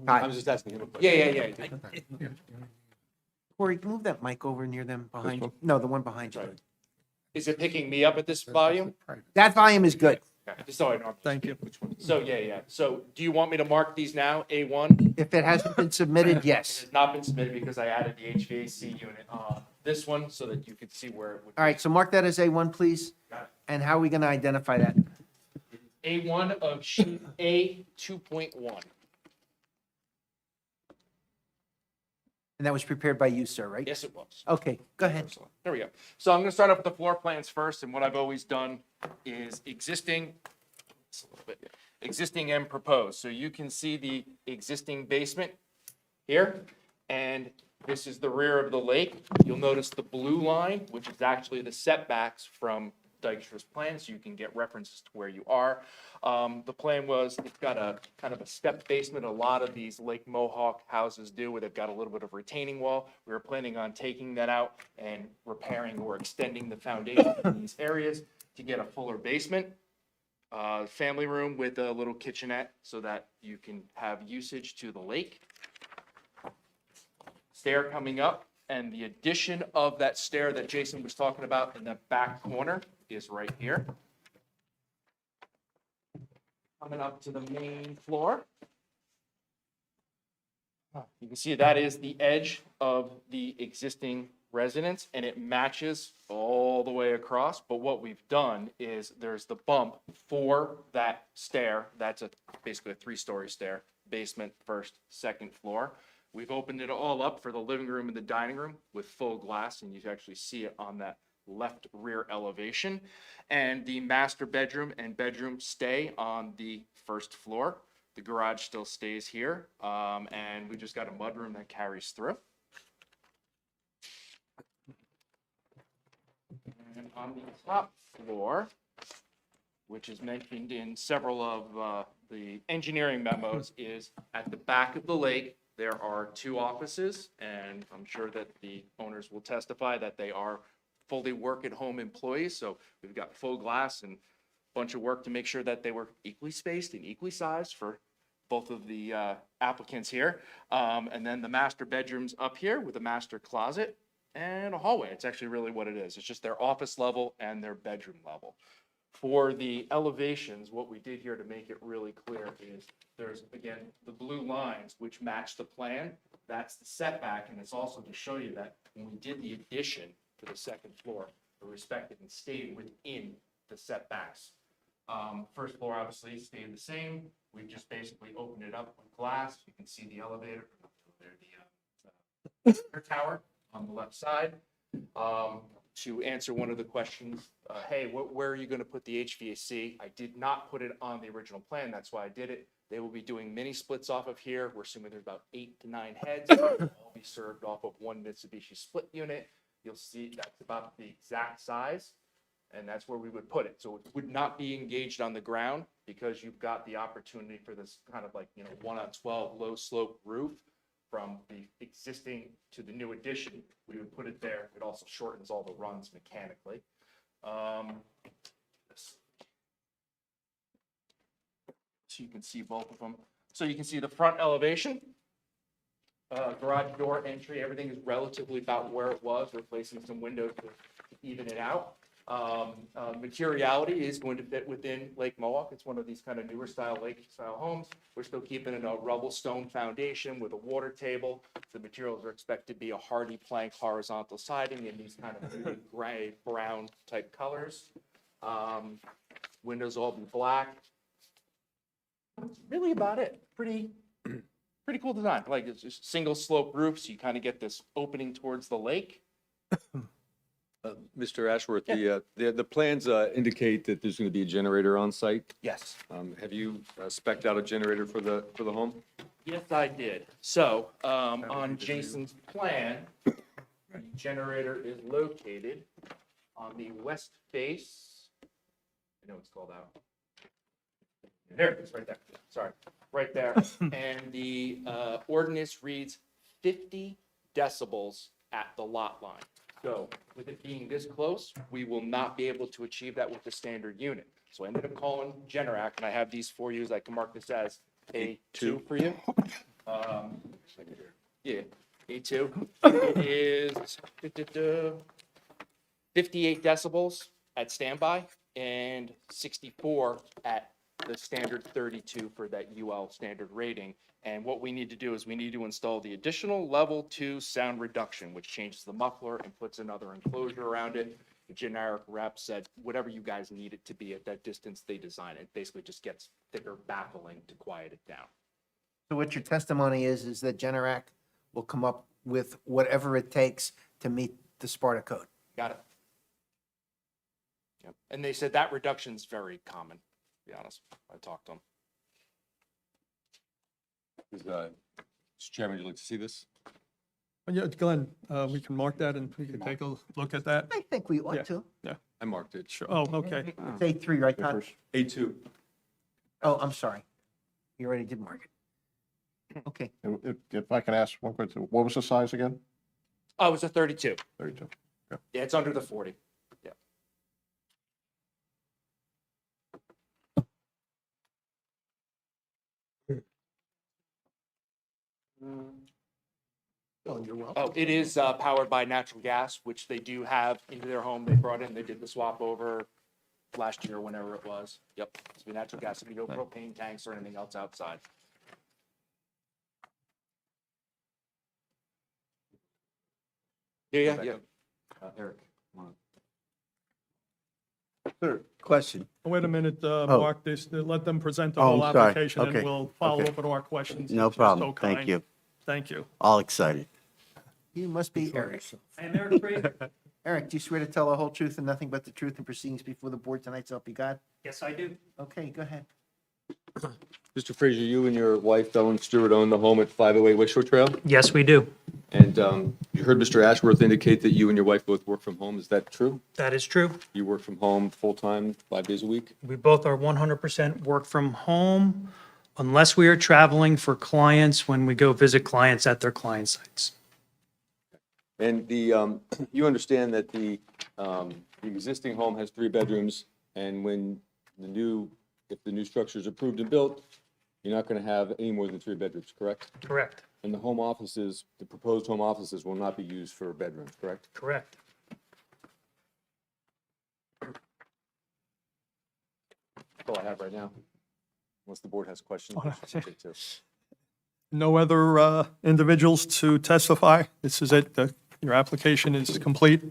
I was just asking him a question. Yeah. Corey, move that mic over near them behind you. No, the one behind you. Is it picking me up at this volume? That volume is good. Okay, just so I know. Thank you. So, yeah. So do you want me to mark these now, A1? If it hasn't been submitted, It yes. has not been submitted because I added the HVAC unit on this one so that you could see where it would. All right, so mark that as A1, please. Got it. And how are we going to identify that? A1 of sheet A 2.1. And that was prepared by you, sir, right? Yes, it was. Okay, go ahead. There we go. So I'm going to start off with the floor plans first, and what I've always done is existing and proposed. So you can see the existing basement here, and this is the rear of the lake. You'll notice the blue line, which is actually the setbacks from Dykstra's plan, so you can get references to where you are. The plan was, it's got a kind of a step basement. A lot of these Lake Mohawk houses do, where they've got a little bit of retaining wall. We were planning on taking that out and repairing or extending the foundation in these areas to get a fuller basement. Family room with a little kitchenette so that you can have usage to the lake. Stair coming up, and the addition of that stair that Jason was talking about in the back corner is right here. Coming up to the main floor. You can see that is the edge of the existing residence, and it matches all the way across. But what we've done is there's the bump for that stair. That's basically a 3-story stair, basement, first, second floor. We've opened it all up for the living room and the dining room with full glass, and you can actually see it on that left rear elevation. And the master bedroom and bedroom stay on the first floor. The garage still stays here, and we just got a mudroom that carries through. And on the top floor, which is mentioned in several of the engineering memos, is at the back of the lake. There are 2 offices, and I'm sure that the owners will testify that they are fully work-at-home employees. So we've got full glass and a bunch of work to make sure that they were equally spaced and equally sized for both of the applicants here. And then the master bedrooms up here with a master closet and a hallway. It's actually really what it is. It's just their office level and their bedroom level. For the elevations, what we did here to make it really clear is there's, again, the blue lines which match the plan. That's the setback, and it's also to show you that when we did the addition to the second floor, we respected and stayed within the setbacks. First floor obviously stayed the same. We just basically opened it up with glass. You can see the elevator, the air tower on the left side. To answer one of the questions, hey, where are you going to put the HVAC? I did not put it on the original plan. That's why I did it. They will be doing mini splits off of here. We're assuming there's about 8 to 9 heads. They'll all be served off of one Mitsubishi split unit. You'll see that's about the exact size, and that's where we would put it. So it would not be engaged on the ground because you've got the opportunity for this kind of like, 1 on 12 low slope roof from the existing to the new addition. We would put it there. It also shortens all the runs mechanically. So you can see both of them. So you can see the front elevation, garage door entry, everything is relatively about where it was, replacing some windows to even it out. Materiality is going to fit within Lake Mohawk. It's one of these kind of newer style lake style homes. We're still keeping it a rubble stone foundation with a water table. The materials are expected to be a hardy plank horizontal siding in these kind of muted gray, brown type colors. Windows all be black. That's really about it. Pretty cool design. Like it's just single slope roofs. You kind of get this opening towards the lake. Mr. Ashworth, the plans indicate that there's going to be a generator on site. Yes. Have you spec'd out a generator for the home? Yes, I did. So, on Jason's plan, the generator is located on the west face. I know it's called out. There it is, right there. Sorry, right there. And the ordinance reads 50 decibels at the lot line. So with it being this close, we will not be able to achieve that with the standard unit. So I ended up calling Generac, and I have these for you, as I can mark this as A2 for you. Yeah, A2. It is 58 decibels at standby and 64 at the standard 32 for that UL standard rating. And what we need to do is we need to install the additional level 2 sound reduction, which changes the muffler and puts another enclosure around it. The generic rep said, whatever you guys need it to be at that distance, they design it. Basically just gets thicker baffling to quiet it down. So what your testimony is that Generac will come up with whatever it takes to meet the Sparta code. Got it. Yep. And they said that reduction is very common, to be honest. I talked to them. Mr. Chairman, would you like to see this? Yeah, Glenn, we can mark that and we can take a look at that. I think we Yeah. ought to. Yeah, I marked it. sure. Oh, okay. It's A3, right, Todd? A2. Oh, I'm sorry. You already did mark it. Okay. If I can ask one question, what was the size again? Oh, it was a 32. 32. Yeah, it's under the 40. Yeah. Oh, you're welcome. Oh, it is powered by natural gas, which they do have into their home. They brought in, they did the swap over last year, whenever it was. Yep, it's be natural gas, there'll be no propane tanks or anything else outside. Yeah. Eric. Sir, question. Wait a minute, Mark, let them present the Oh, whole I'm sorry. application and Okay. we'll follow Okay. up with our questions. No if you're so problem. Thank kind. you. Thank you. All excited. You must be Eric. I am Eric Fraser. Eric, do you swear to tell the whole truth and nothing but the truth in proceedings before the board tonight, so help you God? Yes, I do. Okay, go ahead. Mr. Fraser, you and your wife, Ellen Stewart, own the home at 508 West Shore Trail? Yes, we do. And you heard Mr. Ashworth indicate that you and your wife both work from home. Is that true? That is true. You work from home full-time, 5 days a week? We both are 100% work from home unless we are traveling for clients when we go visit clients at their client sites. And you understand that the existing home has 3 bedrooms, and when if the new structure is approved and built, you're not going to have any more than 3 bedrooms, correct? Correct. And the proposed home offices will not be used for bedrooms, correct? Correct. That's all I have right now, unless the board has questions. Oh, which I think too. No other individuals to testify? This is it? Your application is complete?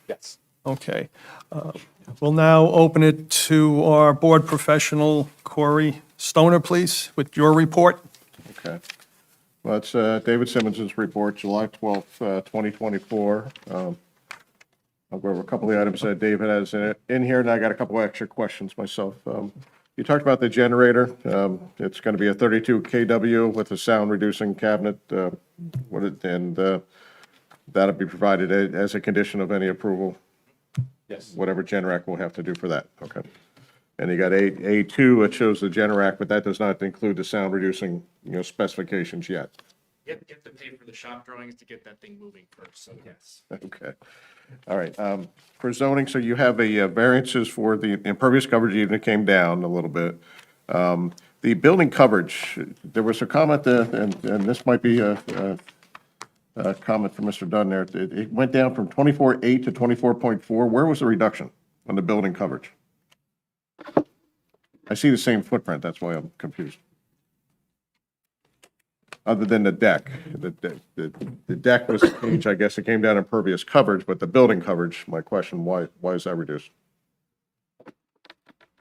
Yes. Okay. We'll now open it to our board professional, Corey Stoner, please, with your report. Okay. Well, it's David Simmons's report, July 12th, 2024. I'll go over a couple of the items that David has in here, and I got a couple of extra questions myself. You talked about the generator. It's going to be a 32 kW with a sound reducing cabinet. That'll be provided as a condition of any approval, Yes. whatever Generac will have to do for that. Okay. And you got A2, it shows the Generac, but that does not include the sound reducing, specifications yet. You have to pay for the shop drawings to get that thing moving first, so yes. Okay. All right. For zoning, so you have a variances for the impervious coverage, even it came down a little bit. The building coverage, there was a comment, and this might be a comment from Mr. Dunn there. It went down from 24.8 to 24.4. Where was the reduction on the building coverage? I see the same footprint, that's why I'm confused. Other than the deck. The deck was changed, I guess it came down impervious coverage, but the building coverage, my question, why is that reduced?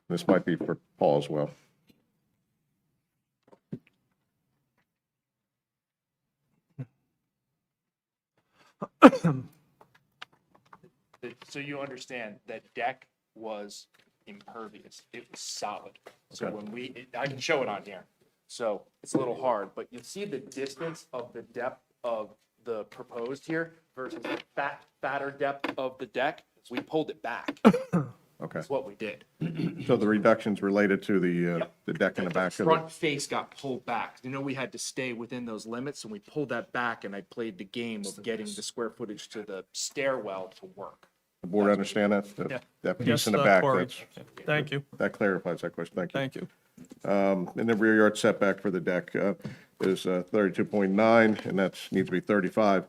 This might be for Paul as well. So you understand that deck was impervious. It was solid. So Okay. when I can show it on here. So it's a little hard, but you see the distance of the depth of the proposed here versus the fatter depth of the deck. We pulled it back. Okay. That's what we did. So the reduction's related to the deck in the back of it? Front face got pulled back. We had to stay within those limits, and we pulled that back, and I played the game of getting the square footage to the stairwell to work. The board understand that? Yeah. That piece Yes, in the back, Corey. that's, Thank you. that clarifies that question, thank you. Thank you. And the rear yard setback for the deck is 32.9, and that needs to be 35.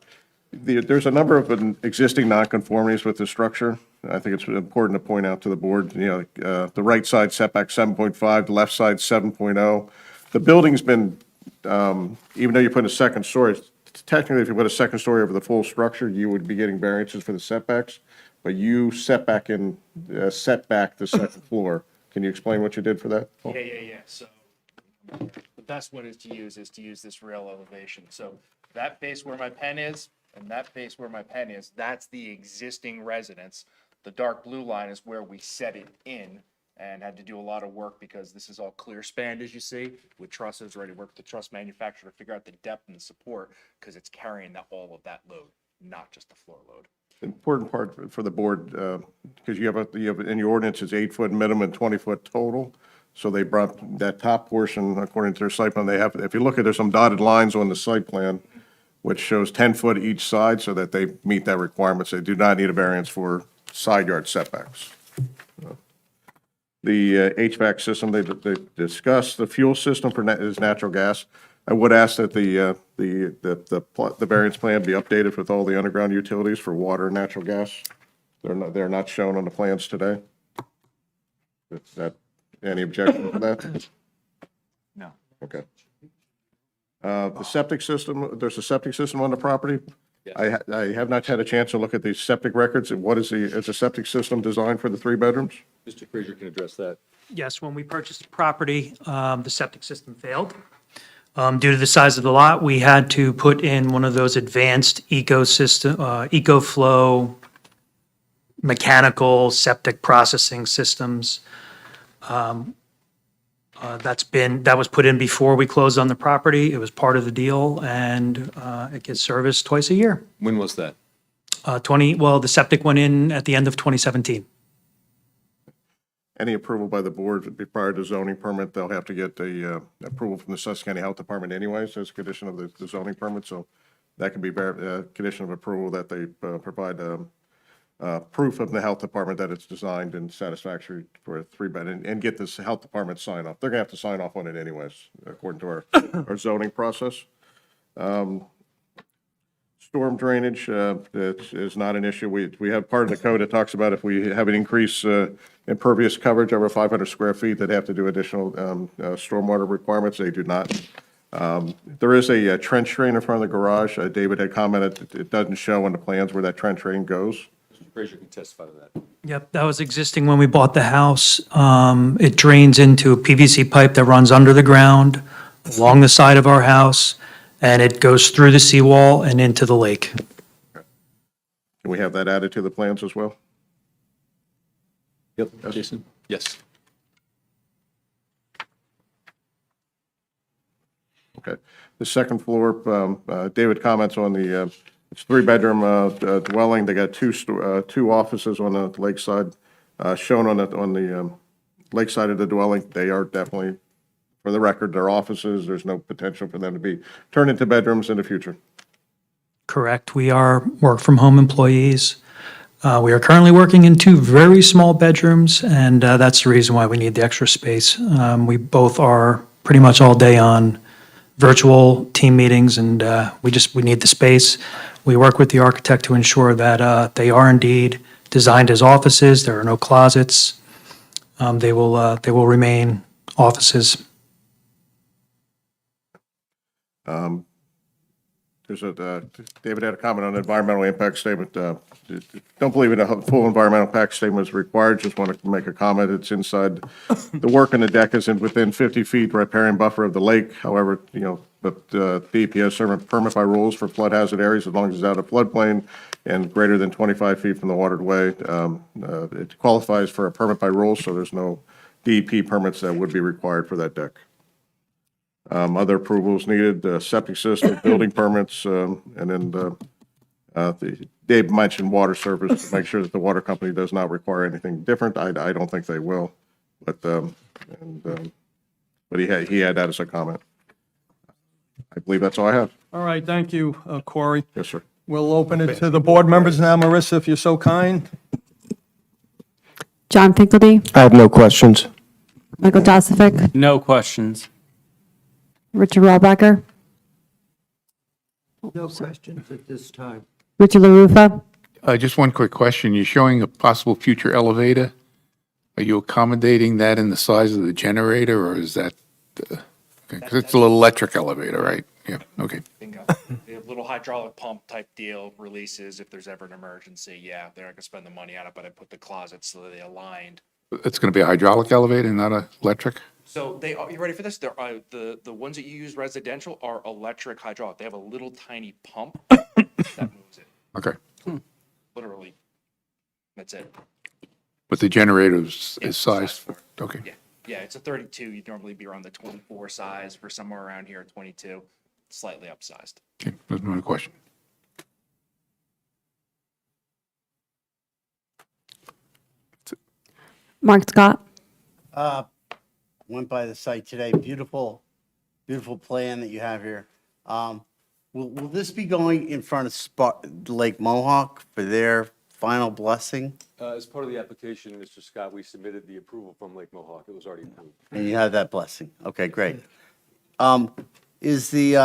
There's a number of existing nonconformities with the structure. I think it's important to point out to the board, the right side setback 7.5, the left side 7.0. The building's been, even though you put a second story, technically if you put a second story over the full structure, you would be getting variances for the setbacks, but you set back the second floor. Can you explain what you did for that? Yeah. So the best one is to use this rail elevation. So that face where my pen is and that face where my pen is, that's the existing residence. The dark blue line is where we set it in and had to do a lot of work because this is all clear spanned, as you see, with trusses, already worked with the truss manufacturer to figure out the depth and the support because it's carrying all of that load, not just the floor load. Important part for the board, because you have in your ordinance, it's 8-foot minimum and 20-foot total. So they brought that top portion, according to their site plan, if you look at, there's some dotted lines on the site plan, which shows 10 foot each side so that they meet that requirement. So they do not need a variance for side yard setbacks. The HVAC system, they discussed, the fuel system is natural gas. I would ask that the variance plan be updated with all the underground utilities for water and natural gas. They're not shown on the plans today. Is that, any objection to that? No. Okay. The septic system, there's a septic system on the property. I have not had a chance to look at the septic records. Is the septic system designed for the 3 bedrooms? Mr. Fraser can address that. Yes, when we purchased the property, the septic system failed. Due to the size of the lot, we had to put in one of those advanced EcoFlow mechanical septic processing systems. That was put in before we closed on the property. It was part of the deal, and it gets serviced twice a year. When was that? The septic went in at the end of 2017. Any approval by the board would be prior to zoning permit. They'll have to get the approval from the Sussex County Health Department anyways as a condition of the zoning permit. So that can be a condition of approval that they provide proof of the health department that it's designed and satisfactory for a 3-bed and get this health department sign off. They're gonna have to sign off on it anyways, according to our zoning process. Storm drainage, that is not an issue. We have part of the code that talks about if we have an increase impervious coverage over 500 square feet, that have to do additional stormwater requirements. They do not. There is a trench drain in front of the garage. David had commented it doesn't show on the plans where that trench drain goes. Mr. Fraser can testify to that. Yep, that was existing when we bought the house. It drains into a PVC pipe that runs under the ground along the side of our house, and it goes through the seawall and into the lake. Can we have that added to the plans as well? Yep, Jason? Yes. Okay. The second floor, David comments on the, it's three-bedroom dwelling. They got two offices on the lakeside, shown on the lakeside of the dwelling. They are definitely, for the record, they're offices. There's no potential for them to be turned into bedrooms in the future. Correct. We are work-from-home employees. We are currently working in 2 very small bedrooms, and that's the reason why we need the extra space. We both are pretty much all day on virtual team meetings, and we need the space. We work with the architect to ensure that they are indeed designed as offices. There are no closets. They will remain offices. David had a comment on the environmental impact statement. Don't believe in a full environmental impact statement is required. Just want to make a comment. It's inside, the work on the deck is within 50 feet riparian buffer of the lake. However, but DEP has certain permit by rules for flood hazard areas as long as it's out of floodplain and greater than 25 feet from the waterway. It qualifies for a permit by rules, so there's no DEP permits that would be required for that deck. Other approvals needed, septic system, building permits, and then Dave mentioned water service to make sure that the water company does not require anything different. I don't think they will, but he had that as a comment. I believe that's all I have. All right, thank you, Corey. Yes, sir. We'll open it to the board members now. Marissa, if you're so kind. John Finkelty, I have no questions. Michael Joseph, No questions. Richard Rawbacker, No questions at this time. Richard LaRufa, Just one quick question. You're showing a possible future elevator. Are you accommodating that in the size of the generator, or is that, because it's a little electric elevator, right? Yeah, okay. Bingo. A little hydraulic pump type deal releases if there's ever an emergency. Yeah, they're not gonna spend the money on it, but I put the closets so that they aligned. It's going to be a hydraulic elevator, not a electric? So they are, you ready for this? They're, the ones that you use residential are electric hydraulic. They have a little tiny pump that moves it, Okay. literally. That's it. But the generator is Yeah, sized, for it. okay. Yeah, yeah, it's a 32. You'd normally be around the 24 size. For somewhere around here, 22, slightly upsized. Okay, that's my question. Mark Scott, Went by the site today. Beautiful, beautiful plan that you have here. Will this be going in front of Lake Mohawk for their final blessing? As part of the application, Mr. Scott, we submitted the approval from Lake Mohawk. It was already approved. And you have that blessing. Okay, great. Is the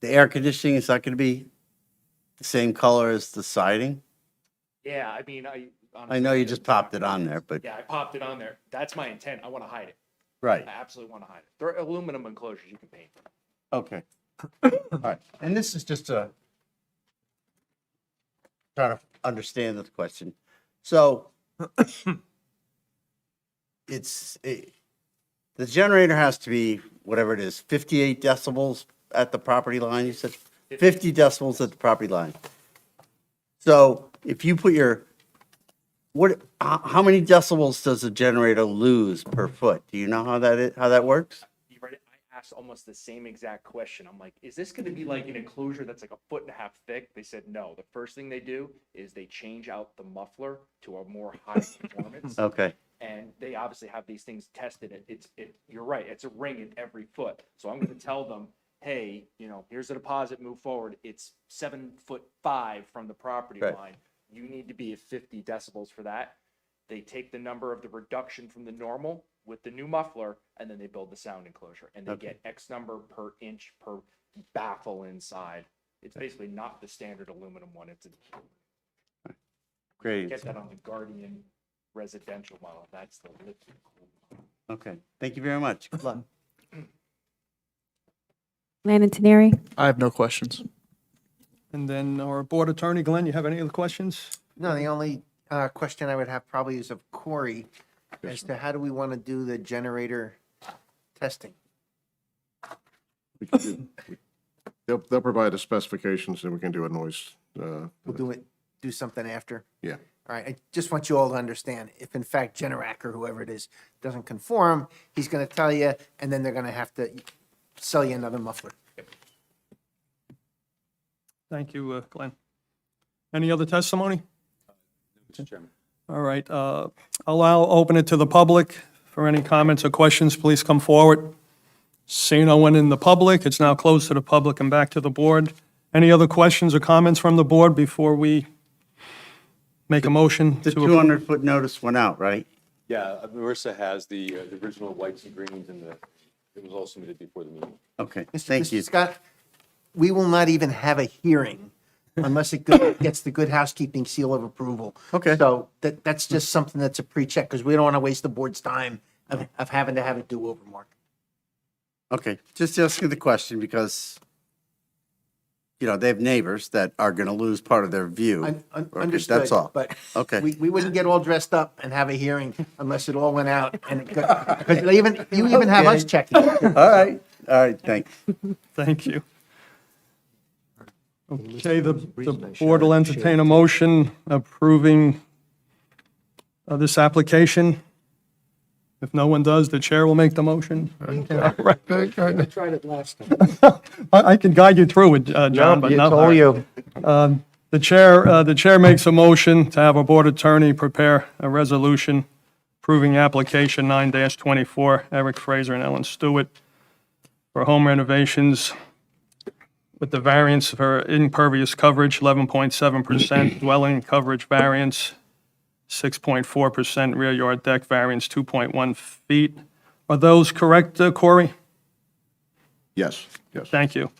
air conditioning, is that going to be the same color as the siding? Yeah, I mean, I know you just popped it on there, but, Yeah, I popped it on there. That's my intent. I want to hide it. right, I absolutely want to hide it. They're aluminum enclosures you can paint. okay. All right, and this is just a, trying to understand the question. So, the generator has to be, whatever it is, 58 decibels at the property line, you said? 50 decibels at the property line. So if you put how many decibels does a generator lose per foot? Do you know how that works? You ready? I asked almost the same exact question. I'm like, is this going to be like an enclosure that's like 1.5 feet thick? They said no. The first thing they do is they change out the muffler to a more high performance. Okay, And they obviously have these things tested. You're right. It's a ring in every foot. So I'm going to tell them, hey, here's the deposit, move forward. It's 7'5" from the property Right. line. You need to be at 50 decibels for that. They take the number of the reduction from the normal with the new muffler, and then they build the sound enclosure. And they Okay. get X number per inch per baffle inside. It's basically not the standard aluminum one. It's great. get that on the Guardian residential model. That's the liquid cool. Okay, thank you very much. Good luck. Landon Teneri, I have no questions. And then our board attorney, Glenn, you have any other questions? No, the only question I would have probably is of Corey as to how do we want to do the generator testing? They'll provide the specifications and we can do a noise. We'll do it do something after? Yeah. All right, I just want you all to understand, if in fact Generac or whoever it is doesn't conform, he's gonna tell you, and then they're gonna have to sell you another muffler. Thank you, Glenn. Any other testimony? Mr. Chairman. All right, I'll open it to the public. For any comments or questions, please come forward. Seeing no one in the public, it's now closed to the public and back to the board. Any other questions or comments from the board before we make a motion The to? 200-foot notice went out, right? Yeah, Marissa has the original whites and greens and it was all submitted before the meeting. Okay, Mr. thank you. Scott, we will not even have a hearing unless it gets the good housekeeping seal of approval. Okay. So that's just something that's a pre-check, because we don't want to waste the board's time of having to have it do over, Mark. Okay, just asking the question because, you know, they have neighbors that are going to lose part of their view. Okay, Understood. that's all. But Okay. we wouldn't get all dressed up and have a hearing unless it all went out and it got, because you even have us checking. All right, thanks. Thank you. Okay, the board will entertain a motion approving this application. If no one does, the chair will make the motion. I tried it last time. I can guide you through it, John, but It's no. all you. The chair makes a motion to have a board attorney prepare a resolution approving application 9-24, Eric Fraser and Ellen Stewart, for home renovations with the variance for impervious coverage, 11.7%, dwelling coverage variance, 6.4%, rear yard deck variance, 2.1 feet. Are those correct, Corey? Yes, yes. Thank you.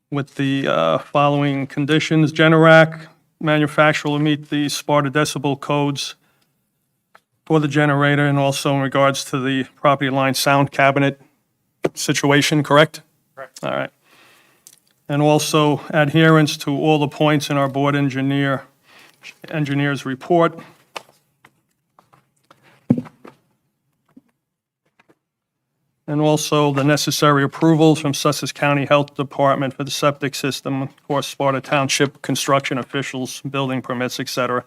With the following conditions, Generac manufacturer will meet the Sparta decibel codes for the generator and also in regards to the property line sound cabinet situation, correct? Correct. All right. And also adherence to all the points in our board engineer's report. And also the necessary approvals from Sussex County Health Department for the septic system, of course, Sparta Township construction officials, building permits, et cetera,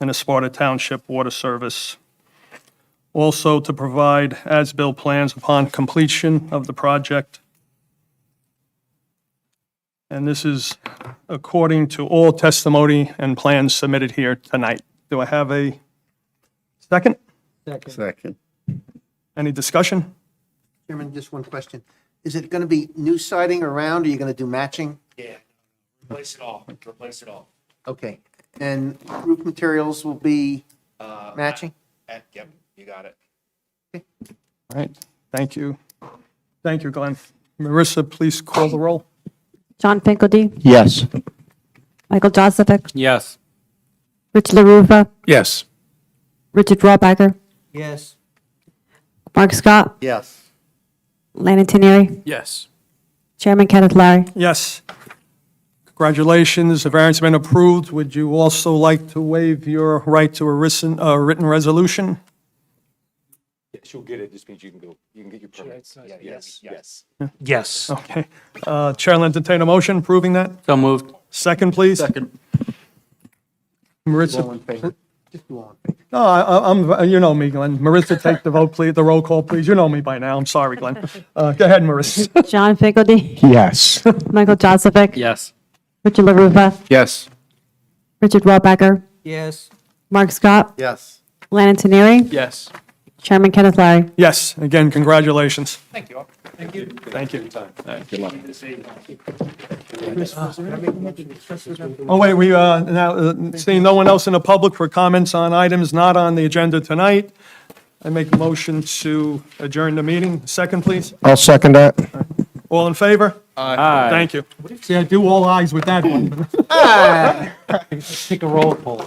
and the Sparta Township Water Service. Also to provide as-built plans upon completion of the project. And this is according to all testimony and plans submitted here tonight. Do I have a second? Second. Any discussion? Chairman, just one question. Is it going to be new siding around, or are you going to do matching? Yeah, replace it all, replace it all. Okay. And roof materials will be matching? Yep, you got it. All right, thank you. Thank you, Glenn. Marissa, please call the roll. John Finkelty, Yes. Michael Joseph, Yes. Rich LaRufa, Yes. Richard Rawbacker, Yes. Mark Scott, Yes. Landon Tenieri, Yes. Chairman Kenneth Larry. Yes. Congratulations, the variance has been approved. Would you also like to waive your right to a written resolution? Yes, you'll get it. Just means you can get your permit. Yes, yes. Yes. Okay. Chair will entertain a motion approving that. So moved. Second, please. Second. Marissa. All in favor? Just do all in favor. No, I'm, you know me, Glenn. Marissa, take the vote, please, the roll call, please. You know me by now. I'm sorry, Glenn. Go ahead, Marissa. John Finkelty, Yes. Michael Joseph, Yes. Richard LaRufa, Yes. Richard Rawbacker, Yes. Mark Scott, Yes. Landon Tenieri, Yes. Chairman Kenneth Larry. Yes, again, congratulations. Thank you all. Thank you. Thank you. Good luck. Oh, wait, we, now, seeing no one else in the public for comments on items not on the agenda tonight, I make a motion to adjourn the meeting. Second, please. I'll second that. All in favor? Aye. Thank you. See, I do all ayes with that one. Take a roll call.